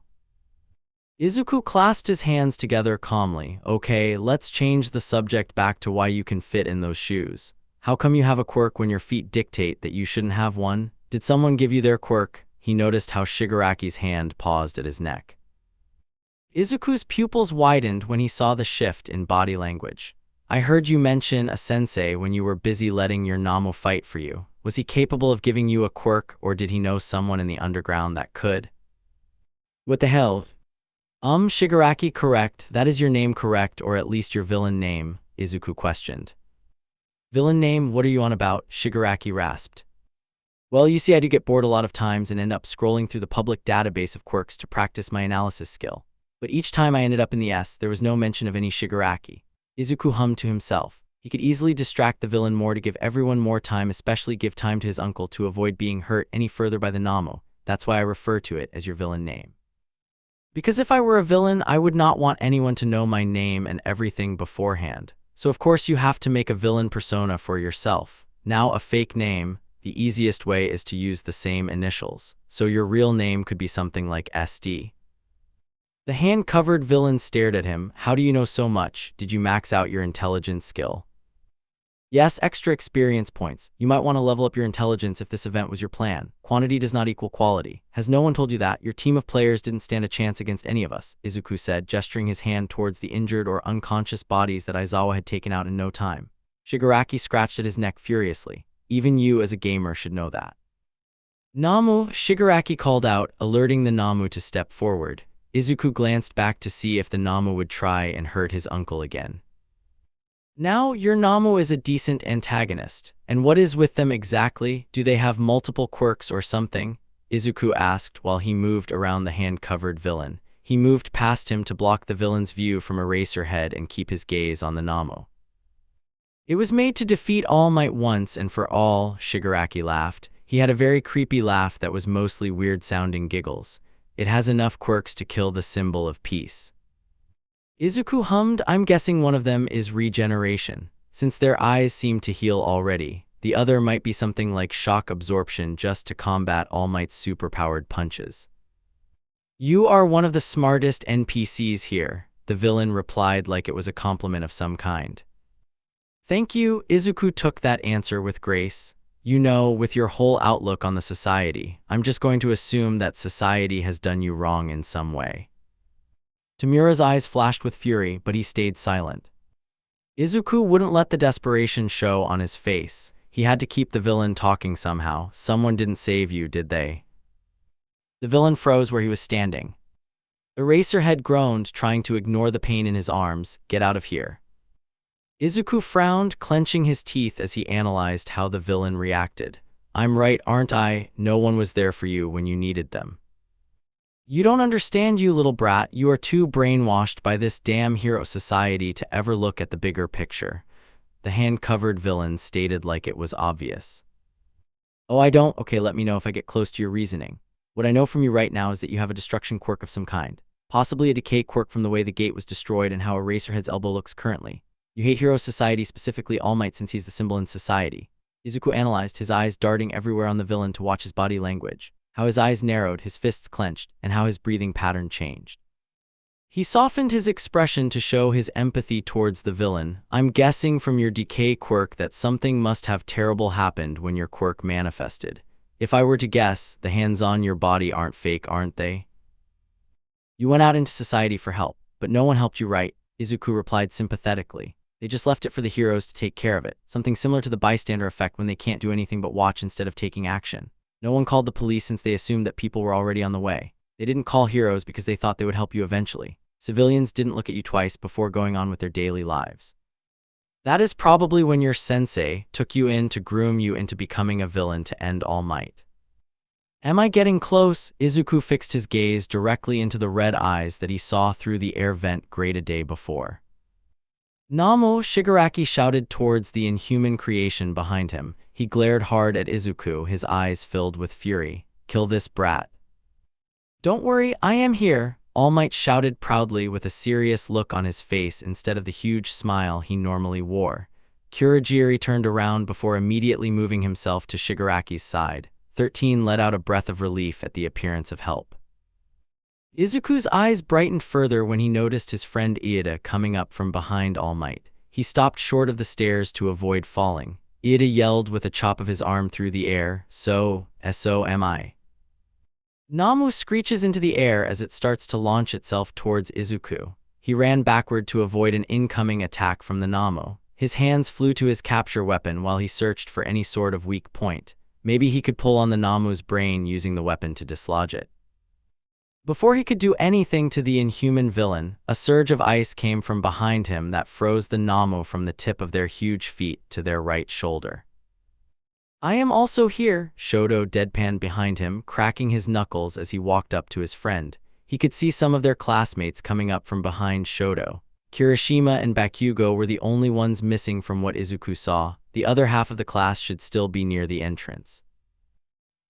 Izuku clasped his hands together calmly. Okay, let's change the subject back to why you can fit in those shoes. How come you have a quirk when your feet dictate that you shouldn't have one? Did someone give you their quirk? He noticed how Shigaraki's hand paused at his neck. Izuku's pupils widened when he saw the shift in body language. I heard you mention a sensei when you were busy letting your Namu fight for you. Was he capable of giving you a quirk, or did he know someone in the underground that could? What the hell? Shigaraki, correct. That is your name, correct, or at least your villain name, Izuku questioned. Villain name? What are you on about? Shigaraki rasped. Well, you see, I do get bored a lot of times and end up scrolling through the public database of quirks to practice my analysis skill. But each time I ended up in the S, there was no mention of any Shigaraki. Izuku hummed to himself. He could easily distract the villain more to give everyone more time, especially give time to his uncle to avoid being hurt any further by the Namu. That's why I refer to it as your villain name. Because if I were a villain, I would not want anyone to know my name and everything beforehand. So of course you have to make a villain persona for yourself. Now a fake name, the easiest way is to use the same initials. So your real name could be something like SD. The hand-covered villain stared at him. How do you know so much? Did you max out your intelligence skill? Yes, extra experience points. You might want to level up your intelligence if this event was your plan. Quantity does not equal quality. Has no one told you that? Your team of players didn't stand a chance against any of us, Izuku said, gesturing his hand towards the injured or unconscious bodies that Aizawa had taken out in no time. Shigaraki scratched at his neck furiously. Even you as a gamer should know that. Namu, Shigaraki called out, alerting the Namu to step forward. Izuku glanced back to see if the Namu would try and hurt his uncle again. Now, your Namu is a decent antagonist. And what is with them exactly? Do they have multiple quirks or something? Izuku asked while he moved around the hand-covered villain. He moved past him to block the villain's view from Eraserhead and keep his gaze on the Namu. It was made to defeat All Might once and for all, Shigaraki laughed. He had a very creepy laugh that was mostly weird-sounding giggles. It has enough quirks to kill the symbol of peace. Izuku hummed, I'm guessing one of them is regeneration. Since their eyes seem to heal already, the other might be something like shock absorption just to combat All Might's superpowered punches. You are one of the smartest NPCs here, the villain replied like it was a compliment of some kind. Thank you, Izuku took that answer with grace. You know, with your whole outlook on the society, I'm just going to assume that society has done you wrong in some way. Tamura's eyes flashed with fury, but he stayed silent. Izuku wouldn't let the desperation show on his face. He had to keep the villain talking somehow. Someone didn't save you, did they? The villain froze where he was standing. Eraserhead groaned, trying to ignore the pain in his arms. Get out of here. Izuku frowned, clenching his teeth as he analyzed how the villain reacted. I'm right, aren't I? No one was there for you when you needed them. You don't understand, you little brat. You are too brainwashed by this damn hero society to ever look at the bigger picture. The hand-covered villain stated like it was obvious. Oh, I don't? Okay, let me know if I get close to your reasoning. What I know from you right now is that you have a destruction quirk of some kind. Possibly a decay quirk from the way the gate was destroyed and how Eraserhead's elbow looks currently. You hate hero society, specifically All Might, since he's the symbol in society. Izuku analyzed, his eyes darting everywhere on the villain to watch his body language. How his eyes narrowed, his fists clenched, and how his breathing pattern changed. He softened his expression to show his empathy towards the villain. I'm guessing from your decay quirk that something must have terrible happened when your quirk manifested. If I were to guess, the hands on your body aren't fake, aren't they? You went out into society for help, but no one helped you, right? Izuku replied sympathetically. They just left it for the heroes to take care of it, something similar to the bystander effect when they can't do anything but watch instead of taking action. No one called the police since they assumed that people were already on the way. They didn't call heroes because they thought they would help you eventually. Civilians didn't look at you twice before going on with their daily lives. That is probably when your sensei took you in to groom you into becoming a villain to end All Might. Am I getting close? Izuku fixed his gaze directly into the red eyes that he saw through the air vent grate a day before. Namu, Shigaraki shouted towards the inhuman creation behind him. He glared hard at Izuku, his eyes filled with fury. Kill this brat. Don't worry, I am here, All Might shouted proudly with a serious look on his face instead of the huge smile he normally wore. Kurogiri turned around before immediately moving himself to Shigaraki's side. 13 let out a breath of relief at the appearance of help. Izuku's eyes brightened further when he noticed his friend Iida coming up from behind All Might. He stopped short of the stairs to avoid falling. Iida yelled with a chop of his arm through the air, So am I. Namu screeches into the air as it starts to launch itself towards Izuku. He ran backward to avoid an incoming attack from the Namu. His hands flew to his capture weapon while he searched for any sort of weak point. Maybe he could pull on the Namu's brain using the weapon to dislodge it. Before he could do anything to the inhuman villain, a surge of ice came from behind him that froze the Namu from the tip of their huge feet to their right shoulder. I am also here, Shodo deadpanned behind him, cracking his knuckles as he walked up to his friend. He could see some of their classmates coming up from behind Shodo. Kirishima and Bakugo were the only ones missing from what Izuku saw. The other half of the class should still be near the entrance.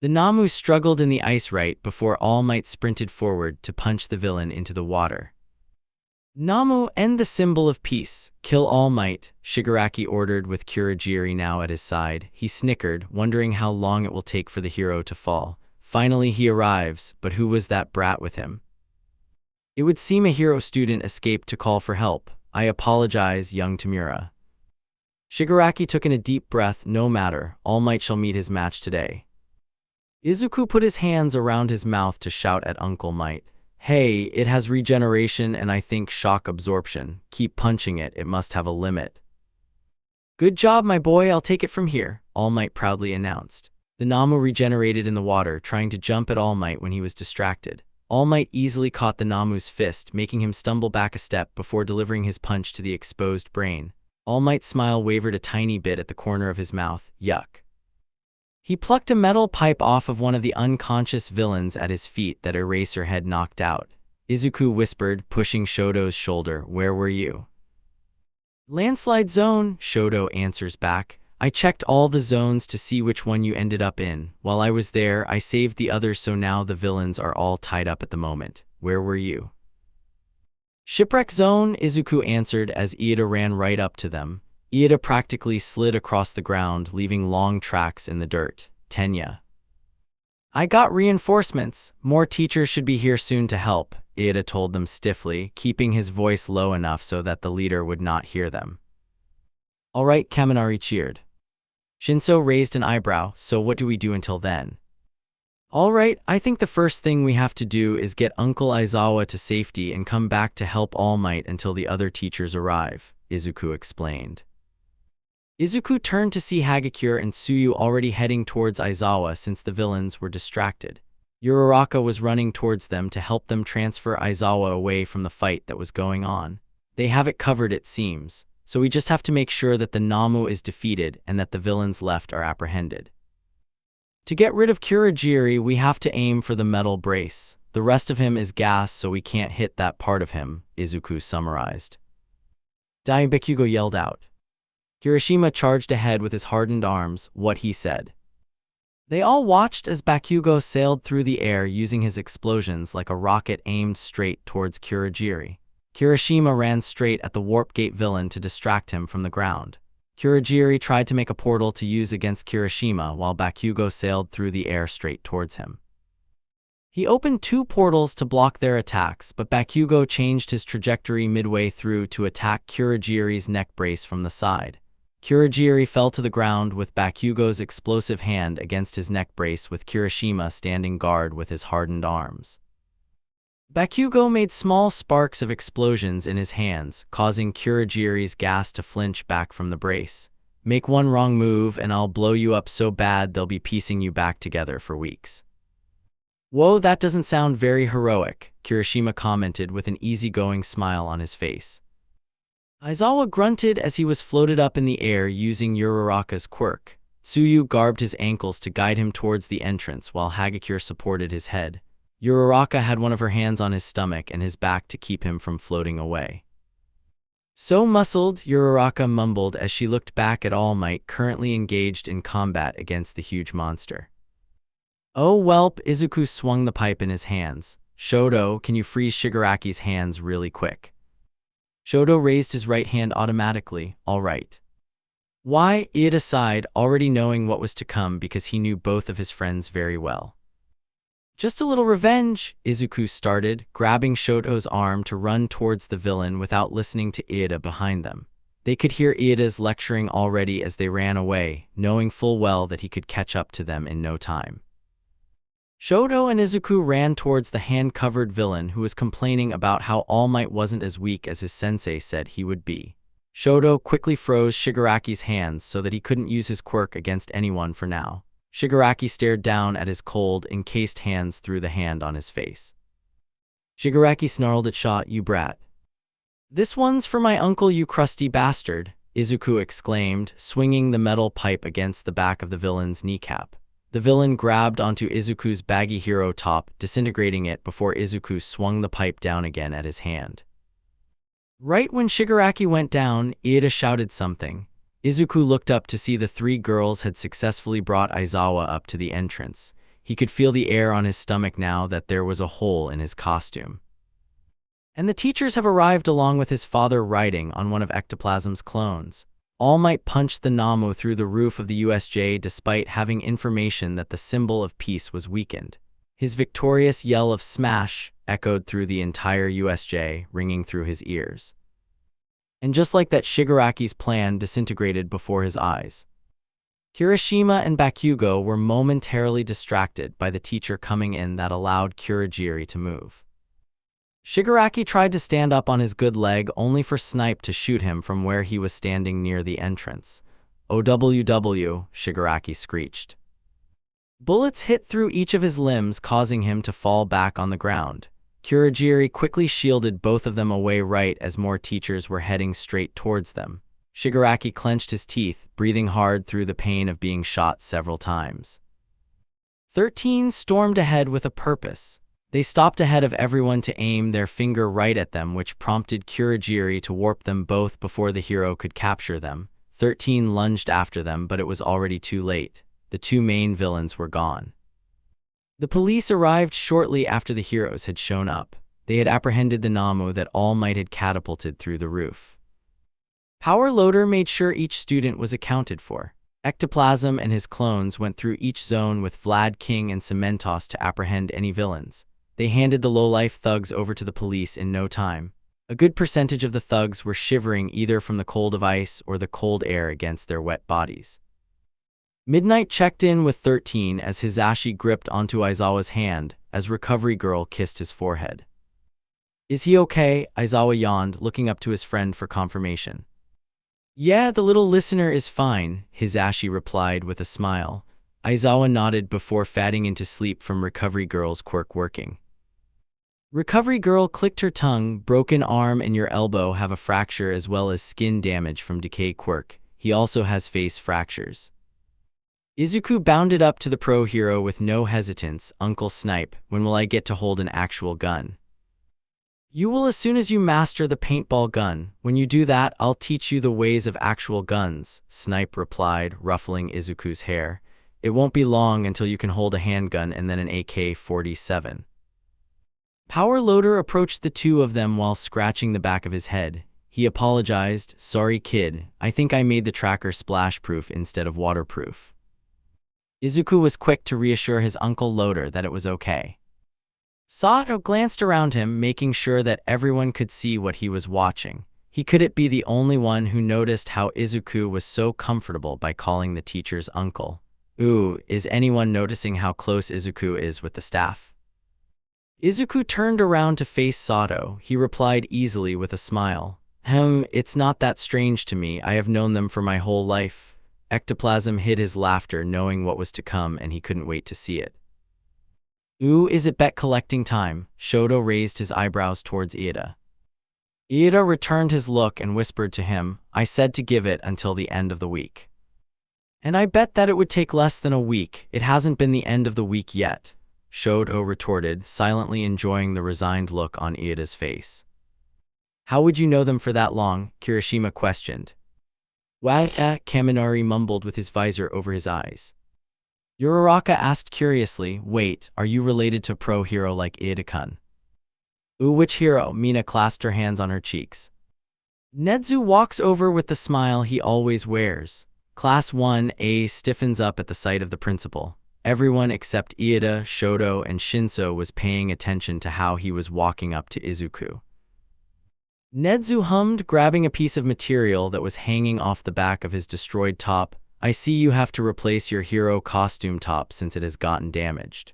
The Namu struggled in the ice right before All Might sprinted forward to punch the villain into the water. Namu, end the symbol of peace. Kill All Might, Shigaraki ordered with Kurogiri now at his side. He snickered, wondering how long it will take for the hero to fall. Finally he arrives, but who was that brat with him? It would seem a hero student escaped to call for help. I apologize, young Tamura. Shigaraki took in a deep breath. No matter, All Might shall meet his match today. Izuku put his hands around his mouth to shout at Uncle Might. Hey, it has regeneration and I think shock absorption. Keep punching it, it must have a limit. Good job, my boy, I'll take it from here, All Might proudly announced. The Namu regenerated in the water, trying to jump at All Might when he was distracted. All Might easily caught the Namu's fist, making him stumble back a step before delivering his punch to the exposed brain. All Might's smile wavered a tiny bit at the corner of his mouth. Yuck. He plucked a metal pipe off of one of the unconscious villains at his feet that Eraser had knocked out. Izuku whispered, pushing Shodo's shoulder. Where were you? Landslide zone, Shodo answers back. I checked all the zones to see which one you ended up in. While I was there, I saved the others, so now the villains are all tied up at the moment. Where were you? Shipwreck zone, Izuku answered as Iida ran right up to them. Iida practically slid across the ground, leaving long tracks in the dirt. Tenya. I got reinforcements. More teachers should be here soon to help, Iida told them stiffly, keeping his voice low enough so that the leader would not hear them. All right, Kaminari cheered. Shinso raised an eyebrow. So what do we do until then? All right, I think the first thing we have to do is get Uncle Aizawa to safety and come back to help All Might until the other teachers arrive, Izuku explained. Izuku turned to see Hagakure and Tsuyu already heading towards Aizawa since the villains were distracted. Uraraka was running towards them to help them transfer Aizawa away from the fight that was going on. They have it covered, it seems, so we just have to make sure that the Namu is defeated and that the villains left are apprehended. To get rid of Kurogiri, we have to aim for the metal brace. The rest of him is gas, so we can't hit that part of him, Izuku summarized. Bakugo yelled out. Kirishima charged ahead with his hardened arms. What he said. They all watched as Bakugo sailed through the air using his explosions like a rocket aimed straight towards Kurogiri. Kirishima ran straight at the Warp Gate villain to distract him from the ground. Kurogiri tried to make a portal to use against Kirishima while Bakugo sailed through the air straight towards him. He opened 2 portals to block their attacks, but Bakugo changed his trajectory midway through to attack Kurogiri's neck brace from the side. Kurogiri fell to the ground with Bakugo's explosive hand against his neck brace, with Kirishima standing guard with his hardened arms. Bakugo made small sparks of explosions in his hands, causing Kurogiri's gas to flinch back from the brace. Make one wrong move and I'll blow you up so bad they'll be piecing you back together for weeks. Whoa, that doesn't sound very heroic, Kirishima commented with an easygoing smile on his face. Aizawa grunted as he was floated up in the air using Uraraka's quirk. Tsuyu garbed his ankles to guide him towards the entrance while Hagakure supported his head. Uraraka had one of her hands on his stomach and his back to keep him from floating away. So muscled, Uraraka mumbled as she looked back at All Might currently engaged in combat against the huge monster. Oh whelp, Izuku swung the pipe in his hands. Shodo, can you freeze Shigaraki's hands really quick? Shodo raised his right hand automatically. All right. Why? Iida sighed, already knowing what was to come because he knew both of his friends very well. Just a little revenge, Izuku started, grabbing Shoto's arm to run towards the villain without listening to Iida behind them. They could hear Iida's lecturing already as they ran away, knowing full well that he could catch up to them in no time. Shodo and Izuku ran towards the hand-covered villain who was complaining about how All Might wasn't as weak as his sensei said he would be. Shodo quickly froze Shigaraki's hands so that he couldn't use his quirk against anyone for now. Shigaraki stared down at his cold, encased hands through the hand on his face. Shigaraki snarled at Shaw, you brat. This one's for my uncle, you crusty bastard, Izuku exclaimed, swinging the metal pipe against the back of the villain's kneecap. The villain grabbed onto Izuku's baggy hero top, disintegrating it before Izuku swung the pipe down again at his hand. Right when Shigaraki went down, Iida shouted something. Izuku looked up to see the 3 girls had successfully brought Aizawa up to the entrance. He could feel the air on his stomach now that there was a hole in his costume. And the teachers have arrived along with his father riding on one of Ectoplasm's clones. All Might punched the Namu through the roof of the USJ despite having information that the symbol of peace was weakened. His victorious yell of smash echoed through the entire USJ, ringing through his ears. And just like that, Shigaraki's plan disintegrated before his eyes. Kirishima and Bakugo were momentarily distracted by the teacher coming in that allowed Kurogiri to move. Shigaraki tried to stand up on his good leg only for Snipe to shoot him from where he was standing near the entrance. OWW, Shigaraki screeched. Bullets hit through each of his limbs, causing him to fall back on the ground. Kurogiri quickly shielded both of them away right as more teachers were heading straight towards them. Shigaraki clenched his teeth, breathing hard through the pain of being shot several times. 13 stormed ahead with a purpose. They stopped ahead of everyone to aim their finger right at them, which prompted Kurogiri to warp them both before the hero could capture them. 13 lunged after them, but it was already too late. The two main villains were gone. The police arrived shortly after the heroes had shown up. They had apprehended the Namu that All Might had catapulted through the roof. Power Loader made sure each student was accounted for. Ectoplasm and his clones went through each zone with Vlad King and Cementos to apprehend any villains. They handed the low-life thugs over to the police in no time. A good percentage of the thugs were shivering either from the cold of ice or the cold air against their wet bodies. Midnight checked in with 13 as Hisashi gripped onto Aizawa's hand as Recovery Girl kissed his forehead. "Is he okay?" Aizawa yawned, looking up to his friend for confirmation. "Yeah, the little listener is fine," Hisashi replied with a smile. Aizawa nodded before fading into sleep from Recovery Girl's quirk working. Recovery Girl clicked her tongue. "Broken arm and your elbow have a fracture as well as skin damage from decay quirk. He also has face fractures." Izuku bounded up to the pro hero with no hesitance. "Uncle Snipe, when will I get to hold an actual gun?" "You will as soon as you master the paintball gun. When you do that, I'll teach you the ways of actual guns," Snipe replied, ruffling Izuku's hair. "It won't be long until you can hold a handgun and then an AK-47. Power Loader approached the two of them while scratching the back of his head. He apologized. "Sorry, kid. I think I made the tracker splash-proof instead of waterproof." Izuku was quick to reassure his Uncle Loader that it was okay. Sato glanced around him, making sure that everyone could see what he was watching. He couldn't be the only one who noticed how Izuku was so comfortable by calling the teacher's uncle. "Ooh, is anyone noticing how close Izuku is with the staff?" Izuku turned around to face Sato. He replied easily with a smile. It's not that strange to me. I have known them for my whole life." Ectoplasm hid his laughter, knowing what was to come, and he couldn't wait to see it. "Ooh, is it bet collecting time?" Shodo raised his eyebrows towards Iida. Iida returned his look and whispered to him, "I said to give it until the end of the week. And I bet that it would take less than a week. It hasn't been the end of the week yet," Shodo retorted, silently enjoying the resigned look on Iida's face. "How would you know them for that long?" Kirishima questioned. Kaminari mumbled with his visor over his eyes. Uraraka asked curiously, "Wait, are you related to a pro hero like Iida-kun?" "Ooh, which hero?" Mina clasped her hands on her cheeks. Nezu walks over with the smile he always wears. Class 1A stiffens up at the sight of the principal. Everyone except Iida, Shodo, and Shinso was paying attention to how he was walking up to Izuku. Nezu hummed, grabbing a piece of material that was hanging off the back of his destroyed top. "I see you have to replace your hero costume top since it has gotten damaged."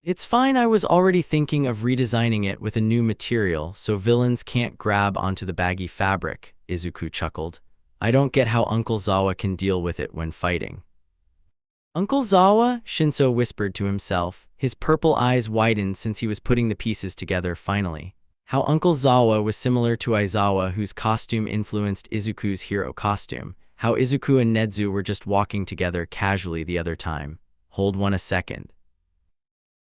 "It's fine, I was already thinking of redesigning it with a new material so villains can't grab onto the baggy fabric," Izuku chuckled. "I don't get how Uncle Zawa can deal with it when fighting." "Uncle Zawa?" Shinso whispered to himself. His purple eyes widened since he was putting the pieces together finally. How Uncle Zawa was similar to Aizawa, whose costume influenced Izuku's hero costume. How Izuku and Nezu were just walking together casually the other time. Hold one a second.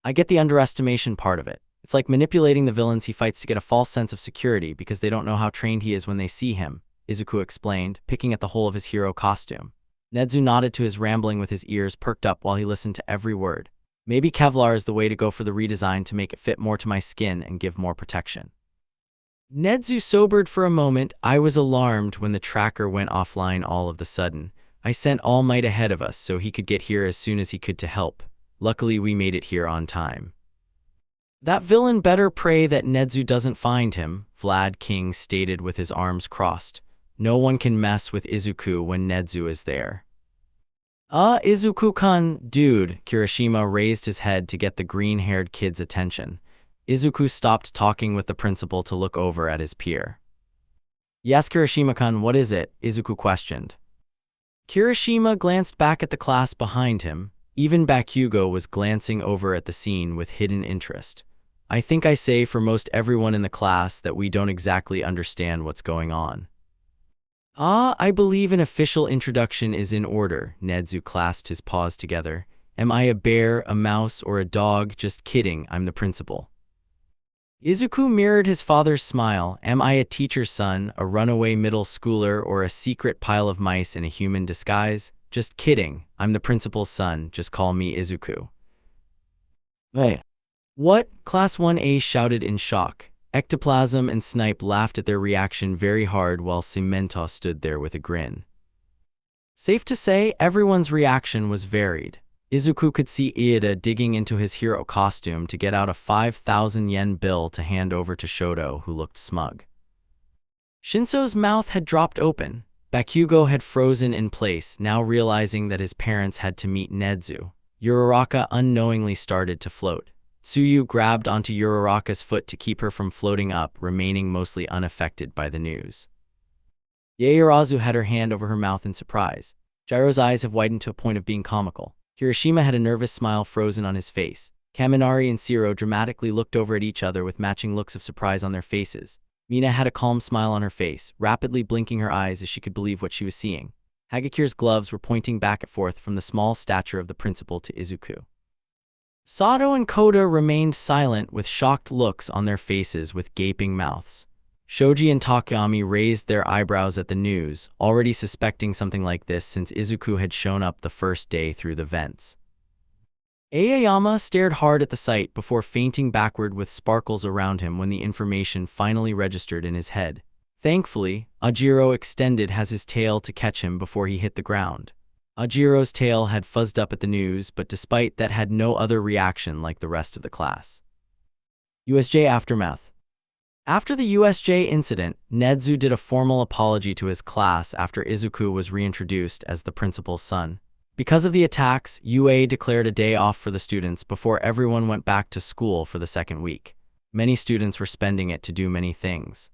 I get the underestimation part of it. It's like manipulating the villains he fights to get a false sense of security because they don't know how trained he is when they see him, Izuku explained, picking at the whole of his hero costume. Nezu nodded to his rambling with his ears perked up while he listened to every word. "Maybe Kevlar is the way to go for the redesign to make it fit more to my skin and give more protection." Nezu sobered for a moment. "I was alarmed when the tracker went offline all of the sudden. I sent All Might ahead of us so he could get here as soon as he could to help. Luckily we made it here on time." "That villain better pray that Nezu doesn't find him," Vlad King stated with his arms crossed. "No one can mess with Izuku when Nezu is there." Izuku-kun, dude," Kirishima raised his head to get the green-haired kid's attention. Izuku stopped talking with the principal to look over at his peer. "Yes, Kirishima-kun, what is it?" Izuku questioned. Kirishima glanced back at the class behind him. Even Bakugo was glancing over at the scene with hidden interest. "I think I say for most everyone in the class that we don't exactly understand what's going on." Ah, I believe an official introduction is in order. Nezu clasped his paws together. Am I a bear, a mouse, or a dog? Just kidding, I'm the principal. Izuku mirrored his father's smile. Am I a teacher's son, a runaway middle schooler, or a secret pile of mice in a human disguise? Just kidding, I'm the principal's son, just call me Izuku. Hey. What? Class 1A shouted in shock. Ectoplasm and Snipe laughed at their reaction very hard while Cemento stood there with a grin. Safe to say, everyone's reaction was varied. Izuku could see Iida digging into his hero costume to get out a 5,000 yen bill to hand over to Shodo, who looked smug. Shinso's mouth had dropped open. Bakugo had frozen in place, now realizing that his parents had to meet Nezu. Uraraka unknowingly started to float. Tsuyu grabbed onto Uraraka's foot to keep her from floating up, remaining mostly unaffected by the news. Yaoyorozu had her hand over her mouth in surprise. Jiro's eyes have widened to a point of being comical. Hiroshima had a nervous smile frozen on his face. Kaminari and Shiro dramatically looked over at each other with matching looks of surprise on their faces. Mina had a calm smile on her face, rapidly blinking her eyes as she could believe what she was seeing. Hagakir's gloves were pointing back and forth from the small stature of the principal to Izuku. Sato and Koda remained silent with shocked looks on their faces with gaping mouths. Shoji and Takayami raised their eyebrows at the news, already suspecting something like this since Izuku had shown up the first day through the vents. Aoyama stared hard at the sight before fainting backward with sparkles around him when the information finally registered in his head. Thankfully, Ajiro extended his tail to catch him before he hit the ground. Ajiro's tail had fuzzed up at the news, but despite that had no other reaction like the rest of the class. USJ Aftermath. After the USJ incident, Nezu did a formal apology to his class after Izuku was reintroduced as the principal's son. Because of the attacks, UA declared a day off for the students before everyone went back to school for the second week. Many students were spending it to do many things.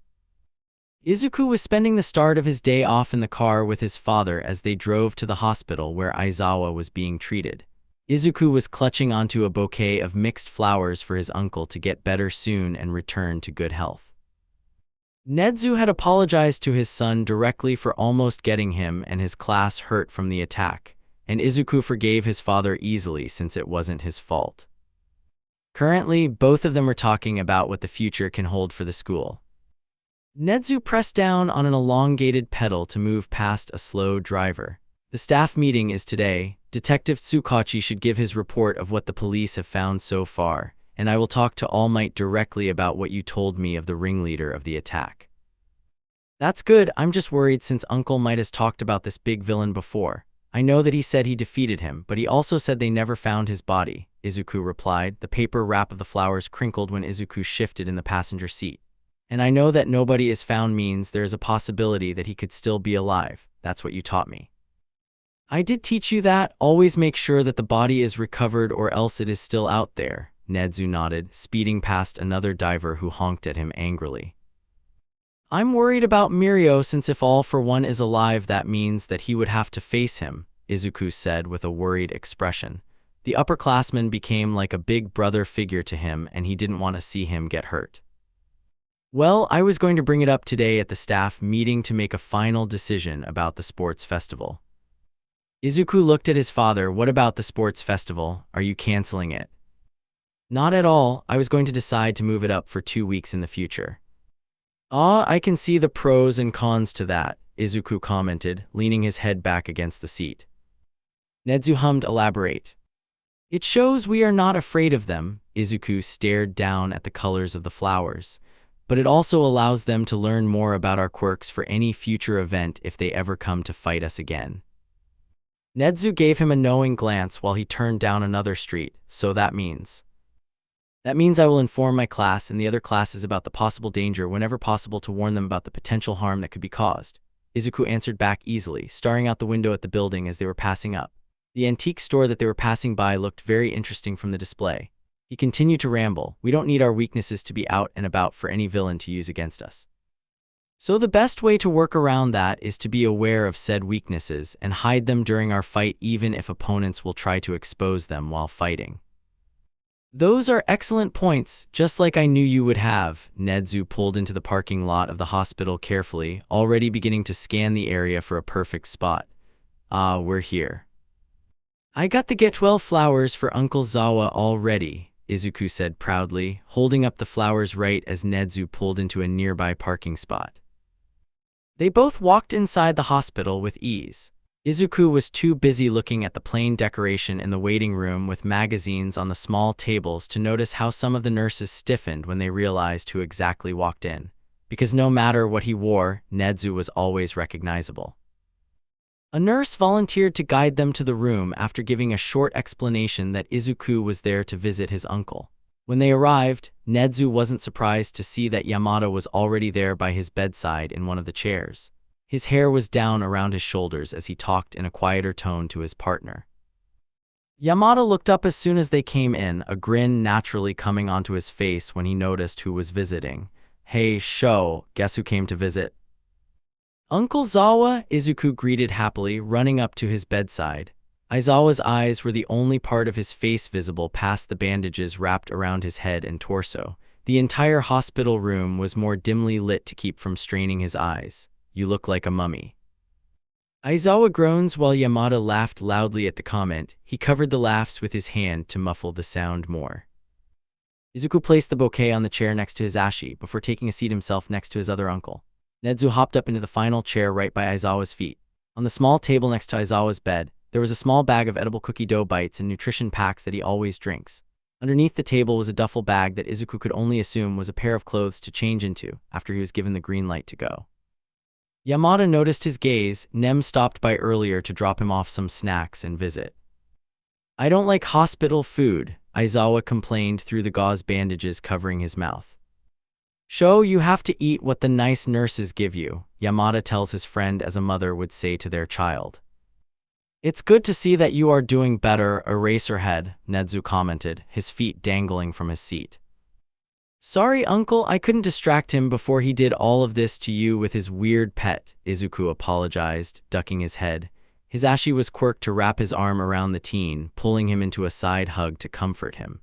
Izuku was spending the start of his day off in the car with his father as they drove to the hospital where Aizawa was being treated. Izuku was clutching onto a bouquet of mixed flowers for his uncle to get better soon and return to good health. Nezu had apologized to his son directly for almost getting him and his class hurt from the attack, and Izuku forgave his father easily since it wasn't his fault. Currently, both of them were talking about what the future can hold for the school. Nezu pressed down on an elongated pedal to move past a slow driver. The staff meeting is today. Detective Tsukachi should give his report of what the police have found so far, and I will talk to All Might directly about what you told me of the ringleader of the attack. That's good, I'm just worried since Uncle Might has talked about this big villain before. I know that he said he defeated him, but he also said they never found his body, Izuku replied. The paper wrap of the flowers crinkled when Izuku shifted in the passenger seat. And I know that nobody is found means there is a possibility that he could still be alive. That's what you taught me. I did teach you that. Always make sure that the body is recovered or else it is still out there, Nezu nodded, speeding past another diver who honked at him angrily. I'm worried about Mirio since if All for One is alive that means that he would have to face him, Izuku said with a worried expression. The upperclassman became like a big brother figure to him and he didn't want to see him get hurt. Well, I was going to bring it up today at the staff meeting to make a final decision about the sports festival. Izuku looked at his father. What about the sports festival? Are you canceling it? Not at all. I was going to decide to move it up for 2 weeks in the future. Ah, I can see the pros and cons to that, Izuku commented, leaning his head back against the seat. Nezu hummed. Elaborate. It shows we are not afraid of them. Izuku stared down at the colors of the flowers. But it also allows them to learn more about our quirks for any future event if they ever come to fight us again. Nezu gave him a knowing glance while he turned down another street. So that means I will inform my class and the other classes about the possible danger whenever possible to warn them about the potential harm that could be caused. Izuku answered back easily, staring out the window at the building as they were passing up. The antique store that they were passing by looked very interesting from the display. He continued to ramble. We don't need our weaknesses to be out and about for any villain to use against us. So the best way to work around that is to be aware of said weaknesses and hide them during our fight even if opponents will try to expose them while fighting. Those are excellent points, just like I knew you would have. Nezu pulled into the parking lot of the hospital carefully, already beginning to scan the area for a perfect spot. Ah, we're here. I got the get 12 flowers for Uncle Zawa already, Izuku said proudly, holding up the flowers right as Nezu pulled into a nearby parking spot. They both walked inside the hospital with ease. Izuku was too busy looking at the plain decoration in the waiting room with magazines on the small tables to notice how some of the nurses stiffened when they realized who exactly walked in, because no matter what he wore, Nezu was always recognizable. A nurse volunteered to guide them to the room after giving a short explanation that Izuku was there to visit his uncle. When they arrived, Nezu wasn't surprised to see that Yamada was already there by his bedside in one of the chairs. His hair was down around his shoulders as he talked in a quieter tone to his partner. Yamada looked up as soon as they came in, a grin naturally coming onto his face when he noticed who was visiting. "Hey, Sho, guess who came to visit?" "Uncle Zawa," Izuku greeted happily, running up to his bedside. Aizawa's eyes were the only part of his face visible past the bandages wrapped around his head and torso. The entire hospital room was more dimly lit to keep from straining his eyes. "You look like a mummy." Aizawa groans while Yamada laughed loudly at the comment. He covered the laughs with his hand to muffle the sound more. Izuku placed the bouquet on the chair next to his Ashi before taking a seat himself next to his other uncle. Nezu hopped up into the final chair right by Aizawa's feet. On the small table next to Aizawa's bed, there was a small bag of edible cookie dough bites and nutrition packs that he always drinks. Underneath the table was a duffel bag that Izuku could only assume was a pair of clothes to change into after he was given the green light to go. Yamada noticed his gaze. Nem stopped by earlier to drop him off some snacks and visit. "I don't like hospital food," Aizawa complained through the gauze bandages covering his mouth. "Sho, you have to eat what the nice nurses give you," Yamada tells his friend as a mother would say to their child. "It's good to see that you are doing better, Eraserhead," Nezu commented, his feet dangling from his seat. "Sorry, uncle, I couldn't distract him before he did all of this to you with his weird pet," Izuku apologized, ducking his head. His Ashi was quirked to wrap his arm around the teen, pulling him into a side hug to comfort him.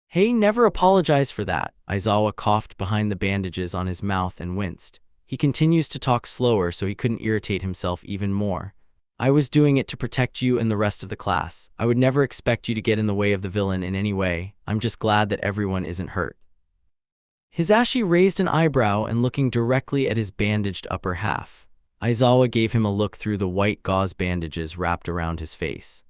"Hey, never apologize for that." Aizawa coughed behind the bandages on his mouth and winced. He continues to talk slower so he couldn't irritate himself even more. "I was doing it to protect you and the rest of the class. I would never expect you to get in the way of the villain in any way. I'm just glad that everyone isn't hurt." His Ashi raised an eyebrow and looking directly at his bandaged upper half. Aizawa gave him a look through the white gauze bandages wrapped around his face.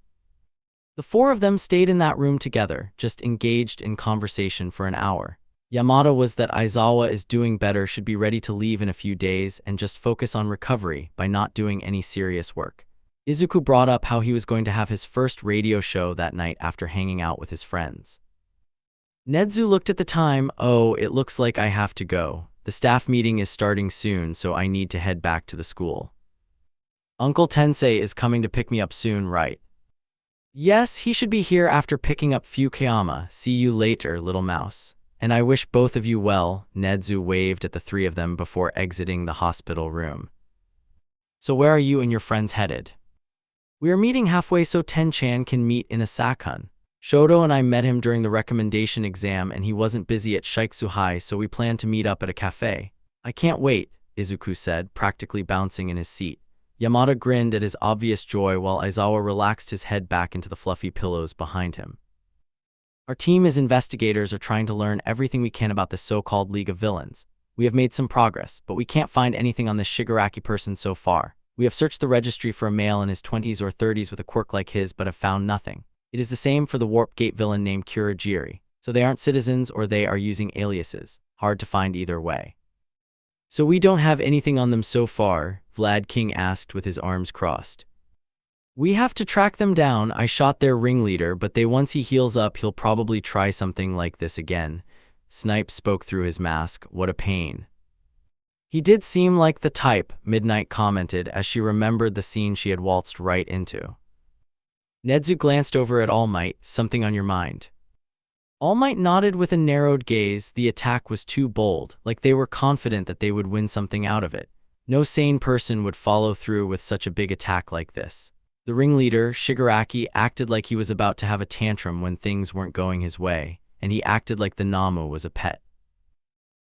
The four of them stayed in that room together, just engaged in conversation for an hour. Yamada was that Aizawa is doing better, should be ready to leave in a few days and just focus on recovery by not doing any serious work. Izuku brought up how he was going to have his first radio show that night after hanging out with his friends. Nezu looked at the time. "Oh, it looks like I have to go. The staff meeting is starting soon, so I need to head back to the school." "Uncle Tensei is coming to pick me up soon, right?" "Yes, he should be here after picking up Fukuyama. See you later, little mouse. And I wish both of you well." Nezu waved at the three of them before exiting the hospital room. "So where are you and your friends headed?" "We are meeting halfway so Ten-chan can meet in Asakun. Shodo and I met him during the recommendation exam and he wasn't busy at Shiksu High, so we plan to meet up at a cafe." "I can't wait," Izuku said, practically bouncing in his seat. Yamada grinned at his obvious joy while Aizawa relaxed his head back into the fluffy pillows behind him. "Our team as investigators are trying to learn everything we can about this so-called League of Villains. We have made some progress, but we can't find anything on this Shigaraki person so far. We have searched the registry for a male in his 20s or 30s with a quirk like his but have found nothing. It is the same for the Warp Gate villain named Kurogiri. So they aren't citizens or they are using aliases. Hard to find either way." "So we don't have anything on them so far?" Vlad King asked with his arms crossed. "We have to track them down. I shot their ringleader, but once he heals up he'll probably try something like this again." Snipe spoke through his mask. "What a pain." "He did seem like the type," Midnight commented as she remembered the scene she had waltzed right into. Nezu glanced over at All Might. "Something on your mind?" All Might nodded with a narrowed gaze. The attack was too bold, like they were confident that they would win something out of it. No sane person would follow through with such a big attack like this. The ringleader, Shigaraki, acted like he was about to have a tantrum when things weren't going his way, and he acted like the Namu was a pet.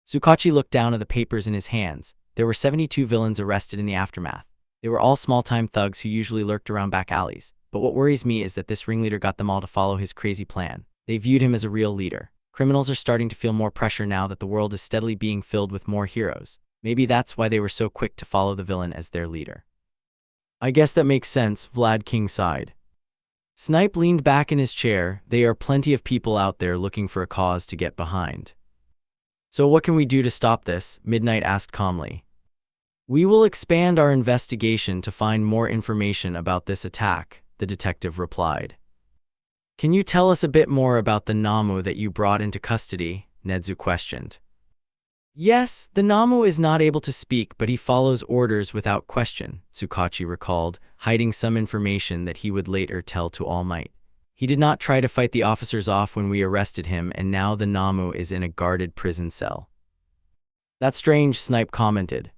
Tsukachi looked down at the papers in his hands. There were 72 villains arrested in the aftermath. They were all small-time thugs who usually lurked around back alleys. But what worries me is that this ringleader got them all to follow his crazy plan. They viewed him as a real leader. Criminals are starting to feel more pressure now that the world is steadily being filled with more heroes. Maybe that's why they were so quick to follow the villain as their leader. I guess that makes sense, Vlad King sighed. Snipe leaned back in his chair. There are plenty of people out there looking for a cause to get behind. So what can we do to stop this? Midnight asked calmly. We will expand our investigation to find more information about this attack, the detective replied. Can you tell us a bit more about the Namu that you brought into custody? Nezu questioned. Yes, the Namu is not able to speak, but he follows orders without question, Tsukachi recalled, hiding some information that he would later tell to All Might. He did not try to fight the officers off when we arrested him, and now the Namu is in a guarded prison cell. That's strange, Snipe commented.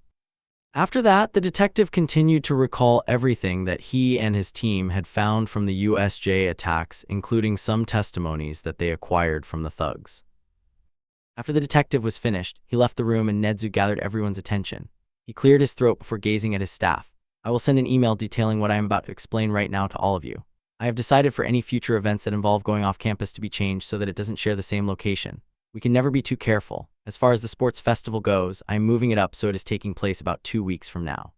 After that, the detective continued to recall everything that he and his team had found from the USJ attacks, including some testimonies that they acquired from the thugs. After the detective was finished, he left the room and Nezu gathered everyone's attention. He cleared his throat before gazing at his staff. I will send an email detailing what I am about to explain right now to all of you. I have decided for any future events that involve going off campus to be changed so that it doesn't share the same location. We can never be too careful. As far as the sports festival goes, I am moving it up so it is taking place about 2 weeks from now.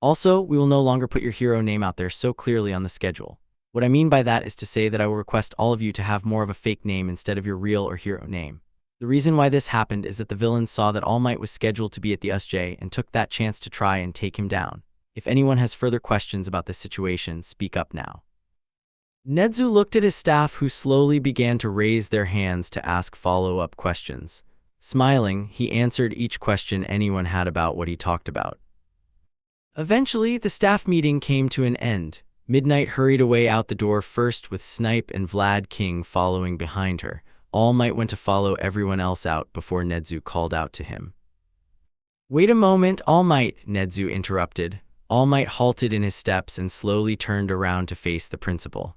Also, we will no longer put your hero name out there so clearly on the schedule. What I mean by that is to say that I will request all of you to have more of a fake name instead of your real or hero name. The reason why this happened is that the villains saw that All Might was scheduled to be at the USJ and took that chance to try and take him down. If anyone has further questions about this situation, speak up now. Nezu looked at his staff, who slowly began to raise their hands to ask follow-up questions. Smiling, he answered each question anyone had about what he talked about. Eventually, the staff meeting came to an end. Midnight hurried away out the door first, with Snipe and Vlad King following behind her. All Might went to follow everyone else out before Nezu called out to him. Wait a moment, All Might, Nezu interrupted. All Might halted in his steps and slowly turned around to face the principal.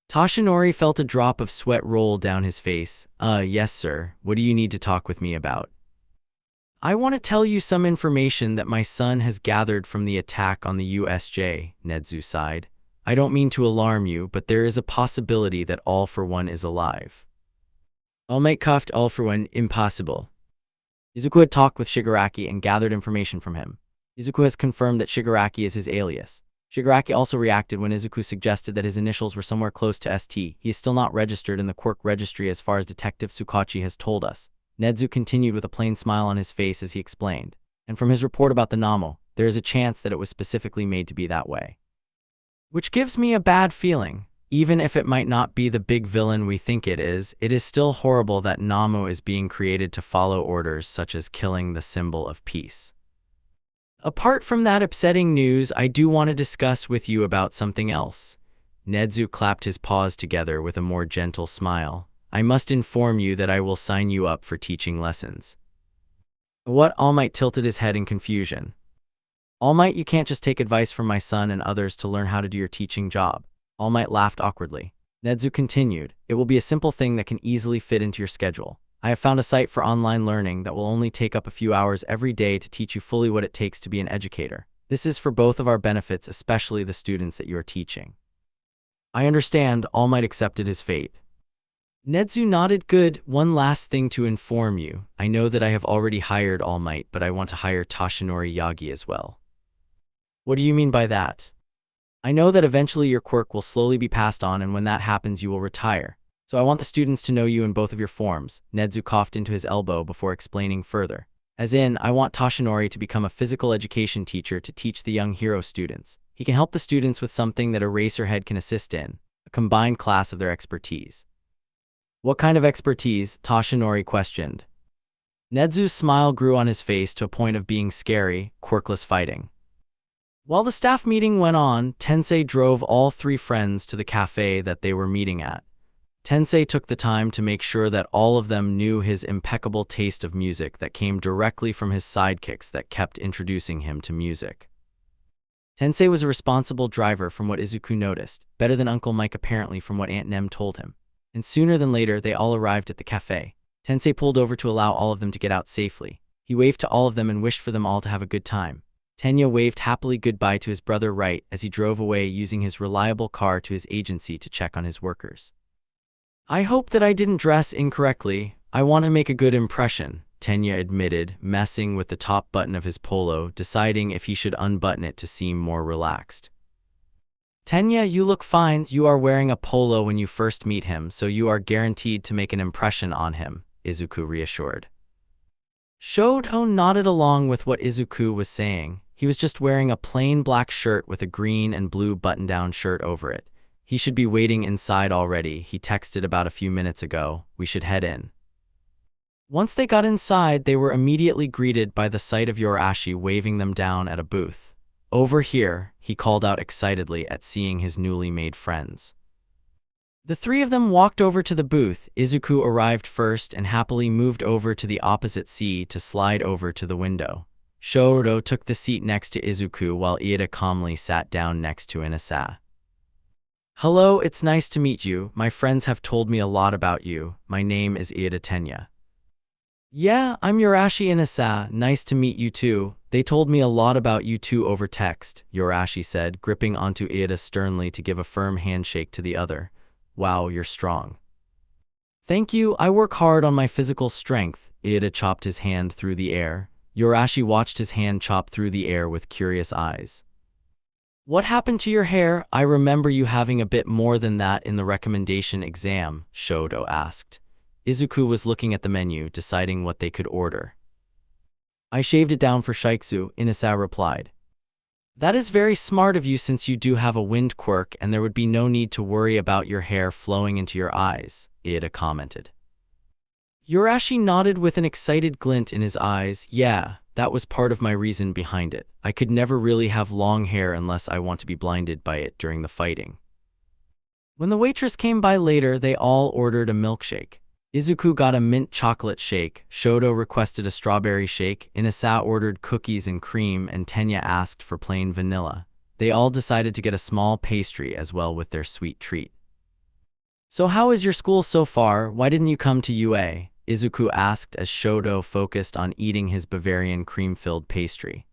Toshinori felt a drop of sweat roll down his face. Yes sir, what do you need to talk with me about? I want to tell you some information that my son has gathered from the attack on the USJ, Nezu sighed. I don't mean to alarm you, but there is a possibility that All for One is alive. All Might coughed. All for One, impossible. Izuku had talked with Shigaraki and gathered information from him. Izuku has confirmed that Shigaraki is his alias. Shigaraki also reacted when Izuku suggested that his initials were somewhere close to ST. He is still not registered in the Quirk registry as far as Detective Tsukachi has told us. Nezu continued with a plain smile on his face as he explained. And from his report about the Namu, there is a chance that it was specifically made to be that way. Which gives me a bad feeling. Even if it might not be the big villain we think it is still horrible that Namu is being created to follow orders such as killing the symbol of peace. Apart from that upsetting news, I do want to discuss with you about something else. Nezu clapped his paws together with a more gentle smile. I must inform you that I will sign you up for teaching lessons. What? All Might tilted his head in confusion. All Might, you can't just take advice from my son and others to learn how to do your teaching job. All Might laughed awkwardly. Nezu continued, it will be a simple thing that can easily fit into your schedule. I have found a site for online learning that will only take up a few hours every day to teach you fully what it takes to be an educator. This is for both of our benefits, especially the students that you are teaching. I understand. All Might accepted his fate. Nezu nodded. Good. One last thing to inform you. I know that I have already hired All Might, but I want to hire Toshinori Yagi as well. What do you mean by that? I know that eventually your quirk will slowly be passed on, and when that happens you will retire. So I want the students to know you in both of your forms. Nezu coughed into his elbow before explaining further. As in, I want Toshinori to become a physical education teacher to teach the young hero students. He can help the students with something that Eraserhead can assist in, a combined class of their expertise. What kind of expertise? Toshinori questioned. Nezu's smile grew on his face to a point of being scary. Quirkless fighting. While the staff meeting went on, Tensei drove all three friends to the cafe that they were meeting at. Tensei took the time to make sure that all of them knew his impeccable taste of music that came directly from his sidekicks that kept introducing him to music. Tensei was a responsible driver from what Izuku noticed, better than Uncle Mike apparently from what Aunt Nem told him. And sooner than later, they all arrived at the cafe. Tensei pulled over to allow all of them to get out safely. He waved to all of them and wished for them all to have a good time. Tenya waved happily goodbye to his brother Wright as he drove away using his reliable car to his agency to check on his workers. I hope that I didn't dress incorrectly. I want to make a good impression, Tenya admitted, messing with the top button of his polo, deciding if he should unbutton it to seem more relaxed. Tenya, you look fine. You are wearing a polo when you first meet him, so you are guaranteed to make an impression on him, Izuku reassured. Shodo nodded along with what Izuku was saying. He was just wearing a plain black shirt with a green and blue button-down shirt over it. He should be waiting inside already. He texted about a few minutes ago. We should head in. Once they got inside, they were immediately greeted by the sight of Yorashi waving them down at a booth. Over here, he called out excitedly at seeing his newly made friends. The three of them walked over to the booth. Izuku arrived first and happily moved over to the opposite seat to slide over to the window. Shodo took the seat next to Izuku while Iida calmly sat down next to Inasa. Hello, it's nice to meet you. My friends have told me a lot about you. My name is Iida Tenya. Yeah, I'm Yorashi Inasa. Nice to meet you too. They told me a lot about you two over text, Yorashi said, gripping onto Iida sternly to give a firm handshake to the other. Wow, you're strong. Thank you, I work hard on my physical strength. Iida chopped his hand through the air. Yorashi watched his hand chop through the air with curious eyes. What happened to your hair? I remember you having a bit more than that in the recommendation exam, Shodo asked. Izuku was looking at the menu, deciding what they could order. I shaved it down for Shikzu, Inasa replied. That is very smart of you since you do have a wind quirk and there would be no need to worry about your hair flowing into your eyes, Iida commented. Yorashi nodded with an excited glint in his eyes. Yeah, that was part of my reason behind it. I could never really have long hair unless I want to be blinded by it during the fighting. When the waitress came by later, they all ordered a milkshake. Izuku got a mint chocolate shake, Shodo requested a strawberry shake, Inasa ordered cookies and cream, and Tenya asked for plain vanilla. They all decided to get a small pastry as well with their sweet treat. So how is your school so far? Why didn't you come to UA? Izuku asked as Shodo focused on eating his Bavarian cream-filled pastry.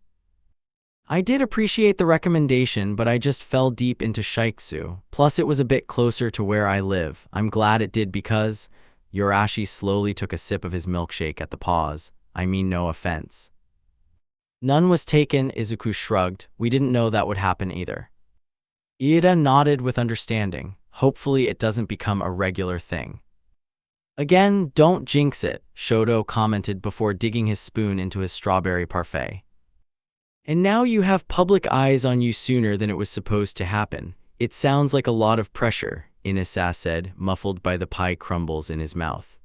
I did appreciate the recommendation, but I just fell deep into Shikzu. Plus it was a bit closer to where I live. I'm glad it did because… Yorashi slowly took a sip of his milkshake at the pause. I mean no offense. None was taken, Izuku shrugged. We didn't know that would happen either. Iida nodded with understanding. Hopefully it doesn't become a regular thing. Again, don't jinx it, Shodo commented before digging his spoon into his strawberry parfait. And now you have public eyes on you sooner than it was supposed to happen. It sounds like a lot of pressure, Inasa said, muffled by the pie crumbles in his mouth.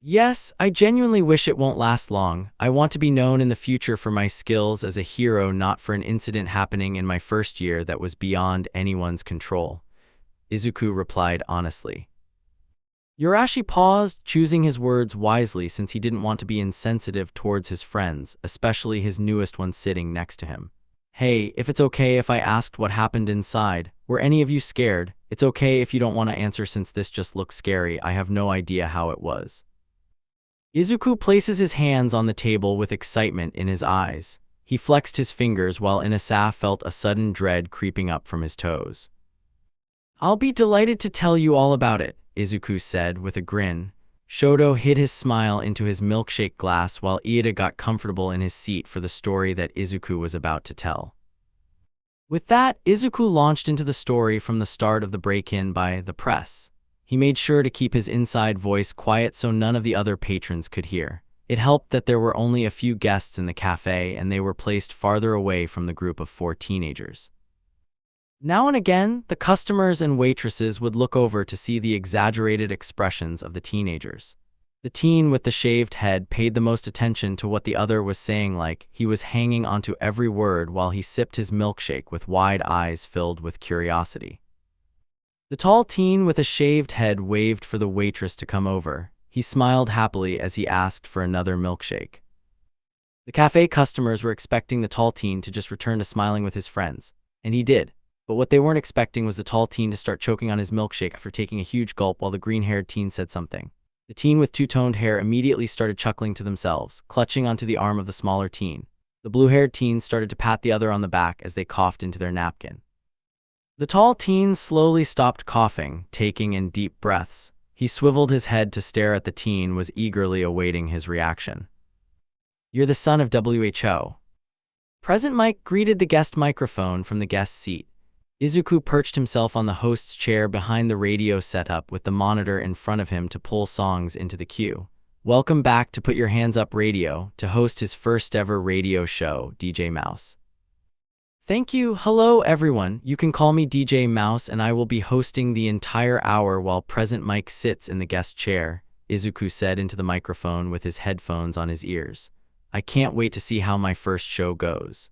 Yes, I genuinely wish it won't last long. I want to be known in the future for my skills as a hero, not for an incident happening in my first year that was beyond anyone's control, Izuku replied honestly. Yorashi paused, choosing his words wisely since he didn't want to be insensitive towards his friends, especially his newest one sitting next to him. Hey, if it's okay if I asked what happened inside, were any of you scared? It's okay if you don't want to answer since this just looks scary. I have no idea how it was. Izuku places his hands on the table with excitement in his eyes. He flexed his fingers while Inasa felt a sudden dread creeping up from his toes. I'll be delighted to tell you all about it, Izuku said with a grin. Shodo hid his smile into his milkshake glass while Iida got comfortable in his seat for the story that Izuku was about to tell. With that, Izuku launched into the story from the start of the break-in by the press. He made sure to keep his inside voice quiet so none of the other patrons could hear. It helped that there were only a few guests in the cafe and they were placed farther away from the group of 4 teenagers. Now and again, the customers and waitresses would look over to see the exaggerated expressions of the teenagers. The teen with the shaved head paid the most attention to what the other was saying, like he was hanging onto every word while he sipped his milkshake with wide eyes filled with curiosity. The tall teen with a shaved head waved for the waitress to come over. He smiled happily as he asked for another milkshake. The cafe customers were expecting the tall teen to just return to smiling with his friends, and he did. But what they weren't expecting was the tall teen to start choking on his milkshake after taking a huge gulp while the green-haired teen said something. The teen with two-toned hair immediately started chuckling to themselves, clutching onto the arm of the smaller teen. The blue-haired teen started to pat the other on the back as they coughed into their napkin. The tall teen slowly stopped coughing, taking in deep breaths. He swiveled his head to stare at the teen, was eagerly awaiting his reaction. "You're the son of WHO." Present Mike greeted the guest microphone from the guest seat. Izuku perched himself on the host's chair behind the radio setup with the monitor in front of him to pull songs into the queue. "Welcome back to Put Your Hands Up Radio, to host his first ever radio show, DJ Mouse." "Thank you. Hello everyone, you can call me DJ Mouse and I will be hosting the entire hour while Present Mike sits in the guest chair," Izuku said into the microphone with his headphones on his ears. "I can't wait to see how my first show goes."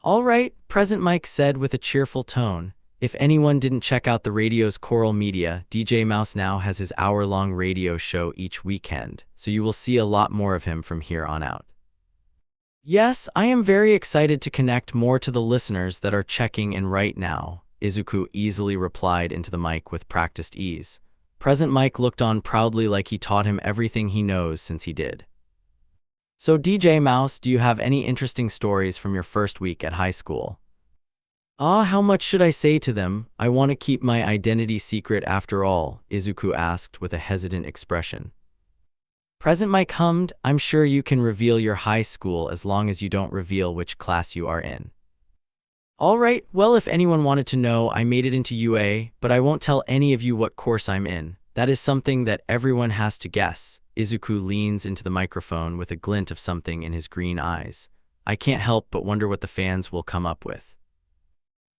"All right," Present Mike said with a cheerful tone. If anyone didn't check out the radio's Choral Media, DJ Mouse now has his hour-long radio show each weekend, so you will see a lot more of him from here on out. "Yes, I am very excited to connect more to the listeners that are checking in right now," Izuku easily replied into the mic with practiced ease. Present Mike looked on proudly like he taught him everything he knows since he did. "So DJ Mouse, do you have any interesting stories from your first week at high school?" How much should I say to them? I want to keep my identity secret after all," Izuku asked with a hesitant expression. Present Mike hummed, "I'm sure you can reveal your high school as long as you don't reveal which class you are in." "All right, well, if anyone wanted to know, I made it into UA, but I won't tell any of you what course I'm in. That is something that everyone has to guess." Izuku leans into the microphone with a glint of something in his green eyes. "I can't help but wonder what the fans will come up with."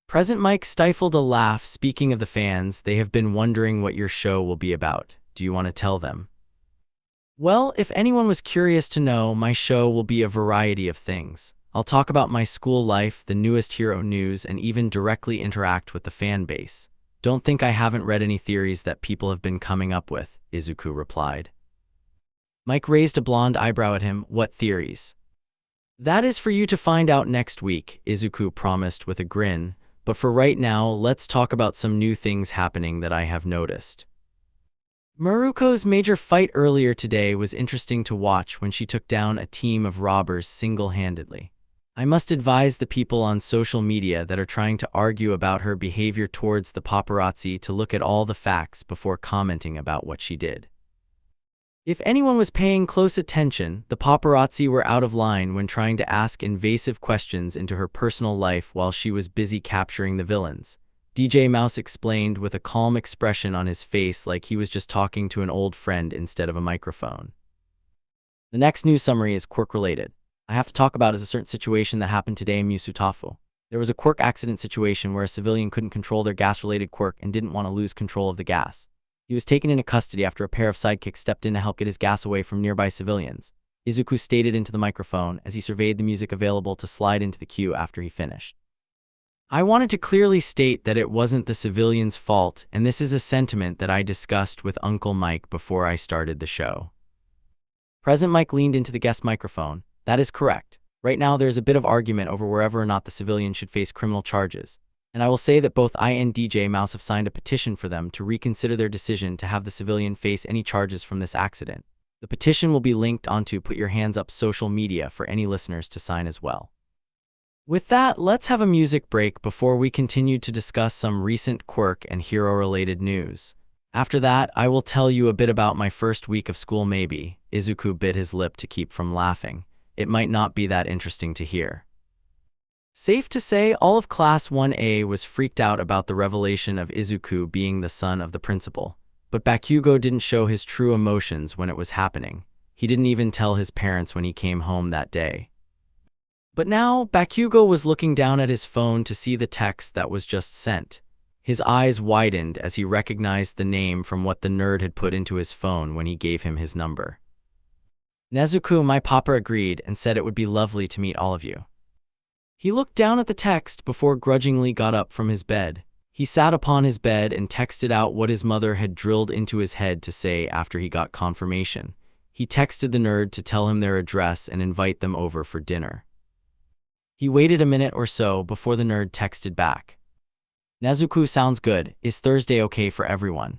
Present Mike stifled a laugh. "Speaking of the fans, they have been wondering what your show will be about. Do you want to tell them?" "Well, if anyone was curious to know, my show will be a variety of things. I'll talk about my school life, the newest hero news, and even directly interact with the fan base. Don't think I haven't read any theories that people have been coming up with," Izuku replied. Mike raised a blonde eyebrow at him. "What theories?" "That is for you to find out next week," Izuku promised with a grin. "But for right now, let's talk about some new things happening that I have noticed." Maruko's major fight earlier today was interesting to watch when she took down a team of robbers single-handedly. I must advise the people on social media that are trying to argue about her behavior towards the paparazzi to look at all the facts before commenting about what she did. If anyone was paying close attention, the paparazzi were out of line when trying to ask invasive questions into her personal life while she was busy capturing the villains. DJ Mouse explained with a calm expression on his face, like he was just talking to an old friend instead of a microphone. The next news summary is quirk-related. I have to talk about is a certain situation that happened today in Musutafu. There was a quirk accident situation where a civilian couldn't control their gas-related quirk and didn't want to lose control of the gas. He was taken into custody after a pair of sidekicks stepped in to help get his gas away from nearby civilians, Izuku stated into the microphone as he surveyed the music available to slide into the queue after he finished. "I wanted to clearly state that it wasn't the civilians' fault, and this is a sentiment that I discussed with Uncle Mike before I started the show." Present Mike leaned into the guest microphone. "That is correct. Right now there's a bit of argument over wherever or not the civilian should face criminal charges. And I will say that both I and DJ Mouse have signed a petition for them to reconsider their decision to have the civilian face any charges from this accident. The petition will be linked onto Put Your Hands Up social media for any listeners to sign as well." With that, let's have a music break before we continue to discuss some recent quirk and hero-related news. After that, I will tell you a bit about my first week of school maybe. Izuku bit his lip to keep from laughing. It might not be that interesting to hear. Safe to say, all of Class 1A was freaked out about the revelation of Izuku being the son of the principal. But Bakugo didn't show his true emotions when it was happening. He didn't even tell his parents when he came home that day. But now, Bakugo was looking down at his phone to see the text that was just sent. His eyes widened as he recognized the name from what the nerd had put into his phone when he gave him his number. "Nezuku, my papa agreed and said it would be lovely to meet all of you." He looked down at the text before grudgingly got up from his bed. He sat upon his bed and texted out what his mother had drilled into his head to say after he got confirmation. He texted the nerd to tell him their address and invite them over for dinner. He waited a minute or so before the nerd texted back. Nezuko sounds good. Is Thursday okay for everyone?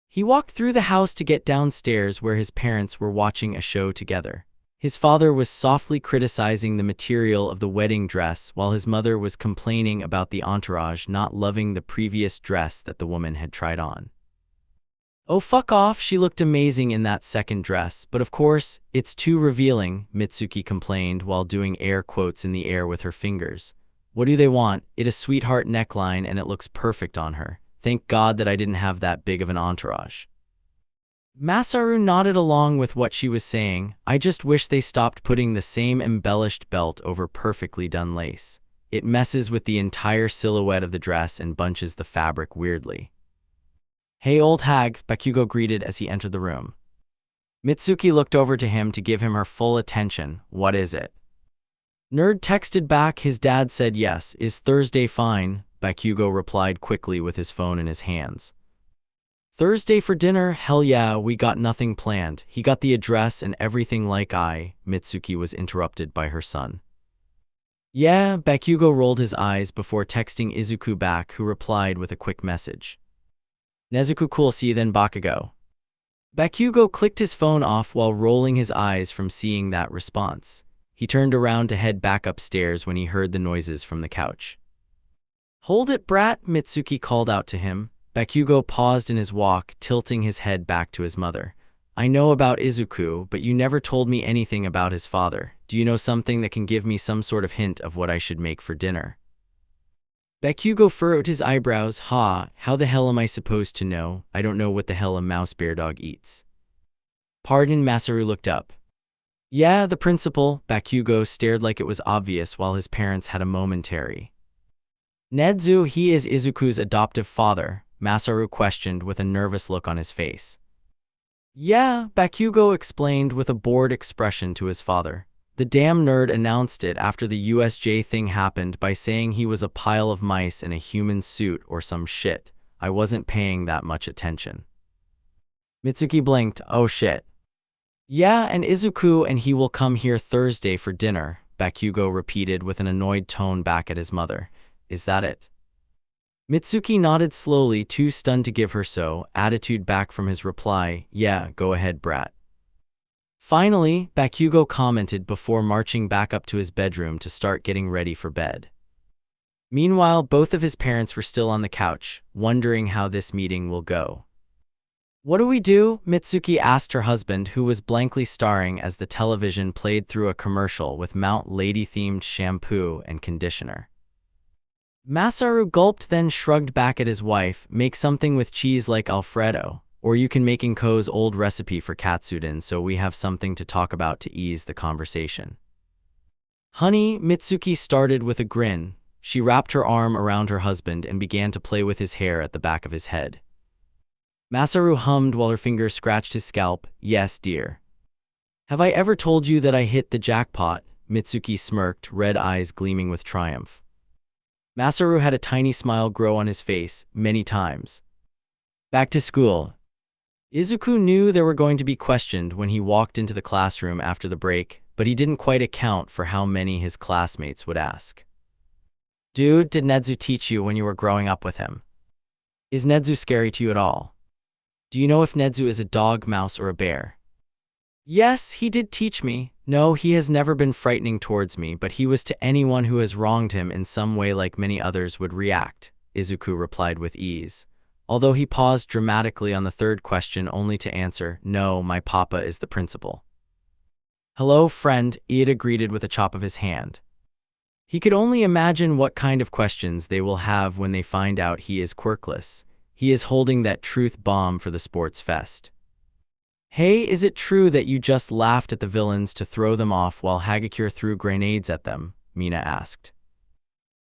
He walked through the house to get downstairs where his parents were watching a show together. His father was softly criticizing the material of the wedding dress while his mother was complaining about the entourage not loving the previous dress that the woman had tried on. Oh, fuck off, she looked amazing in that second dress, but of course, it's too revealing, Mitsuki complained while doing air quotes in the air with her fingers. What do they want? It a sweetheart neckline and it looks perfect on her. Thank God that I didn't have that big of an entourage. Masaru nodded along with what she was saying. I just wish they stopped putting the same embellished belt over perfectly done lace. It messes with the entire silhouette of the dress and bunches the fabric weirdly. Hey old hag, Bakugo greeted as he entered the room. Mitsuki looked over to him to give him her full attention. What is it? Nerd texted back his dad said yes. Is Thursday fine? Bakugo replied quickly with his phone in his hands. Thursday for dinner? Hell yeah, we got nothing planned. He got the address and everything like Mitsuki was interrupted by her son. Yeah, Bakugo rolled his eyes before texting Izuku back, who replied with a quick message. Nezuko cool, see you then Bakugo. Bakugo clicked his phone off while rolling his eyes from seeing that response. He turned around to head back upstairs when he heard the noises from the couch. Hold it, brat, Mitsuki called out to him. Bakugo paused in his walk, tilting his head back to his mother. I know about Izuku, but you never told me anything about his father. Do you know something that can give me some sort of hint of what I should make for dinner? Bakugo furrowed his eyebrows. How the hell am I supposed to know? I don't know what the hell a mouse bear dog eats. Pardon, Masaru looked up. Yeah, the principal. Bakugo stared like it was obvious while his parents had a momentary. Nezu, he is Izuku's adoptive father, Masaru questioned with a nervous look on his face. Yeah, Bakugo explained with a bored expression to his father. The damn nerd announced it after the USJ thing happened by saying he was a pile of mice in a human suit or some shit. I wasn't paying that much attention. Mitsuki blinked. Oh shit. Yeah, and Izuku and he will come here Thursday for dinner, Bakugo repeated with an annoyed tone back at his mother. Is that it? Mitsuki nodded slowly, too stunned to give her attitude back from his reply. Yeah, go ahead, brat. Finally, Bakugo commented before marching back up to his bedroom to start getting ready for bed. Meanwhile, both of his parents were still on the couch, wondering how this meeting will go. What do we do? Mitsuki asked her husband, who was blankly staring as the television played through a commercial with Mount Lady-themed shampoo and conditioner. Masaru gulped, then shrugged back at his wife. Make something with cheese like Alfredo. Or you can make Inko's old recipe for katsudon so we have something to talk about to ease the conversation. Honey, Mitsuki started with a grin. She wrapped her arm around her husband and began to play with his hair at the back of his head. Masaru hummed while her fingers scratched his scalp. Yes, dear. Have I ever told you that I hit the jackpot? Mitsuki smirked, red eyes gleaming with triumph. Masaru had a tiny smile grow on his face, many times. Back to school. Izuku knew they were going to be questioned when he walked into the classroom after the break, but he didn't quite account for how many his classmates would ask. Dude, did Nezu teach you when you were growing up with him? Is Nezu scary to you at all? Do you know if Nezu is a dog, mouse, or a bear? Yes, he did teach me. No, he has never been frightening towards me, but he was to anyone who has wronged him in some way like many others would react, Izuku replied with ease. Although he paused dramatically on the third question only to answer, no, my papa is the principal. Hello, friend, Iida greeted with a chop of his hand. He could only imagine what kind of questions they will have when they find out he is Quirkless. He is holding that truth bomb for the sports fest. Hey, is it true that you just laughed at the villains to throw them off while Hagakure threw grenades at them? Mina asked.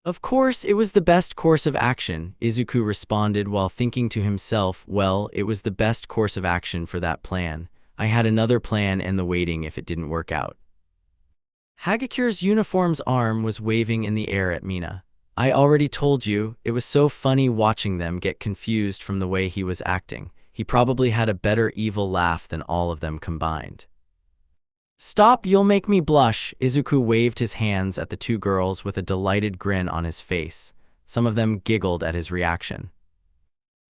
Of course, it was the best course of action, Izuku responded while thinking to himself, well, it was the best course of action for that plan. I had another plan and the waiting if it didn't work out. Hagakure's uniform's arm was waving in the air at Mina. I already told you, it was so funny watching them get confused from the way he was acting. He probably had a better evil laugh than all of them combined. "Stop, you'll make me blush." Izuku waved his hands at the two girls with a delighted grin on his face. Some of them giggled at his reaction.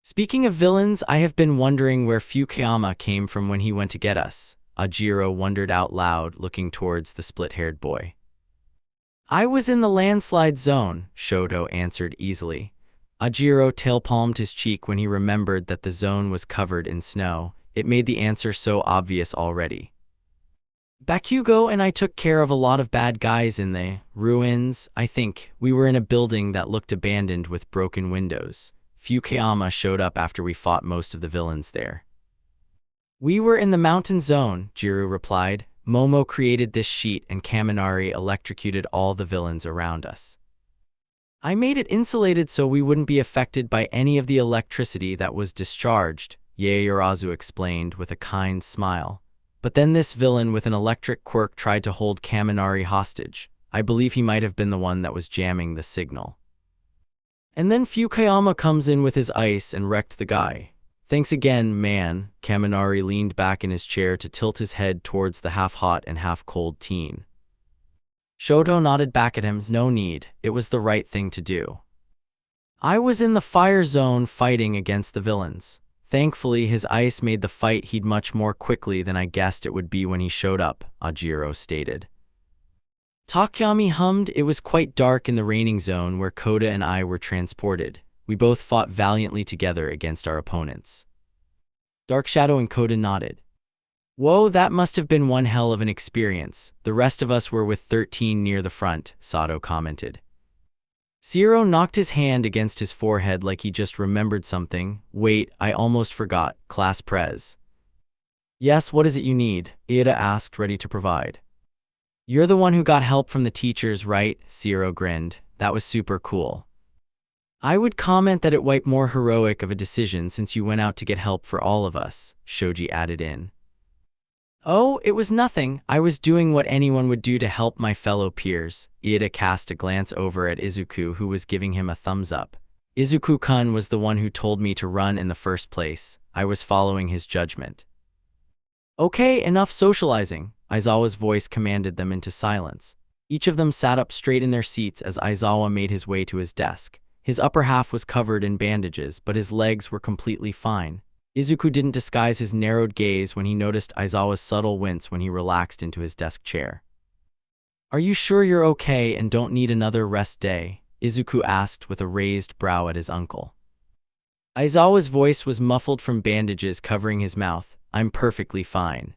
"Speaking of villains, I have been wondering where Fukuyama came from when he went to get us." Ajiro wondered out loud, looking towards the split-haired boy. "I was in the landslide zone," Shodo answered easily. Ajiro tail-palmed his cheek when he remembered that the zone was covered in snow. It made the answer so obvious already. "Bakugo and I took care of a lot of bad guys in the ruins, I think. We were in a building that looked abandoned with broken windows. Fukuyama showed up after we fought most of the villains there." "We were in the mountain zone," Jiro replied. "Momo created this sheet and Kaminari electrocuted all the villains around us. I made it insulated so we wouldn't be affected by any of the electricity that was discharged," Yaoyorozu explained with a kind smile. "But then this villain with an electric quirk tried to hold Kaminari hostage. I believe he might have been the one that was jamming the signal. And then Fukuyama comes in with his ice and wrecked the guy." "Thanks again, man." Kaminari leaned back in his chair to tilt his head towards the half-hot and half-cold teen. Shodo nodded back at him. "No need. It was the right thing to do. I was in the fire zone fighting against the villains. Thankfully, his ice made the fight heat much more quickly than I guessed it would be when he showed up," Ajiro stated. Takayami hummed. "It was quite dark in the raining zone where Koda and I were transported. We both fought valiantly together against our opponents." Dark Shadow and Koda nodded. "Whoa, that must have been one hell of an experience. The rest of us were with 13 near the front," Sato commented. Zero knocked his hand against his forehead like he just remembered something. "Wait, I almost forgot. Class Prez." "Yes, what is it you need?" Ida asked, ready to provide. "You're the one who got help from the teachers, right?" Zero grinned. "That was super cool. I would comment that it wiped more heroic of a decision since you went out to get help for all of us," Shoji added in. "Oh, it was nothing. I was doing what anyone would do to help my fellow peers." Ida cast a glance over at Izuku, who was giving him a thumbs up. "Izuku-kun was the one who told me to run in the first place. I was following his judgment." "Okay, enough socializing." Aizawa's voice commanded them into silence. Each of them sat up straight in their seats as Aizawa made his way to his desk. His upper half was covered in bandages, but his legs were completely fine. Izuku didn't disguise his narrowed gaze when he noticed Aizawa's subtle wince when he relaxed into his desk chair. "Are you sure you're okay and don't need another rest day?" Izuku asked with a raised brow at his uncle. Aizawa's voice was muffled from bandages covering his mouth. "I'm perfectly fine."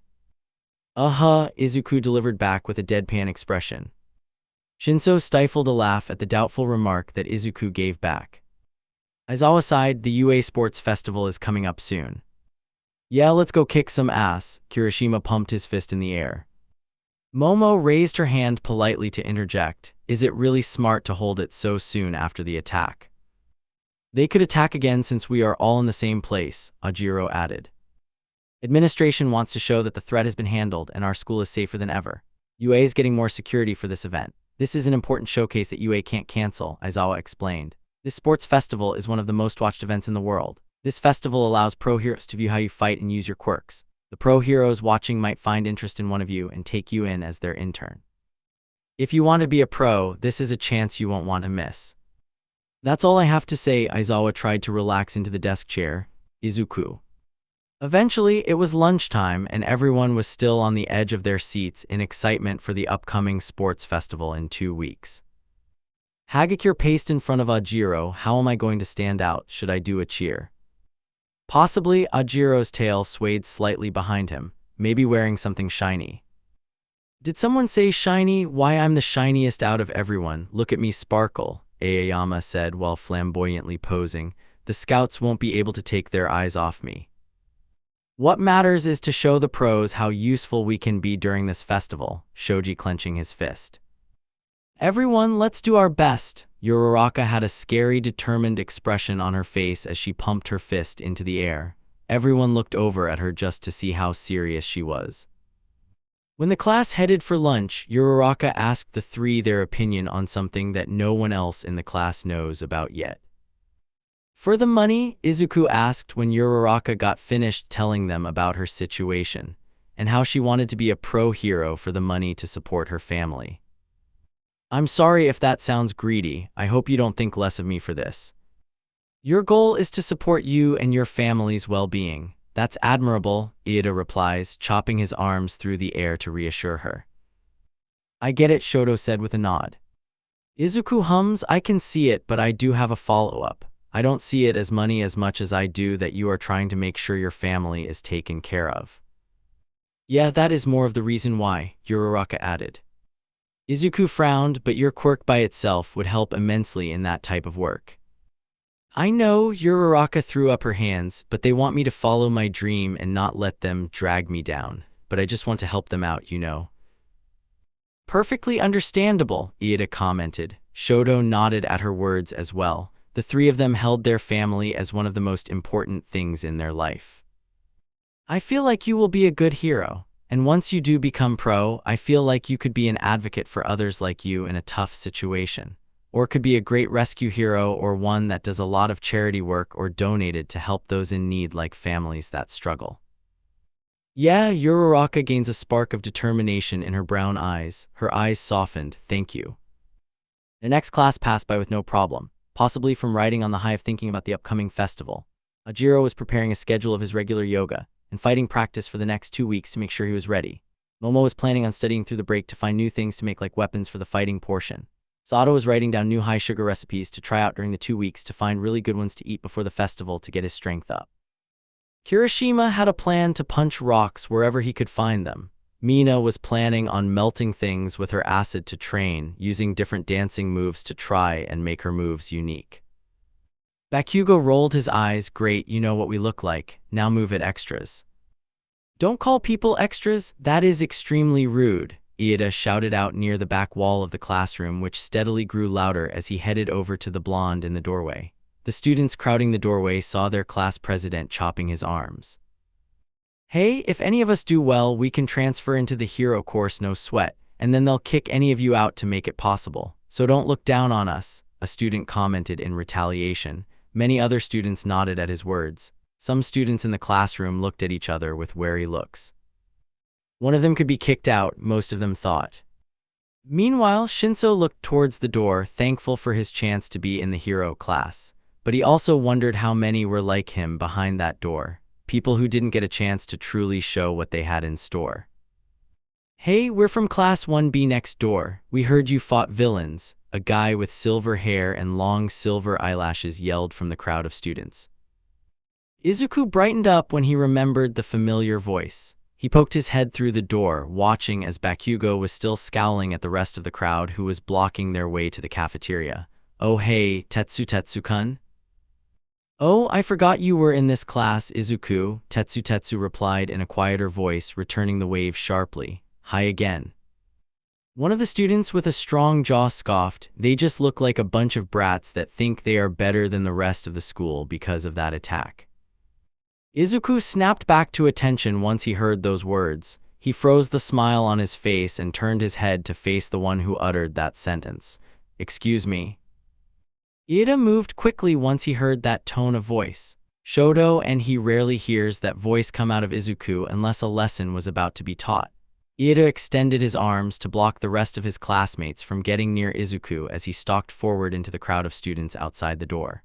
Izuku delivered back with a deadpan expression. Shinso stifled a laugh at the doubtful remark that Izuku gave back. Aizawa sighed. "The UA Sports Festival is coming up soon." "Yeah, let's go kick some ass." Kirishima pumped his fist in the air. Momo raised her hand politely to interject. "Is it really smart to hold it so soon after the attack?" "They could attack again since we are all in the same place," Ajiro added. "Administration wants to show that the threat has been handled and our school is safer than ever. UA is getting more security for this event. This is an important showcase that UA can't cancel," Aizawa explained. "This sports festival is one of the most watched events in the world. This festival allows pro heroes to view how you fight and use your quirks. The pro heroes watching might find interest in one of you and take you in as their intern. If you want to be a pro, this is a chance you won't want to miss." "That's all I have to say." Aizawa tried to relax into the desk chair. Izuku. Eventually, it was lunchtime and everyone was still on the edge of their seats in excitement for the upcoming sports festival in 2 weeks. Hagakure paced in front of Ajiro. "How am I going to stand out? Should I do a cheer?" "Possibly." Ajiro's tail swayed slightly behind him, maybe wearing something shiny. "Did someone say shiny? Why, I'm the shiniest out of everyone. Look at me sparkle," Aoyama said while flamboyantly posing. "The scouts won't be able to take their eyes off me. What matters is to show the pros how useful we can be during this festival," Shoji clenching his fist. "Everyone, let's do our best." Uraraka had a scary, determined expression on her face as she pumped her fist into the air. Everyone looked over at her just to see how serious she was. When the class headed for lunch, Uraraka asked the three their opinion on something that no one else in the class knows about yet. For the money, Izuku asked when Uraraka got finished telling them about her situation, and how she wanted to be a pro-hero for the money to support her family. I'm sorry if that sounds greedy, I hope you don't think less of me for this. Your goal is to support you and your family's well-being. That's admirable, Iida replies, chopping his arms through the air to reassure her. I get it, Shodo said with a nod. Izuku hums, I can see it, but I do have a follow-up. I don't see it as money as much as I do that you are trying to make sure your family is taken care of. Yeah, that is more of the reason why, Uraraka added. Izuku frowned, but your quirk by itself would help immensely in that type of work. I know, Uraraka threw up her hands, but they want me to follow my dream and not let them drag me down. But I just want to help them out, you know. Perfectly understandable, Iida commented. Shodo nodded at her words as well. The three of them held their family as one of the most important things in their life. I feel like you will be a good hero, and once you do become pro, I feel like you could be an advocate for others like you in a tough situation. Or could be a great rescue hero or one that does a lot of charity work or donated to help those in need like families that struggle. Yeah, Uraraka gains a spark of determination in her brown eyes. Her eyes softened, thank you. The next class passed by with no problem, possibly from riding on the high of thinking about the upcoming festival. Ajiro was preparing a schedule of his regular yoga and fighting practice for the next 2 weeks to make sure he was ready. Momo was planning on studying through the break to find new things to make like weapons for the fighting portion. Sato was writing down new high-sugar recipes to try out during the 2 weeks to find really good ones to eat before the festival to get his strength up. Kirishima had a plan to punch rocks wherever he could find them. Mina was planning on melting things with her acid to train, using different dancing moves to try and make her moves unique. Bakugo rolled his eyes, great, you know what we look like, now move it extras. Don't call people extras, that is extremely rude, Iida shouted out near the back wall of the classroom, which steadily grew louder as he headed over to the blonde in the doorway. The students crowding the doorway saw their class president chopping his arms. Hey, if any of us do well, we can transfer into the hero course, no sweat, and then they'll kick any of you out to make it possible. So don't look down on us, a student commented in retaliation. Many other students nodded at his words. Some students in the classroom looked at each other with wary looks. One of them could be kicked out, most of them thought. Meanwhile, Shinso looked towards the door, thankful for his chance to be in the hero class. But he also wondered how many were like him behind that door, people who didn't get a chance to truly show what they had in store. Hey, we're from Class 1B next door. We heard you fought villains, a guy with silver hair and long silver eyelashes yelled from the crowd of students. Izuku brightened up when he remembered the familiar voice. He poked his head through the door, watching as Bakugo was still scowling at the rest of the crowd who was blocking their way to the cafeteria. Oh hey, Tetsu-kun? Oh, I forgot you were in this class, Izuku, Tetsu replied in a quieter voice, returning the wave sharply. Hi again. One of the students with a strong jaw scoffed, they just look like a bunch of brats that think they are better than the rest of the school because of that attack. Izuku snapped back to attention once he heard those words. He froze the smile on his face and turned his head to face the one who uttered that sentence. Excuse me. Iida moved quickly once he heard that tone of voice. Shodo and he rarely hears that voice come out of Izuku unless a lesson was about to be taught. Iida extended his arms to block the rest of his classmates from getting near Izuku as he stalked forward into the crowd of students outside the door.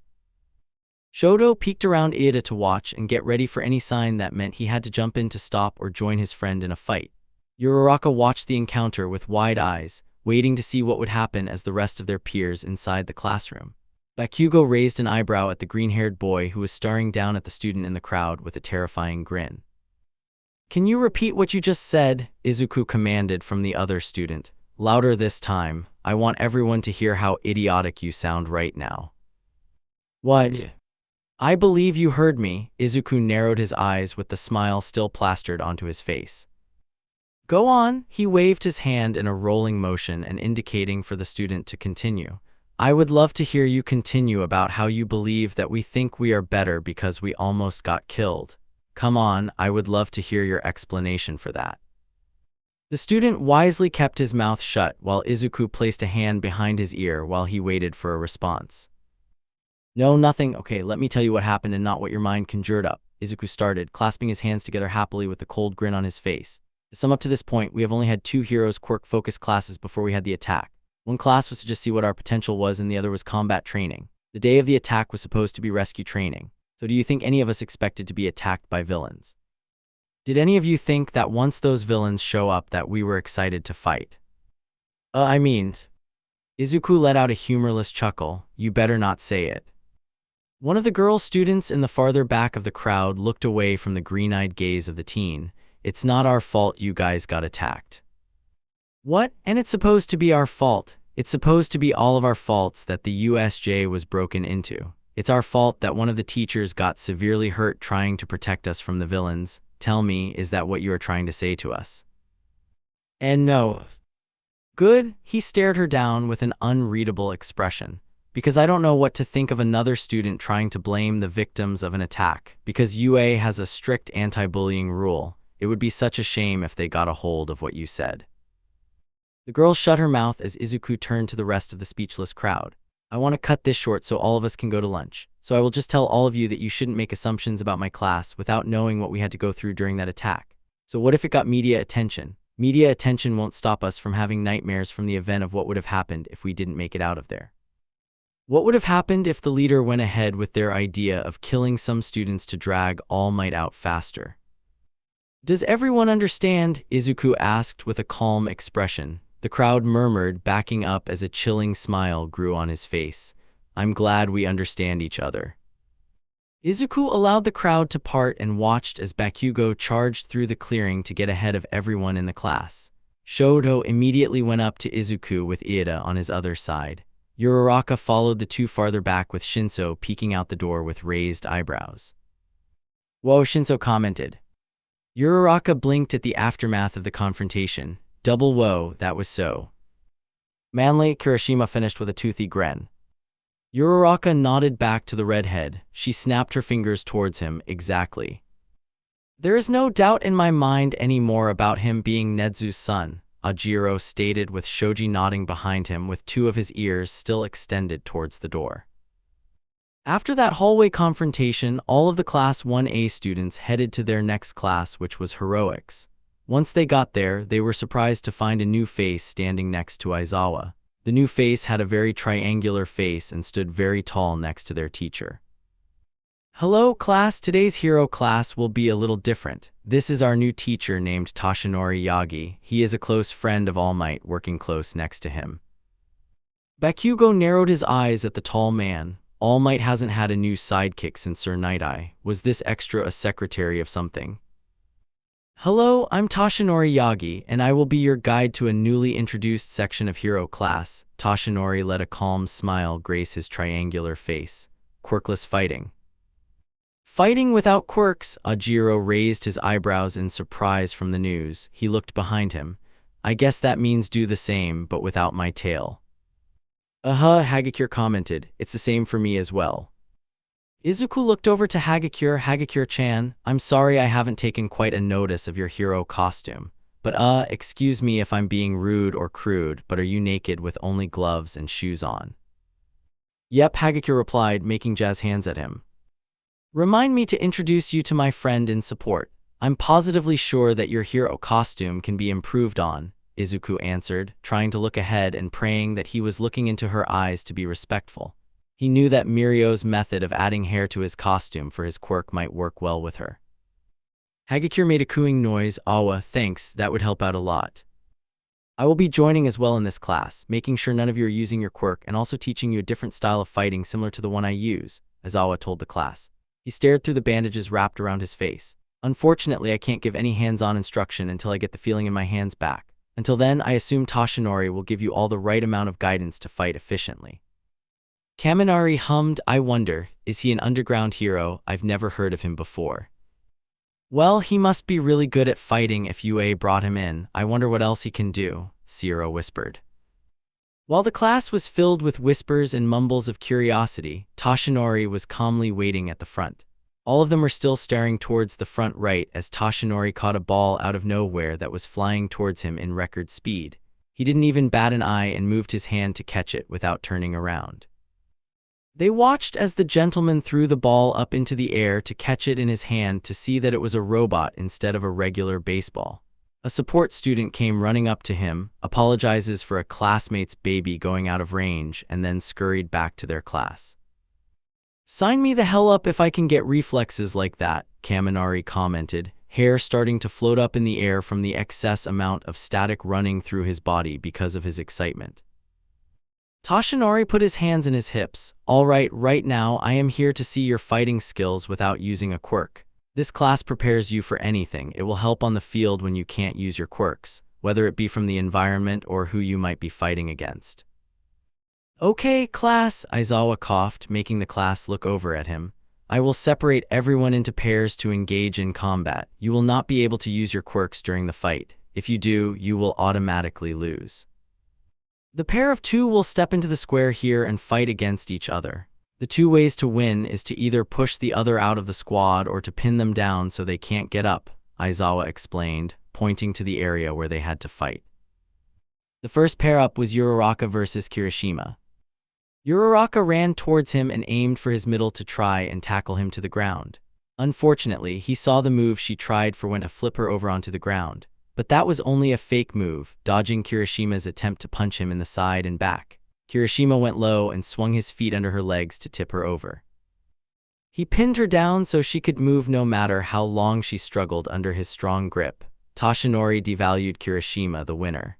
Shodo peeked around Iida to watch and get ready for any sign that meant he had to jump in to stop or join his friend in a fight. Uraraka watched the encounter with wide eyes, waiting to see what would happen as the rest of their peers inside the classroom. Bakugo raised an eyebrow at the green-haired boy who was staring down at the student in the crowd with a terrifying grin. Can you repeat what you just said? Izuku commanded from the other student. Louder this time. I want everyone to hear how idiotic you sound right now. What? I believe you heard me. Izuku narrowed his eyes with the smile still plastered onto his face. Go on, he waved his hand in a rolling motion and indicating for the student to continue. I would love to hear you continue about how you believe that we think we are better because we almost got killed. Come on, I would love to hear your explanation for that. The student wisely kept his mouth shut while Izuku placed a hand behind his ear while he waited for a response. No, nothing. Okay, let me tell you what happened and not what your mind conjured up. Izuku started, clasping his hands together happily with a cold grin on his face. To sum up to this point, we have only had 2 heroes quirk-focused classes before we had the attack. One class was to just see what our potential was and the other was combat training. The day of the attack was supposed to be rescue training. So do you think any of us expected to be attacked by villains? Did any of you think that once those villains show up that we were excited to fight? Izuku let out a humorless chuckle. You better not say it. One of the girl students in the farther back of the crowd looked away from the green-eyed gaze of the teen. It's not our fault you guys got attacked. What? And it's supposed to be our fault. It's supposed to be all of our faults that the USJ was broken into. It's our fault that one of the teachers got severely hurt trying to protect us from the villains. Tell me, is that what you are trying to say to us? And no. Good, he stared her down with an unreadable expression. Because I don't know what to think of another student trying to blame the victims of an attack. Because UA has a strict anti-bullying rule. It would be such a shame if they got a hold of what you said. The girl shut her mouth as Izuku turned to the rest of the speechless crowd. I want to cut this short so all of us can go to lunch. So I will just tell all of you that you shouldn't make assumptions about my class without knowing what we had to go through during that attack. So what if it got media attention? Media attention won't stop us from having nightmares from the event of what would have happened if we didn't make it out of there. What would have happened if the leader went ahead with their idea of killing some students to drag All Might out faster? Does everyone understand? Izuku asked with a calm expression. The crowd murmured, backing up as a chilling smile grew on his face. I'm glad we understand each other. Izuku allowed the crowd to part and watched as Bakugo charged through the clearing to get ahead of everyone in the class. Shodo immediately went up to Izuku with Iida on his other side. Uraraka followed the 2 farther back with Shinso peeking out the door with raised eyebrows. Whoa, Shinso commented. Uraraka blinked at the aftermath of the confrontation. Double whoa, that was so manly. Kirishima finished with a toothy grin. Uraraka nodded back to the redhead. She snapped her fingers towards him. Exactly. There is no doubt in my mind anymore about him being Nezu's son, Ajiro stated with Shoji nodding behind him with 2 of his ears still extended towards the door. After that hallway confrontation, all of the Class 1A students headed to their next class, which was Heroics. Once they got there, they were surprised to find a new face standing next to Aizawa. The new face had a very triangular face and stood very tall next to their teacher. Hello class, today's hero class will be a little different. This is our new teacher named Toshinori Yagi. He is a close friend of All Might, working close next to him. Bakugo narrowed his eyes at the tall man. All Might hasn't had a new sidekick since Sir Night Eye. Was this extra a secretary of something? Hello, I'm Toshinori Yagi, and I will be your guide to a newly introduced section of hero class. Toshinori let a calm smile grace his triangular face. Quirkless fighting. Fighting without quirks, Ajiro raised his eyebrows in surprise from the news. He looked behind him. I guess that means do the same, but without my tail. Hagakure commented. It's the same for me as well. Izuku looked over to Hagakure. Hagakure-chan, I'm sorry I haven't taken quite a notice of your hero costume. But excuse me if I'm being rude or crude, but are you naked with only gloves and shoes on? Yep, Hagakure replied, making jazz hands at him. Remind me to introduce you to my friend in support. I'm positively sure that your hero costume can be improved on, Izuku answered, trying to look ahead and praying that he was looking into her eyes to be respectful. He knew that Mirio's method of adding hair to his costume for his quirk might work well with her. Hagakure made a cooing noise. Awa, thanks, that would help out a lot. I will be joining as well in this class, making sure none of you are using your quirk and also teaching you a different style of fighting similar to the one I use, Aizawa told the class. He stared through the bandages wrapped around his face. Unfortunately, I can't give any hands-on instruction until I get the feeling in my hands back. Until then, I assume Toshinori will give you all the right amount of guidance to fight efficiently. Kaminari hummed, I wonder, is he an underground hero? I've never heard of him before. Well, he must be really good at fighting if UA brought him in. I wonder what else he can do, Siro whispered. While the class was filled with whispers and mumbles of curiosity, Toshinori was calmly waiting at the front. All of them were still staring towards the front right as Toshinori caught a ball out of nowhere that was flying towards him in record speed. He didn't even bat an eye and moved his hand to catch it without turning around. They watched as the gentleman threw the ball up into the air to catch it in his hand to see that it was a robot instead of a regular baseball. A support student came running up to him, apologizes for a classmate's baby going out of range, and then scurried back to their class. "Sign me the hell up if I can get reflexes like that," Kaminari commented, hair starting to float up in the air from the excess amount of static running through his body because of his excitement. Toshinori put his hands in his hips. "All right, right now I am here to see your fighting skills without using a quirk. This class prepares you for anything. It will help on the field when you can't use your quirks, whether it be from the environment or who you might be fighting against." "Okay, class," Aizawa coughed, making the class look over at him. "I will separate everyone into pairs to engage in combat. You will not be able to use your quirks during the fight. If you do, you will automatically lose. The pair of two will step into the square here and fight against each other. The two ways to win is to either push the other out of the squad or to pin them down so they can't get up," Aizawa explained, pointing to the area where they had to fight. The first pair up was Uraraka versus Kirishima. Uraraka ran towards him and aimed for his middle to try and tackle him to the ground. Unfortunately, he saw the move she tried for when to flip her over onto the ground. But that was only a fake move, dodging Kirishima's attempt to punch him in the side and back. Kirishima went low and swung his feet under her legs to tip her over. He pinned her down so she could move no matter how long she struggled under his strong grip. Toshinori devalued Kirishima, the winner.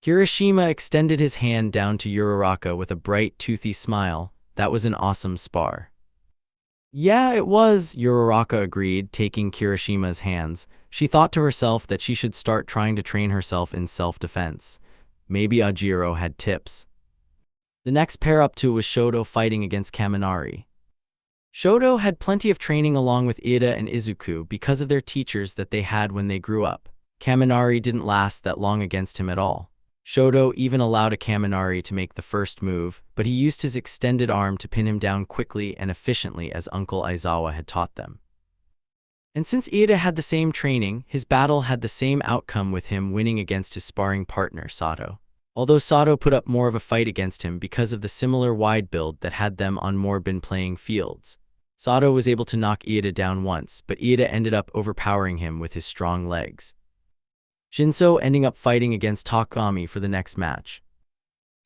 Kirishima extended his hand down to Uraraka with a bright, toothy smile. "That was an awesome spar." "Yeah, it was," Uraraka agreed, taking Kirishima's hands. She thought to herself that she should start trying to train herself in self-defense. Maybe Ajiro had tips. The next pair up to was Shodo fighting against Kaminari. Shodo had plenty of training along with Ida and Izuku because of their teachers that they had when they grew up. Kaminari didn't last that long against him at all. Shodo even allowed a Kaminari to make the first move, but he used his extended arm to pin him down quickly and efficiently as Uncle Aizawa had taught them. And since Ida had the same training, his battle had the same outcome with him winning against his sparring partner, Sato. Although Sato put up more of a fight against him because of the similar wide build that had them on more playing fields. Sato was able to knock Ida down once, but Ida ended up overpowering him with his strong legs. Shinso ending up fighting against Takami for the next match.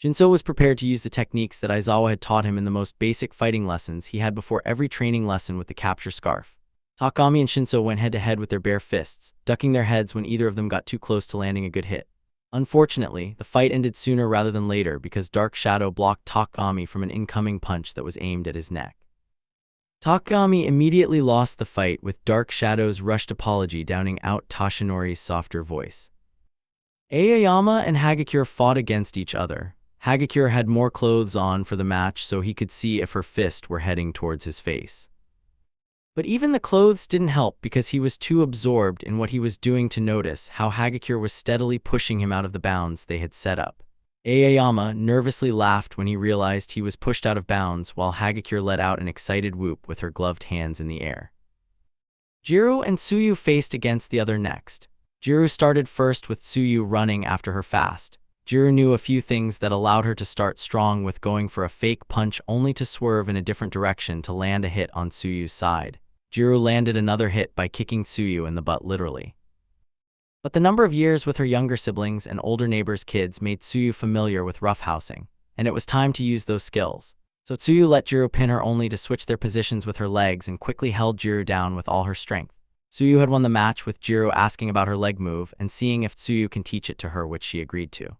Shinso was prepared to use the techniques that Aizawa had taught him in the most basic fighting lessons he had before every training lesson with the capture scarf. Takami and Shinso went head-to-head with their bare fists, ducking their heads when either of them got too close to landing a good hit. Unfortunately, the fight ended sooner rather than later because Dark Shadow blocked Takami from an incoming punch that was aimed at his neck. Takami immediately lost the fight with Dark Shadow's rushed apology downing out Toshinori's softer voice. Aoyama and Hagakure fought against each other. Hagakure had more clothes on for the match so he could see if her fists were heading towards his face. But even the clothes didn't help because he was too absorbed in what he was doing to notice how Hagakure was steadily pushing him out of the bounds they had set up. Aoyama nervously laughed when he realized he was pushed out of bounds while Hagakure let out an excited whoop with her gloved hands in the air. Jiro and Tsuyu faced against the other next. Jiro started first with Tsuyu running after her fast. Jiro knew a few things that allowed her to start strong with going for a fake punch only to swerve in a different direction to land a hit on Tsuyu's side. Jiro landed another hit by kicking Tsuyu in the butt literally. But the number of years with her younger siblings and older neighbors' kids made Tsuyu familiar with roughhousing, and it was time to use those skills. So Tsuyu let Jiro pin her only to switch their positions with her legs and quickly held Jiro down with all her strength. Tsuyu had won the match with Jiro asking about her leg move and seeing if Tsuyu can teach it to her, which she agreed to.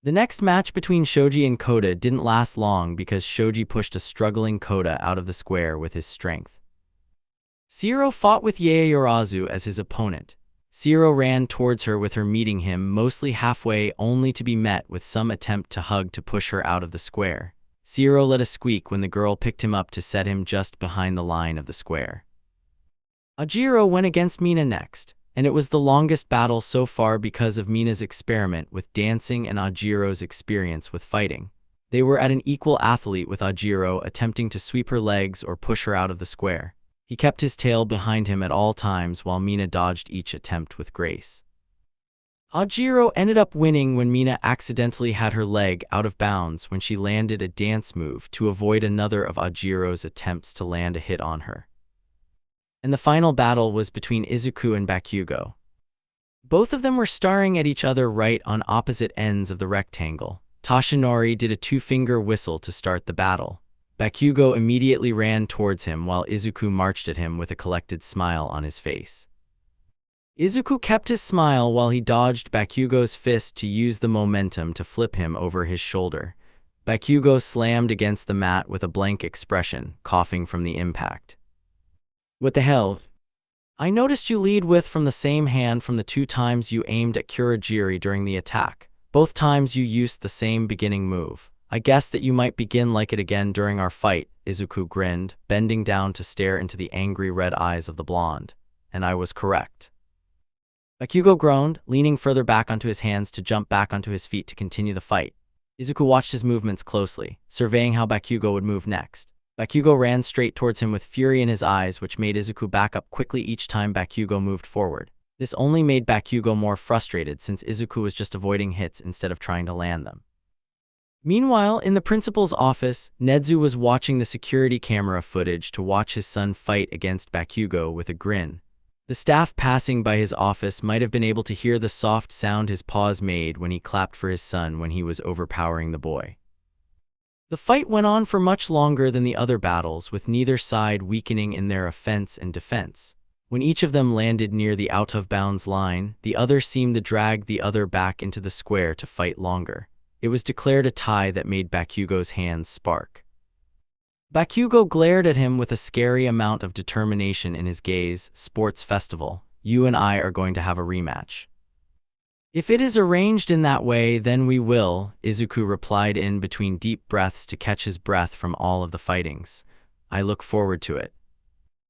The next match between Shoji and Koda didn't last long because Shoji pushed a struggling Koda out of the square with his strength. Shiro fought with Yaoyorozu as his opponent. Shiro ran towards her with her meeting him mostly halfway only to be met with some attempt to hug to push her out of the square. Shiro let a squeak when the girl picked him up to set him just behind the line of the square. Ajiro went against Mina next, and it was the longest battle so far because of Mina's experiment with dancing and Ajiro's experience with fighting. They were at an equal athlete with Ajiro attempting to sweep her legs or push her out of the square. He kept his tail behind him at all times while Mina dodged each attempt with grace. Ajiro ended up winning when Mina accidentally had her leg out of bounds when she landed a dance move to avoid another of Ajiro's attempts to land a hit on her. And the final battle was between Izuku and Bakugo. Both of them were staring at each other right on opposite ends of the rectangle. Toshinori did a two-finger whistle to start the battle. Bakugo immediately ran towards him while Izuku marched at him with a collected smile on his face. Izuku kept his smile while he dodged Bakugo's fist to use the momentum to flip him over his shoulder. Bakugo slammed against the mat with a blank expression, coughing from the impact. "What the hell? I noticed you lead with from the same hand from the 2 times you aimed at Kurogiri during the attack. Both times you used the same beginning move. I guessed that you might begin like it again during our fight," Izuku grinned, bending down to stare into the angry red eyes of the blonde. "And I was correct." Bakugo groaned, leaning further back onto his hands to jump back onto his feet to continue the fight. Izuku watched his movements closely, surveying how Bakugo would move next. Bakugo ran straight towards him with fury in his eyes, which made Izuku back up quickly each time Bakugo moved forward. This only made Bakugo more frustrated since Izuku was just avoiding hits instead of trying to land them. Meanwhile, in the principal's office, Nezu was watching the security camera footage to watch his son fight against Bakugo with a grin. The staff passing by his office might have been able to hear the soft sound his paws made when he clapped for his son when he was overpowering the boy. The fight went on for much longer than the other battles, with neither side weakening in their offense and defense. When each of them landed near the out-of-bounds line, the other seemed to drag the other back into the square to fight longer. It was declared a tie that made Bakugo's hands spark. Bakugo glared at him with a scary amount of determination in his gaze. "Sports festival. You and I are going to have a rematch." "If it is arranged in that way, then we will," Izuku replied in between deep breaths to catch his breath from all of the fightings. "I look forward to it."